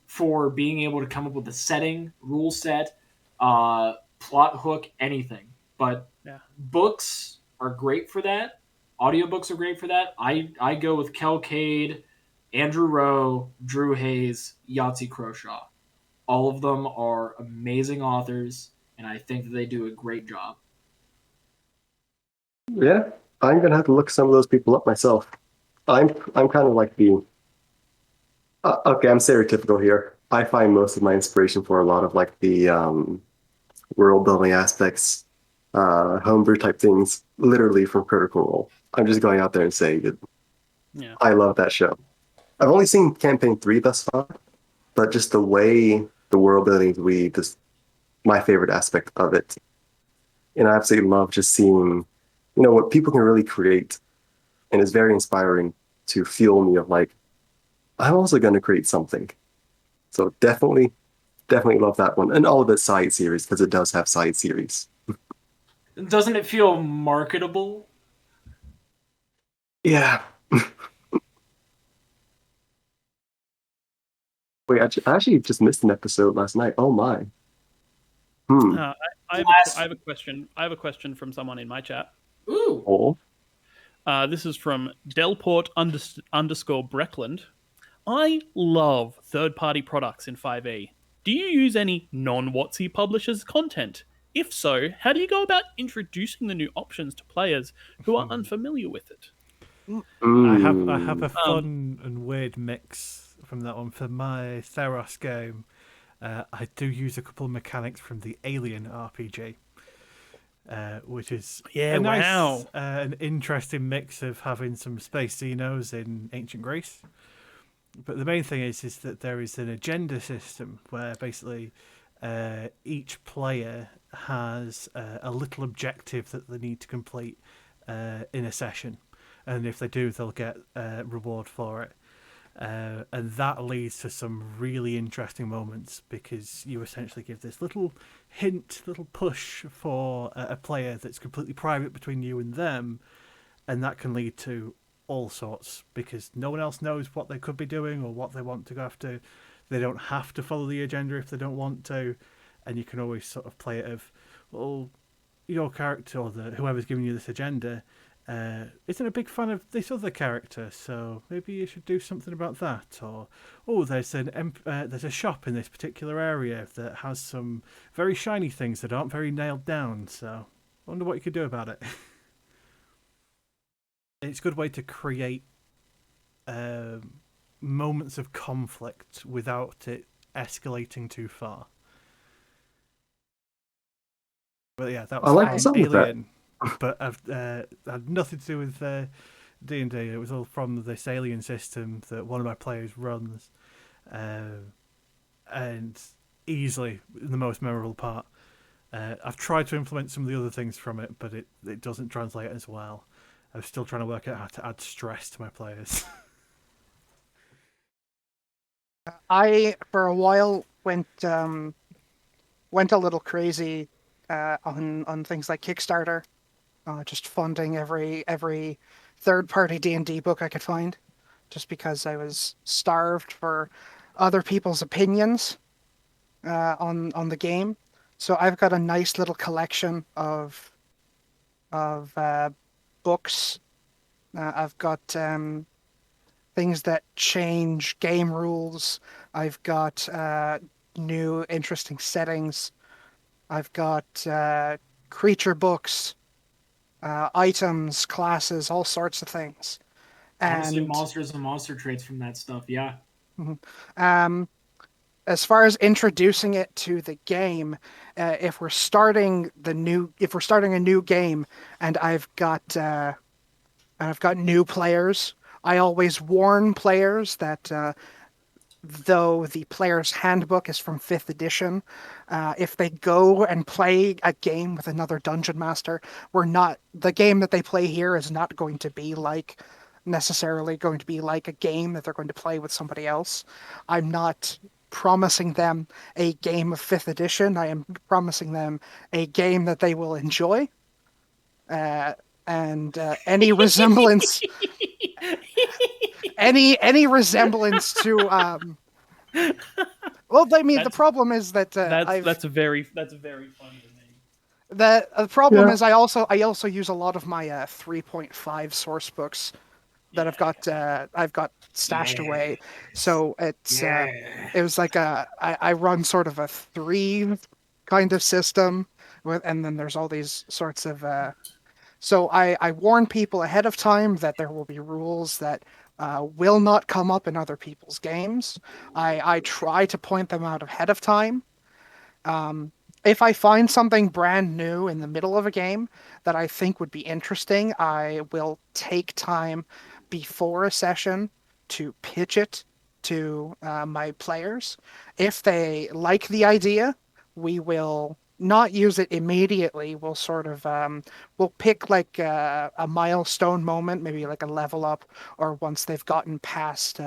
Speaker 4: for being able to come up with a setting, rule set, plot hook, anything. But
Speaker 3: Yeah.
Speaker 4: books are great for that. Audiobooks are great for that. I go with Kel Cade, Andrew Rowe, Drew Hayes, Yahtzee Croshaw. All of them are amazing authors, and I think that they do a great job.
Speaker 1: Yeah, I'm gonna have to look some of those people up myself. I'm kind of like the okay, I'm stereotypical here. I find most of my inspiration for a lot of like the world building aspects, homebrew type things, literally from Critical Role. I'm just going out there and saying it.
Speaker 3: Yeah.
Speaker 1: I love that show. I've only seen campaign 3 thus far, but just the way the world building is weaved is my favorite aspect of it. And I absolutely love just seeing, what people can really create. And it's very inspiring to fuel me of like, I'm also going to create something. So definitely love that one. And all of its side series, because it does have side series.
Speaker 4: Doesn't it feel marketable?
Speaker 1: Yeah. Wait, I actually just missed an episode last night. Oh my.
Speaker 3: I have a question. I have a question from someone in my chat.
Speaker 4: Ooh.
Speaker 1: Oh.
Speaker 3: This is from Delport underscore Breckland. I love third-party products in 5e. Do you use any non-WotC publishers' content? If so, how do you go about introducing the new options to players who are unfamiliar with it?
Speaker 2: I have a fun and weird mix from that one. For my Theros game, I do use a couple of mechanics from the Alien RPG, which is a nice, an interesting mix of having some space xenos in ancient Greece. But the main thing is that there is an agenda system where basically each player has a little objective that they need to complete in a session. And if they do, they'll get a reward for it. And that leads to some really interesting moments because you essentially give this little hint, little push for a player that's completely private between you and them. And that can lead to all sorts because no one else knows what they could be doing or what they want to go after. They don't have to follow the agenda if they don't want to. And you can always sort of play it of, well, your character or whoever's giving you this agenda isn't a big fan of this other character, so maybe you should do something about that. Or, oh, there's a shop in this particular area that has some very shiny things that aren't very nailed down, so I wonder what you could do about it. It's a good way to create moments of conflict without it escalating too far. But yeah, that was Alien. But I've had nothing to do with D&D. It was all from this Alien system that one of my players runs, and easily the most memorable part. I've tried to implement some of the other things from it, but it doesn't translate as well. I'm still trying to work out how to add stress to my players.
Speaker 5: I for a while went a little crazy on things like Kickstarter, just funding every third party D&D book I could find, just because I was starved for other people's opinions on the game. So I've got a nice little collection of books. I've got things that change game rules. I've got new interesting settings. I've got creature books, items, classes, all sorts of things.
Speaker 4: Honestly,
Speaker 5: And
Speaker 4: monsters and monster traits from that stuff. Yeah.
Speaker 5: um, as far as introducing it to the game, if we're starting a new game, and I've got new players, I always warn players that though the player's handbook is from 5th edition, if they go and play a game with another dungeon master, the game that they play here is not going to be necessarily going to be like a game that they're going to play with somebody else. I'm not promising them a game of 5th edition. I am promising them a game that they will enjoy. And any resemblance any resemblance to well, I mean, the
Speaker 3: That's
Speaker 5: problem is that
Speaker 3: that's very funny to me.
Speaker 5: the problem
Speaker 1: Yeah.
Speaker 5: is I also use a lot of my 3.5 source books that I've got stashed away. So it was like I run sort of a 3 kind of system and then there's all these sorts of so I warn people ahead of time that there will be rules that will not come up in other people's games. I try to point them out ahead of time. If I find something brand new in the middle of a game that I think would be interesting, I will take time before a session to pitch it to my players. If they like the idea, we will not use it immediately. We'll sort of we'll pick like a milestone moment, maybe like a level up, or once they've gotten past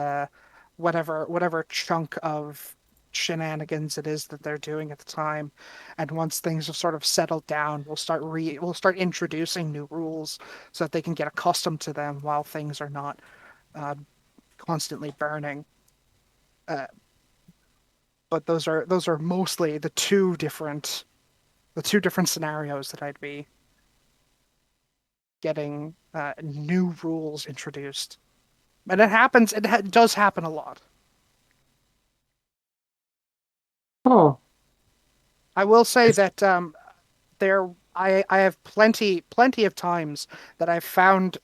Speaker 5: whatever chunk of shenanigans it is that they're doing at the time, and once things have sort of settled down, we'll start introducing new rules so that they can get accustomed to them while things are not uh, constantly burning. Uh, but those are mostly the two different scenarios that I'd be getting new rules introduced, and it happens. It does happen a lot.
Speaker 1: Oh,
Speaker 5: I will say
Speaker 1: it's,
Speaker 5: that I have plenty of times that I've found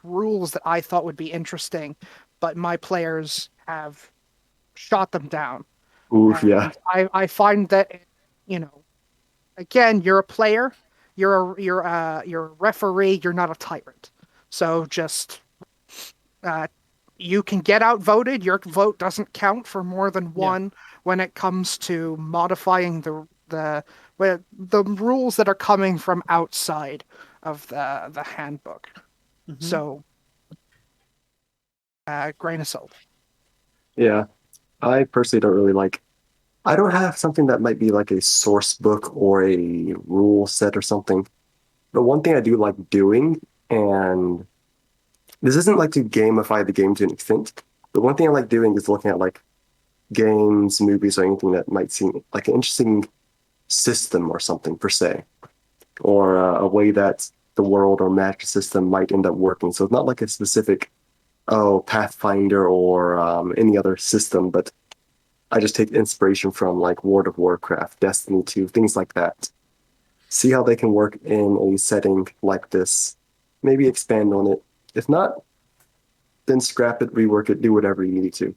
Speaker 5: rules that I thought would be interesting, but my players have shot them down.
Speaker 1: oof, yeah.
Speaker 5: And I find that, you know, again, you're a player, you're a referee, you're not a tyrant. So just uh, you can get outvoted. Your vote doesn't count for more than
Speaker 3: Yeah.
Speaker 5: one when it comes to modifying the rules that are coming from outside of the handbook.
Speaker 3: Mm-hmm.
Speaker 5: So grain of salt.
Speaker 1: Yeah. I personally don't really like, I don't have something that might be like a source book or a rule set or something. But one thing I do like doing, and this isn't like to gamify the game to an extent, but one thing I like doing is looking at like games, movies, or anything that might seem like an interesting system or something per se, or a way that the world or magic system might end up working. So it's not like a specific, oh, Pathfinder or any other system, but I just take inspiration from like World of Warcraft, Destiny 2, things like that. See how they can work in a setting like this. Maybe expand on it. If not, then scrap it, rework it, do whatever you need to.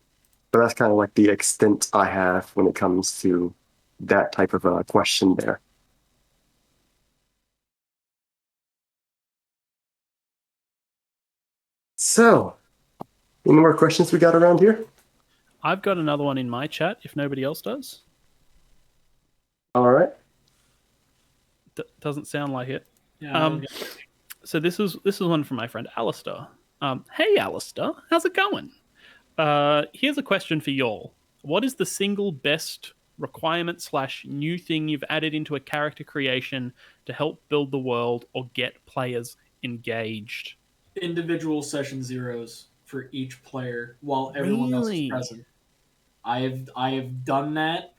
Speaker 1: But that's kind of like the extent I have when it comes to that type of a question there. So, any more questions we got around here?
Speaker 3: I've got another one in my chat if nobody else does.
Speaker 1: All right.
Speaker 3: Doesn't sound like it.
Speaker 4: Yeah.
Speaker 3: Um, So this is one from my friend Alistair. Hey Alistair, how's it going? Here's a question for y'all. What is the single best requirement slash new thing you've added into a character creation to help build the world or get players engaged?
Speaker 4: Individual session zeros for each player while everyone else is
Speaker 3: Really?
Speaker 4: present. I have done that,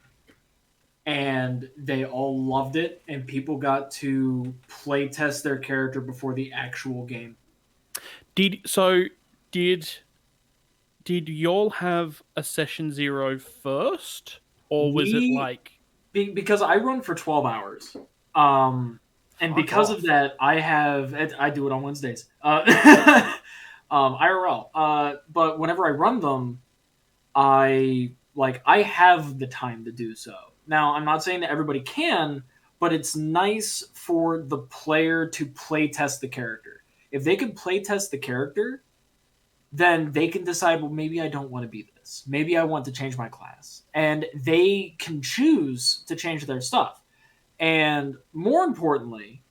Speaker 4: and they all loved it, and people got to play test their character before the actual game.
Speaker 3: Did did y'all have a session zero first, or was it
Speaker 4: We
Speaker 3: like
Speaker 4: because I run for 12 hours. And
Speaker 2: Fuck
Speaker 4: because
Speaker 2: off.
Speaker 4: of that, I do it on Wednesdays. IRL. But whenever I run them, I have the time to do so. Now, I'm not saying that everybody can, but it's nice for the player to play test the character. If they can play test the character, then they can decide, well, maybe I don't want to be this. Maybe I want to change my class. And they can choose to change their stuff. And more importantly,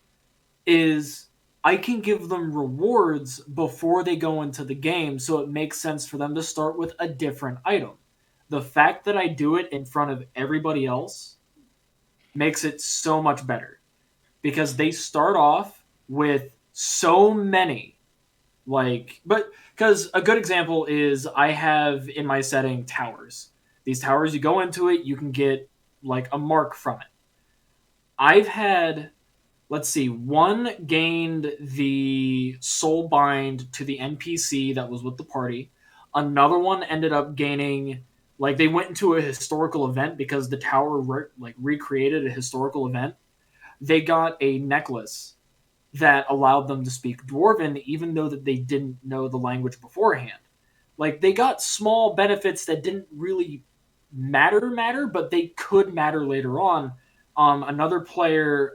Speaker 4: is I can give them rewards before they go into the game, so it makes sense for them to start with a different item. The fact that I do it in front of everybody else makes it so much better because they start off with so many but because a good example is I have in my setting towers. These towers, you go into it, you can get like a mark from it. I've had, let's see, one gained the soul bind to the NPC that was with the party. Another one ended up gaining, like, they went into a historical event because the tower recreated a historical event. They got a necklace that allowed them to speak Dwarven, even though that they didn't know the language beforehand. Like, they got small benefits that didn't really matter, but they could matter later on. Another player,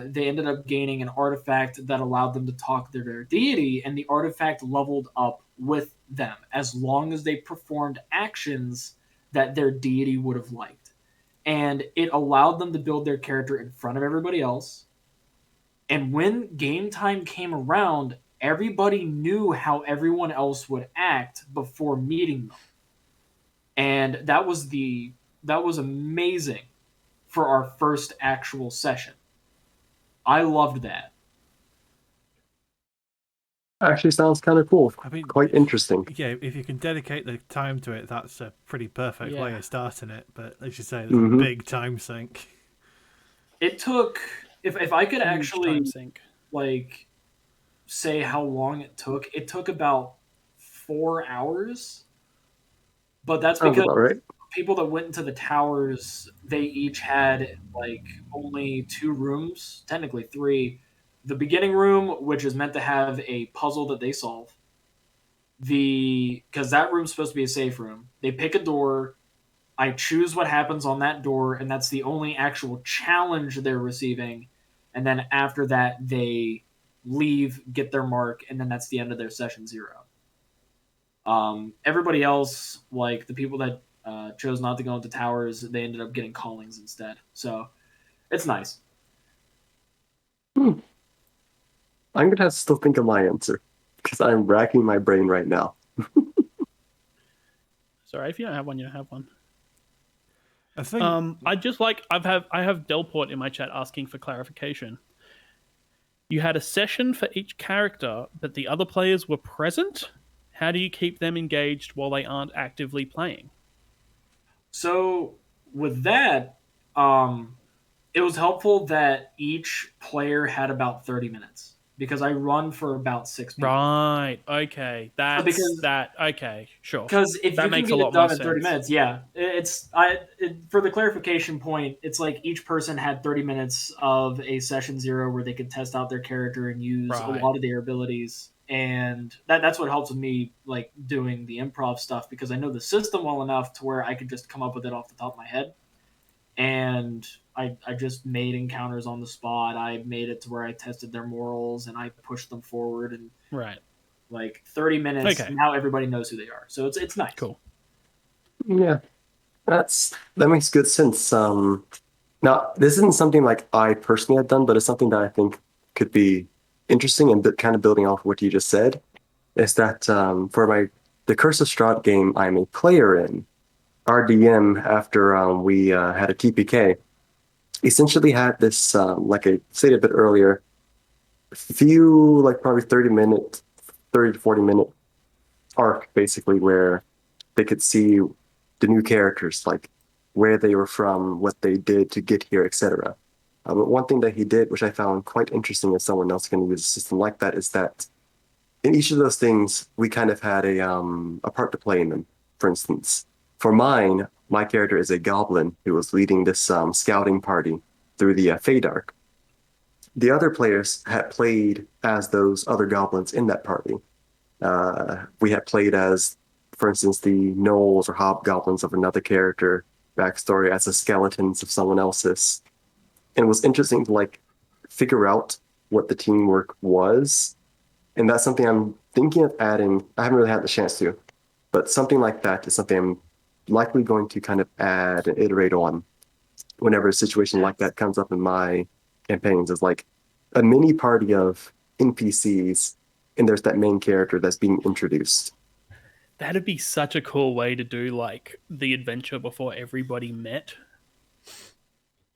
Speaker 4: they ended up gaining an artifact that allowed them to talk to their deity, and the artifact leveled up with them as long as they performed actions that their deity would have liked. And it allowed them to build their character in front of everybody else. And when game time came around, everybody knew how everyone else would act before meeting them. And that was amazing for our first actual session. I loved that.
Speaker 1: Actually sounds kind of cool.
Speaker 2: I mean,
Speaker 1: Quite interesting.
Speaker 2: yeah, if you can dedicate the time to it, that's a pretty perfect way
Speaker 3: Yeah.
Speaker 2: of starting it. But as you say, there's
Speaker 1: Mhm.
Speaker 2: a big time sink.
Speaker 4: It took, if I could
Speaker 3: huge
Speaker 4: actually
Speaker 3: time sink?
Speaker 4: like say how long it took about 4 hours. But that's
Speaker 1: Sounds
Speaker 4: because
Speaker 1: about right.
Speaker 4: people that went into the towers, they each had like only two rooms, technically three. The beginning room, which is meant to have a puzzle that they solve. Because that room's supposed to be a safe room. They pick a door. I choose what happens on that door, and that's the only actual challenge they're receiving. And then after that, they leave, get their mark, and then that's the end of their session zero. Everybody else, like the people that chose not to go into towers, they ended up getting callings instead. So it's nice.
Speaker 1: Hmm. I'm gonna have to still think of my answer because I'm racking my brain right now.
Speaker 3: Sorry, if you don't have one, you don't have one.
Speaker 2: I think
Speaker 3: I just like I have Delport in my chat asking for clarification. You had a session for each character, but the other players were present. How do you keep them engaged while they aren't actively playing?
Speaker 4: So with that, it was helpful that each player had about 30 minutes because I run for about six people.
Speaker 3: Right. Okay.
Speaker 4: Because
Speaker 3: Okay. Sure.
Speaker 4: Because if
Speaker 3: That
Speaker 4: you can
Speaker 3: makes
Speaker 4: get
Speaker 3: a lot
Speaker 4: it done
Speaker 3: more
Speaker 4: in 30
Speaker 3: sense.
Speaker 4: minutes, yeah, for the clarification point, it's like each person had 30 minutes of a session zero where they could test out their character and use a
Speaker 3: Right.
Speaker 4: lot of their abilities, and that's what helps with me like doing the improv stuff because I know the system well enough to where I could just come up with it off the top of my head, and I just made encounters on the spot. I made it to where I tested their morals and I pushed them forward and
Speaker 3: Right.
Speaker 4: like 30 minutes.
Speaker 3: Okay.
Speaker 4: Now everybody knows who they are, so it's nice.
Speaker 3: Cool.
Speaker 1: Yeah, that makes good sense. Now this isn't something like I personally have done, but it's something that I think could be interesting and kind of building off what you just said is that for the Curse of Strahd game I'm a player in, our DM after we had a TPK essentially had this like I stated a bit earlier, few like probably 30 to 40 minute arc basically where they could see the new characters, like where they were from, what they did to get here, etc. But one thing that he did, which I found quite interesting if someone else can use a system like that, is that in each of those things, we kind of had a part to play in them. For instance, for mine, my character is a goblin who was leading this scouting party through the Feydark. The other players had played as those other goblins in that party. We had played as, for instance, the gnolls or hobgoblins of another character backstory as the skeletons of someone else's. And it was interesting to like figure out what the teamwork was. And that's something I'm thinking of adding. I haven't really had the chance to, but something like that is something I'm likely going to kind of add and iterate on whenever a situation like that comes up in my campaigns. Is like a mini party of NPCs, and there's that main character that's being introduced.
Speaker 3: That'd be such a cool way to do like the adventure before everybody met.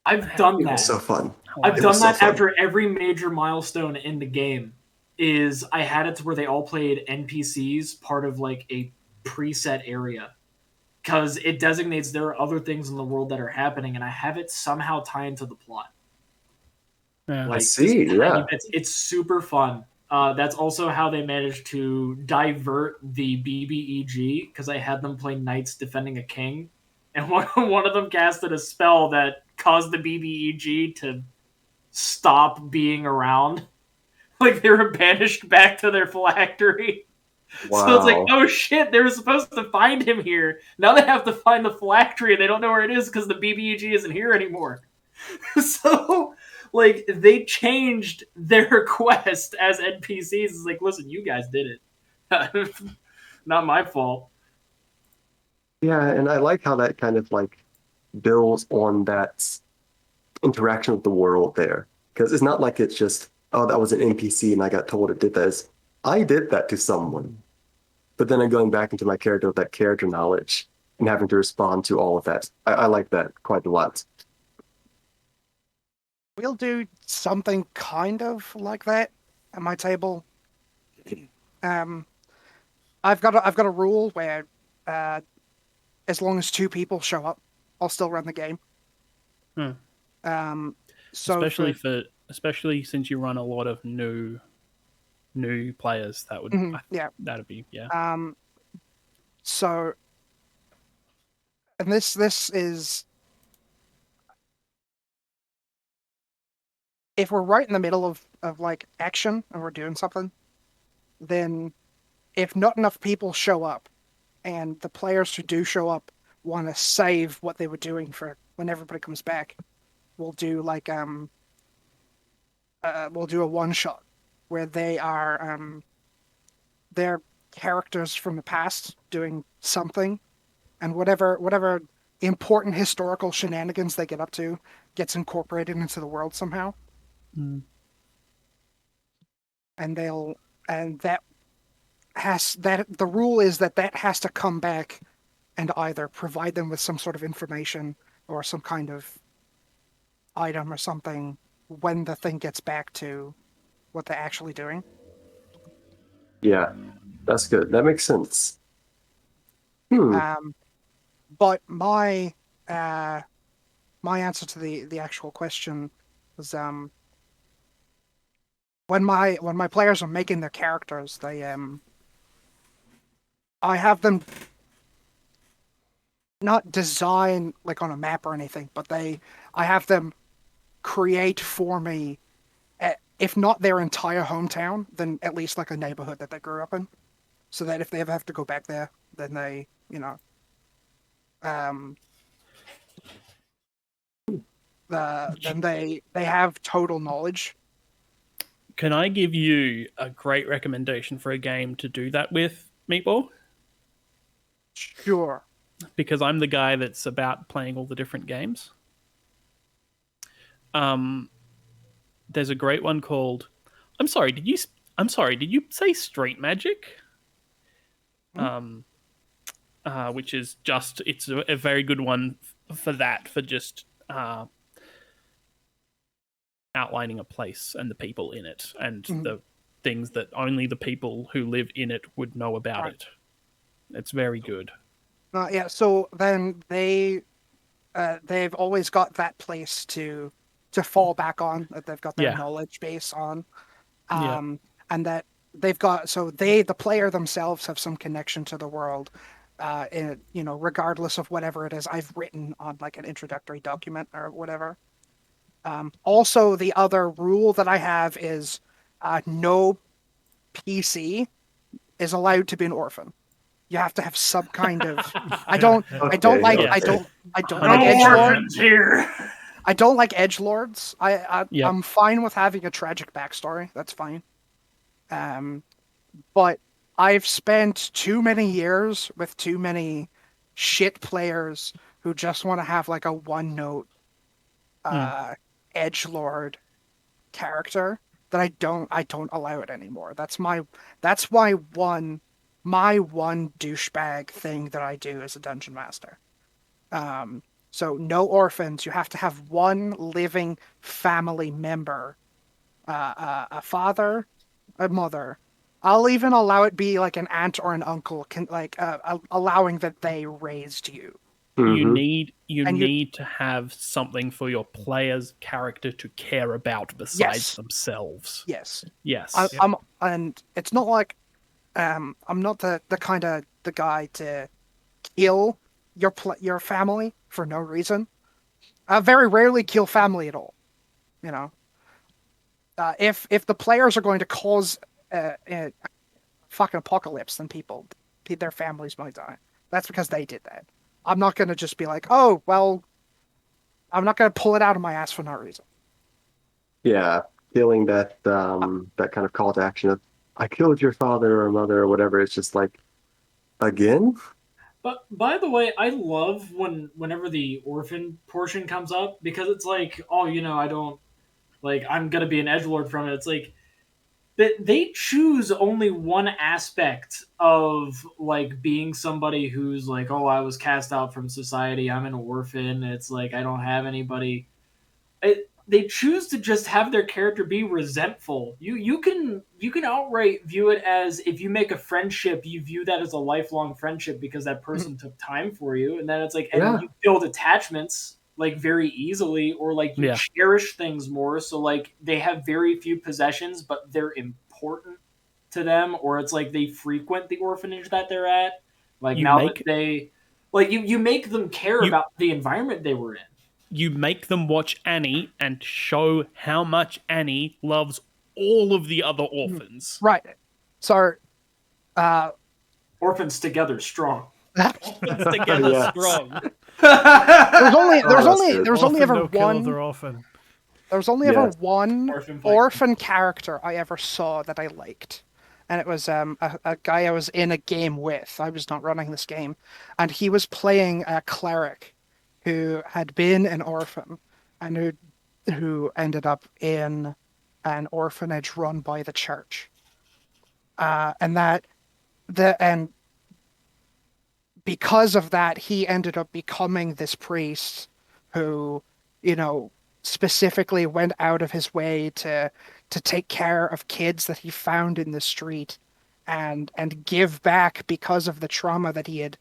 Speaker 4: I've done
Speaker 1: It was
Speaker 4: that.
Speaker 1: so fun.
Speaker 4: I've
Speaker 1: It
Speaker 4: done
Speaker 1: was so
Speaker 4: that
Speaker 1: fun.
Speaker 4: after every major milestone in the game. Is I had it to where they all played NPCs part of like a preset area because it designates there are other things in the world that are happening, and I have it somehow tie into the plot.
Speaker 3: Yeah.
Speaker 1: I
Speaker 4: Like just
Speaker 1: see.
Speaker 4: tiny
Speaker 1: Yeah.
Speaker 4: bits. It's super fun. That's also how they managed to divert the BBEG because I had them play knights defending a king, and one of them casted a spell that caused the BBEG to stop being around. Like they were banished back to their phylactery. So it's like,
Speaker 1: Wow.
Speaker 4: oh shit, they were supposed to find him here. Now they have to find the phylactery and they don't know where it is because the BBEG isn't here anymore. So, like, they changed their quest as NPCs. It's like, listen, you guys did it. Not my fault.
Speaker 1: Yeah, and I like how that kind of like builds on that interaction with the world there. Because it's not like it's just, oh, that was an NPC and I got told it did this. I did that to someone. But then I'm going back into my character with that character knowledge and having to respond to all of that. I like that quite a lot.
Speaker 5: We'll do something kind of like that at my table. Um, I've got a rule where, uh, as long as two people show up, I'll still run the game.
Speaker 3: Hmm.
Speaker 5: So
Speaker 3: Especially since you run a lot of new players,
Speaker 5: yeah.
Speaker 3: that'd be yeah.
Speaker 5: So, and this is if we're right in the middle of like action and we're doing something, then if not enough people show up and the players who do show up want to save what they were doing for when everybody comes back, we'll do like we'll do a one shot where they're characters from the past doing something, and whatever important historical shenanigans they get up to gets incorporated into the world somehow.
Speaker 3: Mm.
Speaker 5: And they'll and that has that the rule is that has to come back and either provide them with some sort of information or some kind of item or something when the thing gets back to what they're actually doing.
Speaker 1: Yeah, that's good. That makes sense. Hmm.
Speaker 5: But my answer to the actual question was when my players are making their characters, I have them not design like on a map or anything, but I have them create for me, if not their entire hometown, then at least like a neighborhood that they grew up in, so that if they ever have to go back there, then um, then they have total knowledge.
Speaker 3: Can I give you a great recommendation for a game to do that with, Meatball?
Speaker 5: Sure.
Speaker 3: Because I'm the guy that's about playing all the different games. There's a great one called I'm sorry. I'm sorry. Did you say street magic?
Speaker 5: Hmm?
Speaker 3: Which is just it's a very good one for that for just outlining a place and the people in it and
Speaker 5: Mhm.
Speaker 3: the things that only the people who live in it would know about
Speaker 5: Right.
Speaker 3: it. It's very good.
Speaker 5: Yeah. So then they've always got that place to fall back on, that they've got their
Speaker 3: Yeah.
Speaker 5: knowledge base on,
Speaker 3: Yeah.
Speaker 5: and that they've got, so they, the player themselves, have some connection to the world, regardless of whatever it is I've written on like an introductory document or whatever. Also, the other rule that I have is no PC is allowed to be an orphan. You have to have some kind of. I don't. I don't
Speaker 1: Okay,
Speaker 5: like. I
Speaker 3: Yes.
Speaker 1: okay.
Speaker 5: don't. I don't like
Speaker 4: No
Speaker 3: 100%.
Speaker 5: edgelord.
Speaker 4: orphans here.
Speaker 5: I don't like edgelords.
Speaker 3: Yep.
Speaker 5: I'm fine with having a tragic backstory. That's fine. Um, but I've spent too many years with too many shit players who just want to have like a one note
Speaker 3: Mm.
Speaker 5: edgelord character that I don't allow it anymore. That's my one douchebag thing that I do as a dungeon master. So no orphans. You have to have one living family member, a father, a mother. I'll even allow it be like an aunt or an uncle, allowing that they raised you.
Speaker 1: Hmm.
Speaker 3: You
Speaker 5: And you,
Speaker 3: need to have something for your player's character to care about besides
Speaker 5: yes,
Speaker 3: themselves.
Speaker 5: yes.
Speaker 3: Yes.
Speaker 2: Yep.
Speaker 5: And it's not like I'm not the kind of the guy to kill your family for no reason. I very rarely kill family at all. You know, if the players are going to cause a fucking apocalypse, then their families might die. That's because they did that. I'm not going to just be like, oh well, I'm not going to pull it out of my ass for no reason.
Speaker 1: Yeah, feeling that
Speaker 5: Uh,
Speaker 1: that kind of call to action of I killed your father or mother or whatever. It's just like again.
Speaker 4: But by the way, I love whenever the orphan portion comes up because it's like, oh, I don't like I'm gonna be an edgelord from it. It's like that they choose only one aspect of like being somebody who's like, oh, I was cast out from society. I'm an orphan. It's like I don't have anybody. They choose to just have their character be resentful. You can outright view it as if you make a friendship, you view that as a lifelong friendship because that person took time for you, and then it's like, and then
Speaker 1: Yeah,
Speaker 4: you build attachments like very easily, or like you
Speaker 3: Yeah.
Speaker 4: cherish things more. So like they have very few possessions, but they're important to them, or it's like they frequent the orphanage that they're at. Like
Speaker 3: You
Speaker 4: now that
Speaker 3: make
Speaker 4: they like you make them care
Speaker 3: you
Speaker 4: about the environment they were in.
Speaker 3: you make them watch Annie and show how much Annie loves all of the other orphans.
Speaker 5: right. So, uh,
Speaker 4: Orphans together strong.
Speaker 3: Orphans together
Speaker 1: yes.
Speaker 3: strong.
Speaker 5: there's only
Speaker 1: Oh,
Speaker 5: there's
Speaker 1: that's
Speaker 5: only
Speaker 1: good.
Speaker 5: there's only
Speaker 2: Orphan,
Speaker 5: ever
Speaker 2: no kill
Speaker 5: one
Speaker 2: other orphan.
Speaker 5: there was only ever
Speaker 1: Yes.
Speaker 5: one
Speaker 4: Orphan fight.
Speaker 5: orphan character I ever saw that I liked. And it was a guy I was in a game with. I was not running this game. And he was playing a cleric who had been an orphan and who ended up in an orphanage run by the church. And that and because of that, he ended up becoming this priest who, you know, specifically went out of his way to take care of kids that he found in the street and give back because of the trauma that he had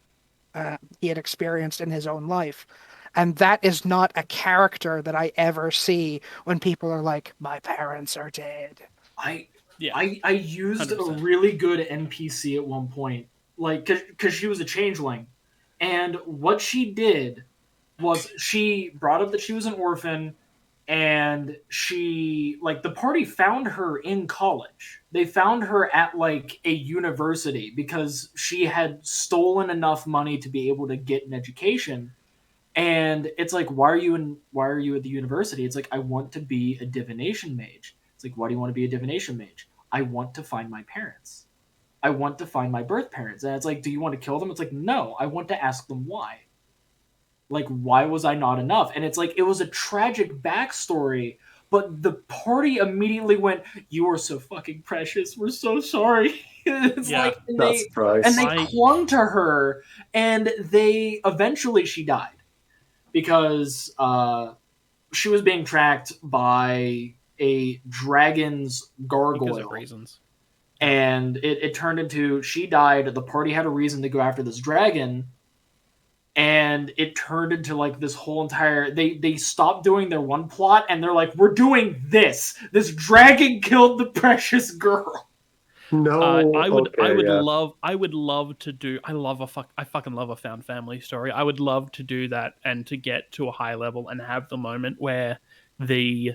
Speaker 5: experienced in his own life. And that is not a character that I ever see when people are like, my parents are dead.
Speaker 4: I
Speaker 3: Yeah.
Speaker 4: I used a
Speaker 3: 100%.
Speaker 4: really good NPC at one point, like because she was a changeling, and what she did was she brought up that she was an orphan, and she like the party found her in college. They found her at like a university because she had stolen enough money to be able to get an education. And it's like, why are you at the university? It's like, I want to be a divination mage. It's like, why do you want to be a divination mage? I want to find my parents. I want to find my birth parents. And it's like, do you want to kill them? It's like, no, I want to ask them why. Like, why was I not enough? And it's like, it was a tragic backstory, but the party immediately went, "You are so fucking precious. We're so sorry." It's
Speaker 3: Yeah.
Speaker 4: like
Speaker 1: Not surprised.
Speaker 4: and they
Speaker 3: I-
Speaker 4: clung to her, and they eventually she died because she was being tracked by a dragon's
Speaker 3: because of
Speaker 4: gargoyle,
Speaker 3: reasons.
Speaker 4: and it turned into she died. The party had a reason to go after this dragon, and it turned into like this whole entire they stopped doing their one plot, and they're like, we're doing this dragon killed the precious girl.
Speaker 1: No.
Speaker 3: I would
Speaker 1: Okay, yeah.
Speaker 3: love to do. I fucking love a found family story. I would love to do that and to get to a high level and have the moment where the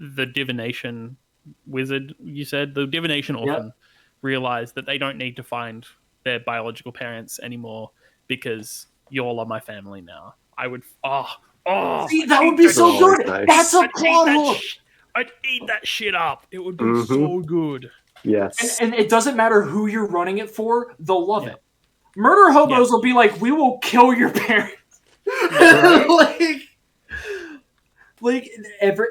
Speaker 3: divination wizard, you said, the divination orphan, realize that they don't need to find their biological parents anymore because you all are my family now. I would.
Speaker 4: See, that would be so
Speaker 1: always
Speaker 4: good.
Speaker 1: nice.
Speaker 4: That's a
Speaker 3: I'd eat
Speaker 4: plot
Speaker 3: that
Speaker 4: hole.
Speaker 3: I'd eat that shit up. It would be
Speaker 1: Mhm.
Speaker 3: so good.
Speaker 1: Yes.
Speaker 4: And it doesn't matter who you're running it for, they'll love it. Murder hobos will be like, we will kill your parents.
Speaker 1: Right?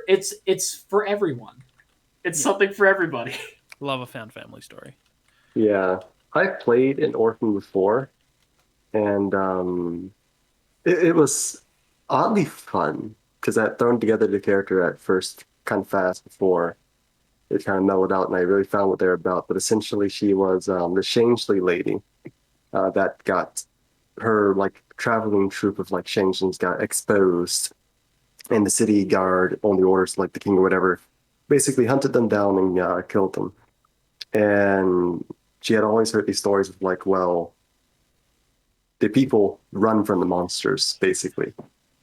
Speaker 4: It's for everyone. It's something for everybody.
Speaker 3: Love a found family story.
Speaker 1: Yeah. I've played an orphan before, and it was oddly fun because I had thrown together the character at first kind of fast before it kind of mellowed out, and I really found what they're about. But essentially, she was the Changeling lady that got her like traveling troupe of like changelings got exposed, and the city guard on the orders like the king or whatever basically hunted them down and killed them. And she had always heard these stories of like, well, the people run from the monsters basically,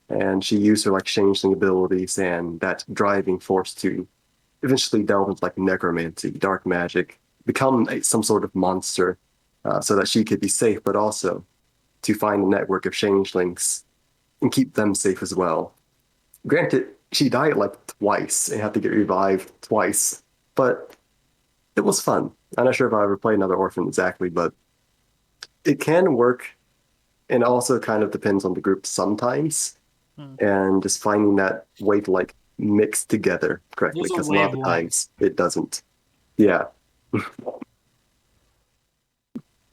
Speaker 1: and she used her like changeling abilities and that driving force to eventually delve into like necromancy, dark magic, become some sort of monster, so that she could be safe, but also to find a network of changelings and keep them safe as well. Granted, she died like twice and had to get revived twice, but it was fun. I'm not sure if I ever play another orphan exactly, but it can work, and also kind of depends on the group sometimes, and just finding that way to like mix together correctly,
Speaker 4: There's a
Speaker 1: because a lot of the
Speaker 4: wavelength.
Speaker 1: times it doesn't. Yeah.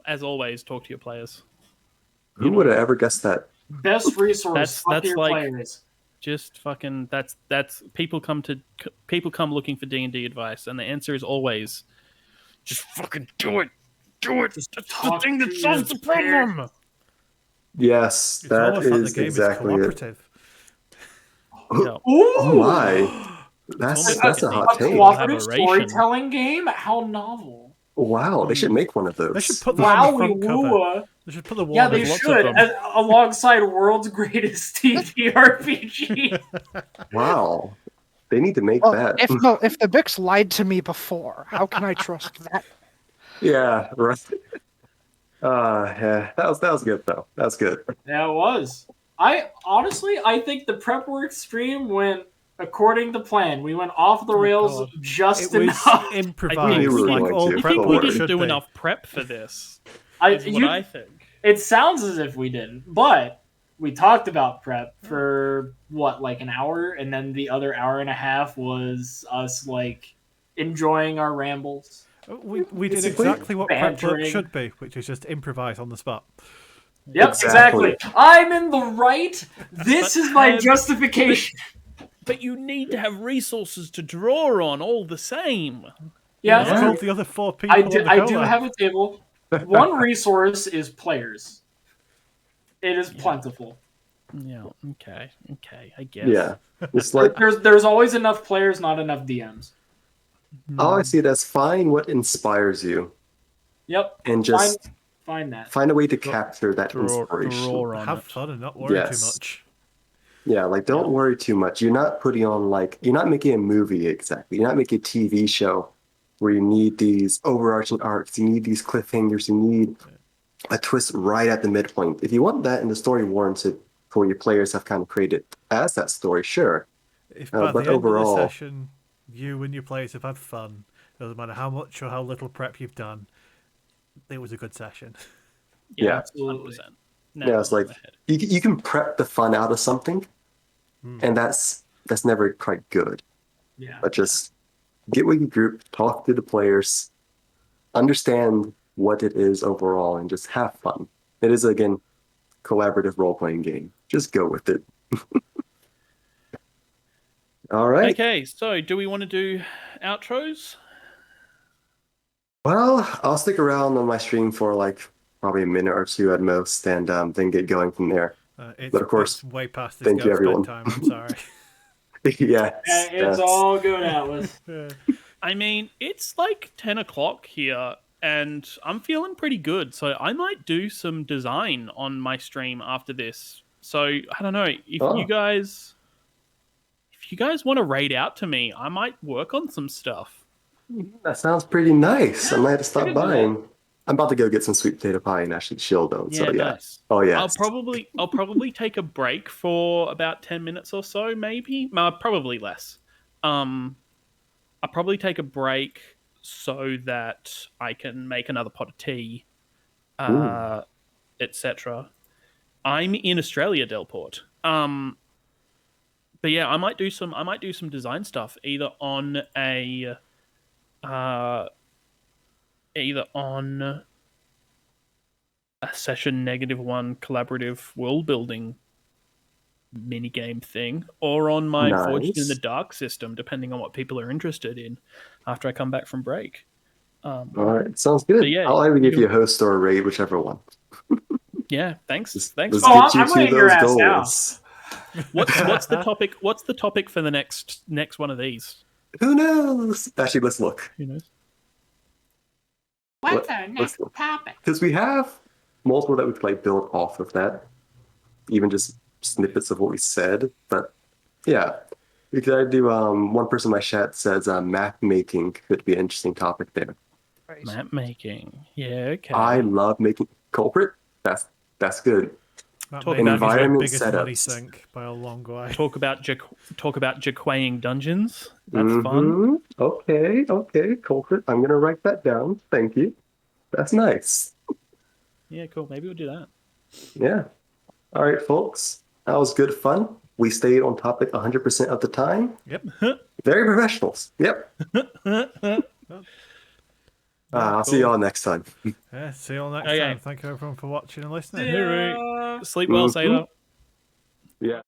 Speaker 3: As always, talk to your players.
Speaker 1: Who would have ever guessed that?
Speaker 4: Best resource.
Speaker 3: That's
Speaker 4: Fuck your
Speaker 3: like-
Speaker 4: players.
Speaker 3: Just fucking. That's people come looking for D&D advice, and the answer is always, just fucking do it. Do it. That's the
Speaker 4: talk
Speaker 3: thing
Speaker 4: to
Speaker 3: that solves the
Speaker 4: your
Speaker 3: problem.
Speaker 1: Yes,
Speaker 2: It's
Speaker 1: that
Speaker 2: almost like the
Speaker 1: is
Speaker 2: game
Speaker 1: exactly
Speaker 2: is
Speaker 1: it.
Speaker 2: cooperative.
Speaker 3: Yeah.
Speaker 1: Oh my. That's
Speaker 3: almost
Speaker 1: that's a
Speaker 3: like
Speaker 1: hot
Speaker 4: A
Speaker 1: take.
Speaker 4: cooperative
Speaker 3: Collaboration.
Speaker 4: storytelling game? How novel.
Speaker 1: Wow, they should make one of those.
Speaker 2: They should put them on the
Speaker 4: Wowie
Speaker 2: front cover.
Speaker 4: woo.
Speaker 2: They should put the
Speaker 4: Yeah,
Speaker 2: one
Speaker 4: they
Speaker 3: There's lots of
Speaker 4: should.
Speaker 3: them.
Speaker 4: Alongside World's Greatest TTRPG.
Speaker 1: Wow. They need to make
Speaker 5: Well,
Speaker 1: that.
Speaker 5: if the Bix lied to me before, how can I trust that?
Speaker 1: Yeah, right. Yeah, that was good though. That's good.
Speaker 4: Yeah, it was. I think the prep work stream went according to plan. We went off the rails
Speaker 2: God.
Speaker 4: just
Speaker 2: It was
Speaker 4: enough.
Speaker 2: improvised,
Speaker 1: we were
Speaker 2: like
Speaker 1: going
Speaker 2: all
Speaker 1: to.
Speaker 3: I
Speaker 2: prep
Speaker 3: think
Speaker 1: Don't
Speaker 3: we
Speaker 2: work
Speaker 1: worry.
Speaker 3: didn't
Speaker 2: should
Speaker 3: do
Speaker 2: be.
Speaker 3: enough prep for this. Is what I think.
Speaker 4: It sounds as if we didn't, but we talked about prep for what, like an hour, and then the other hour and a half was us like enjoying our rambles.
Speaker 2: We did
Speaker 1: Basically,
Speaker 2: exactly what prep work
Speaker 4: bantering.
Speaker 2: should be, which is just improvise on the spot.
Speaker 4: Yep,
Speaker 1: Exactly.
Speaker 4: exactly. I'm in the right. This is my justification.
Speaker 3: But you need to have resources to draw on all the same.
Speaker 4: Yeah,
Speaker 2: Let's
Speaker 4: that's
Speaker 2: call
Speaker 4: true.
Speaker 2: the other 4 people
Speaker 4: I
Speaker 2: on
Speaker 4: do,
Speaker 2: the
Speaker 4: I do
Speaker 2: collab.
Speaker 4: have a table. One resource is players. It is plentiful.
Speaker 3: Yeah. Okay. I guess.
Speaker 1: Yeah. It's like
Speaker 4: There's always enough players, not enough DMs.
Speaker 1: oh, I see it as find what inspires you
Speaker 4: Yep.
Speaker 1: and just
Speaker 4: Find that.
Speaker 1: find a way to capture that
Speaker 3: Draw
Speaker 1: inspiration.
Speaker 3: on
Speaker 2: Have
Speaker 3: it.
Speaker 2: fun and not worry too
Speaker 1: Yes.
Speaker 2: much.
Speaker 1: Yeah, like don't worry too much. You're not putting on like you're not making a movie exactly. You're not making a TV show where you need these overarching arcs, you need these cliffhangers, you need a twist right at the midpoint. If you want that and the story warrants it for your players have kind of created as that story, sure.
Speaker 2: If by
Speaker 1: but
Speaker 2: the end
Speaker 1: overall-
Speaker 2: of the session, you and your players have had fun, doesn't matter how much or how little prep you've done, it was a good session.
Speaker 1: Yeah.
Speaker 4: Absolutely.
Speaker 3: 100%.
Speaker 1: Yeah, it's like you can prep the fun out of something, and that's never quite good.
Speaker 4: Yeah.
Speaker 1: but just get with your group, talk to the players, understand what it is overall, and just have fun. It is, again, collaborative role-playing game. Just go with it. All right.
Speaker 3: Okay, so do we want to do outros?
Speaker 1: Well, I'll stick around on my stream for like probably a minute or two at most, and then get going from there. But of course,
Speaker 2: It's way past this
Speaker 1: thank you,
Speaker 2: guy's
Speaker 1: everyone.
Speaker 2: bedtime. I'm sorry.
Speaker 1: Yes,
Speaker 4: It's all good, Atlas.
Speaker 3: I mean, it's like 10 o'clock here, and I'm feeling pretty good. So I might do some design on my stream after this. So I don't know if
Speaker 1: Oh.
Speaker 3: you guys want to raid out to me, I might work on some stuff.
Speaker 1: that sounds pretty nice. I might have to
Speaker 4: I
Speaker 1: stop
Speaker 4: can do
Speaker 1: by.
Speaker 4: that.
Speaker 1: And I'm about to go get some sweet potato pie and actually chill though.
Speaker 3: Yeah,
Speaker 1: So yeah.
Speaker 3: nice.
Speaker 1: Oh yeah.
Speaker 3: I'll probably take a break for about 10 minutes or so, maybe. Probably less. I'll probably take a break so that I can make another pot of tea, etc. I'm in Australia, Delport. But yeah, I might do some design stuff either on a session -1 collaborative world building mini game thing, or on my Forged in the
Speaker 1: Nice.
Speaker 3: Dark system, depending on what people are interested in after I come back from break.
Speaker 1: All right. Sounds good.
Speaker 3: But yeah,
Speaker 1: I'll either give
Speaker 3: you
Speaker 1: you a host or a raid, whichever one.
Speaker 3: Yeah, thanks.
Speaker 1: Let's
Speaker 3: Thanks.
Speaker 1: get
Speaker 4: Oh,
Speaker 1: you
Speaker 4: I'm
Speaker 1: to
Speaker 4: raiding your
Speaker 1: those
Speaker 4: ass now.
Speaker 1: goals.
Speaker 3: What's the topic? What's the topic for the next one of these?
Speaker 1: Who knows? Actually, let's look.
Speaker 3: Who knows?
Speaker 6: What's
Speaker 1: Let-
Speaker 6: our
Speaker 1: let's
Speaker 6: next
Speaker 1: look.
Speaker 6: topic?
Speaker 1: Because we have multiple that we could like build off of that, even just snippets of what we said. But yeah, we could do. One person in my chat says map making could be an interesting topic there.
Speaker 5: Right.
Speaker 3: Map making. Yeah, okay.
Speaker 1: I love making culprit. That's good.
Speaker 2: That
Speaker 3: Talk
Speaker 2: may be
Speaker 3: about
Speaker 2: my
Speaker 1: environment
Speaker 2: biggest money
Speaker 1: setups.
Speaker 2: sink by a long way.
Speaker 3: Talk about Jaquaying dungeons. That's fun.
Speaker 1: Mhm. Okay, culprit. I'm gonna write that down. Thank you. That's nice.
Speaker 3: Yeah, cool. Maybe we'll do that.
Speaker 1: Yeah. All right, folks. That was good fun. We stayed on topic 100% of the time.
Speaker 2: Yep.
Speaker 1: Very professionals. Yep. I'll see y'all next time.
Speaker 2: Yeah, see you all next
Speaker 3: Okay.
Speaker 2: time. Thank you everyone for watching and listening.
Speaker 3: Sleep well,
Speaker 1: Mhm.
Speaker 3: Sailor.
Speaker 1: Yeah.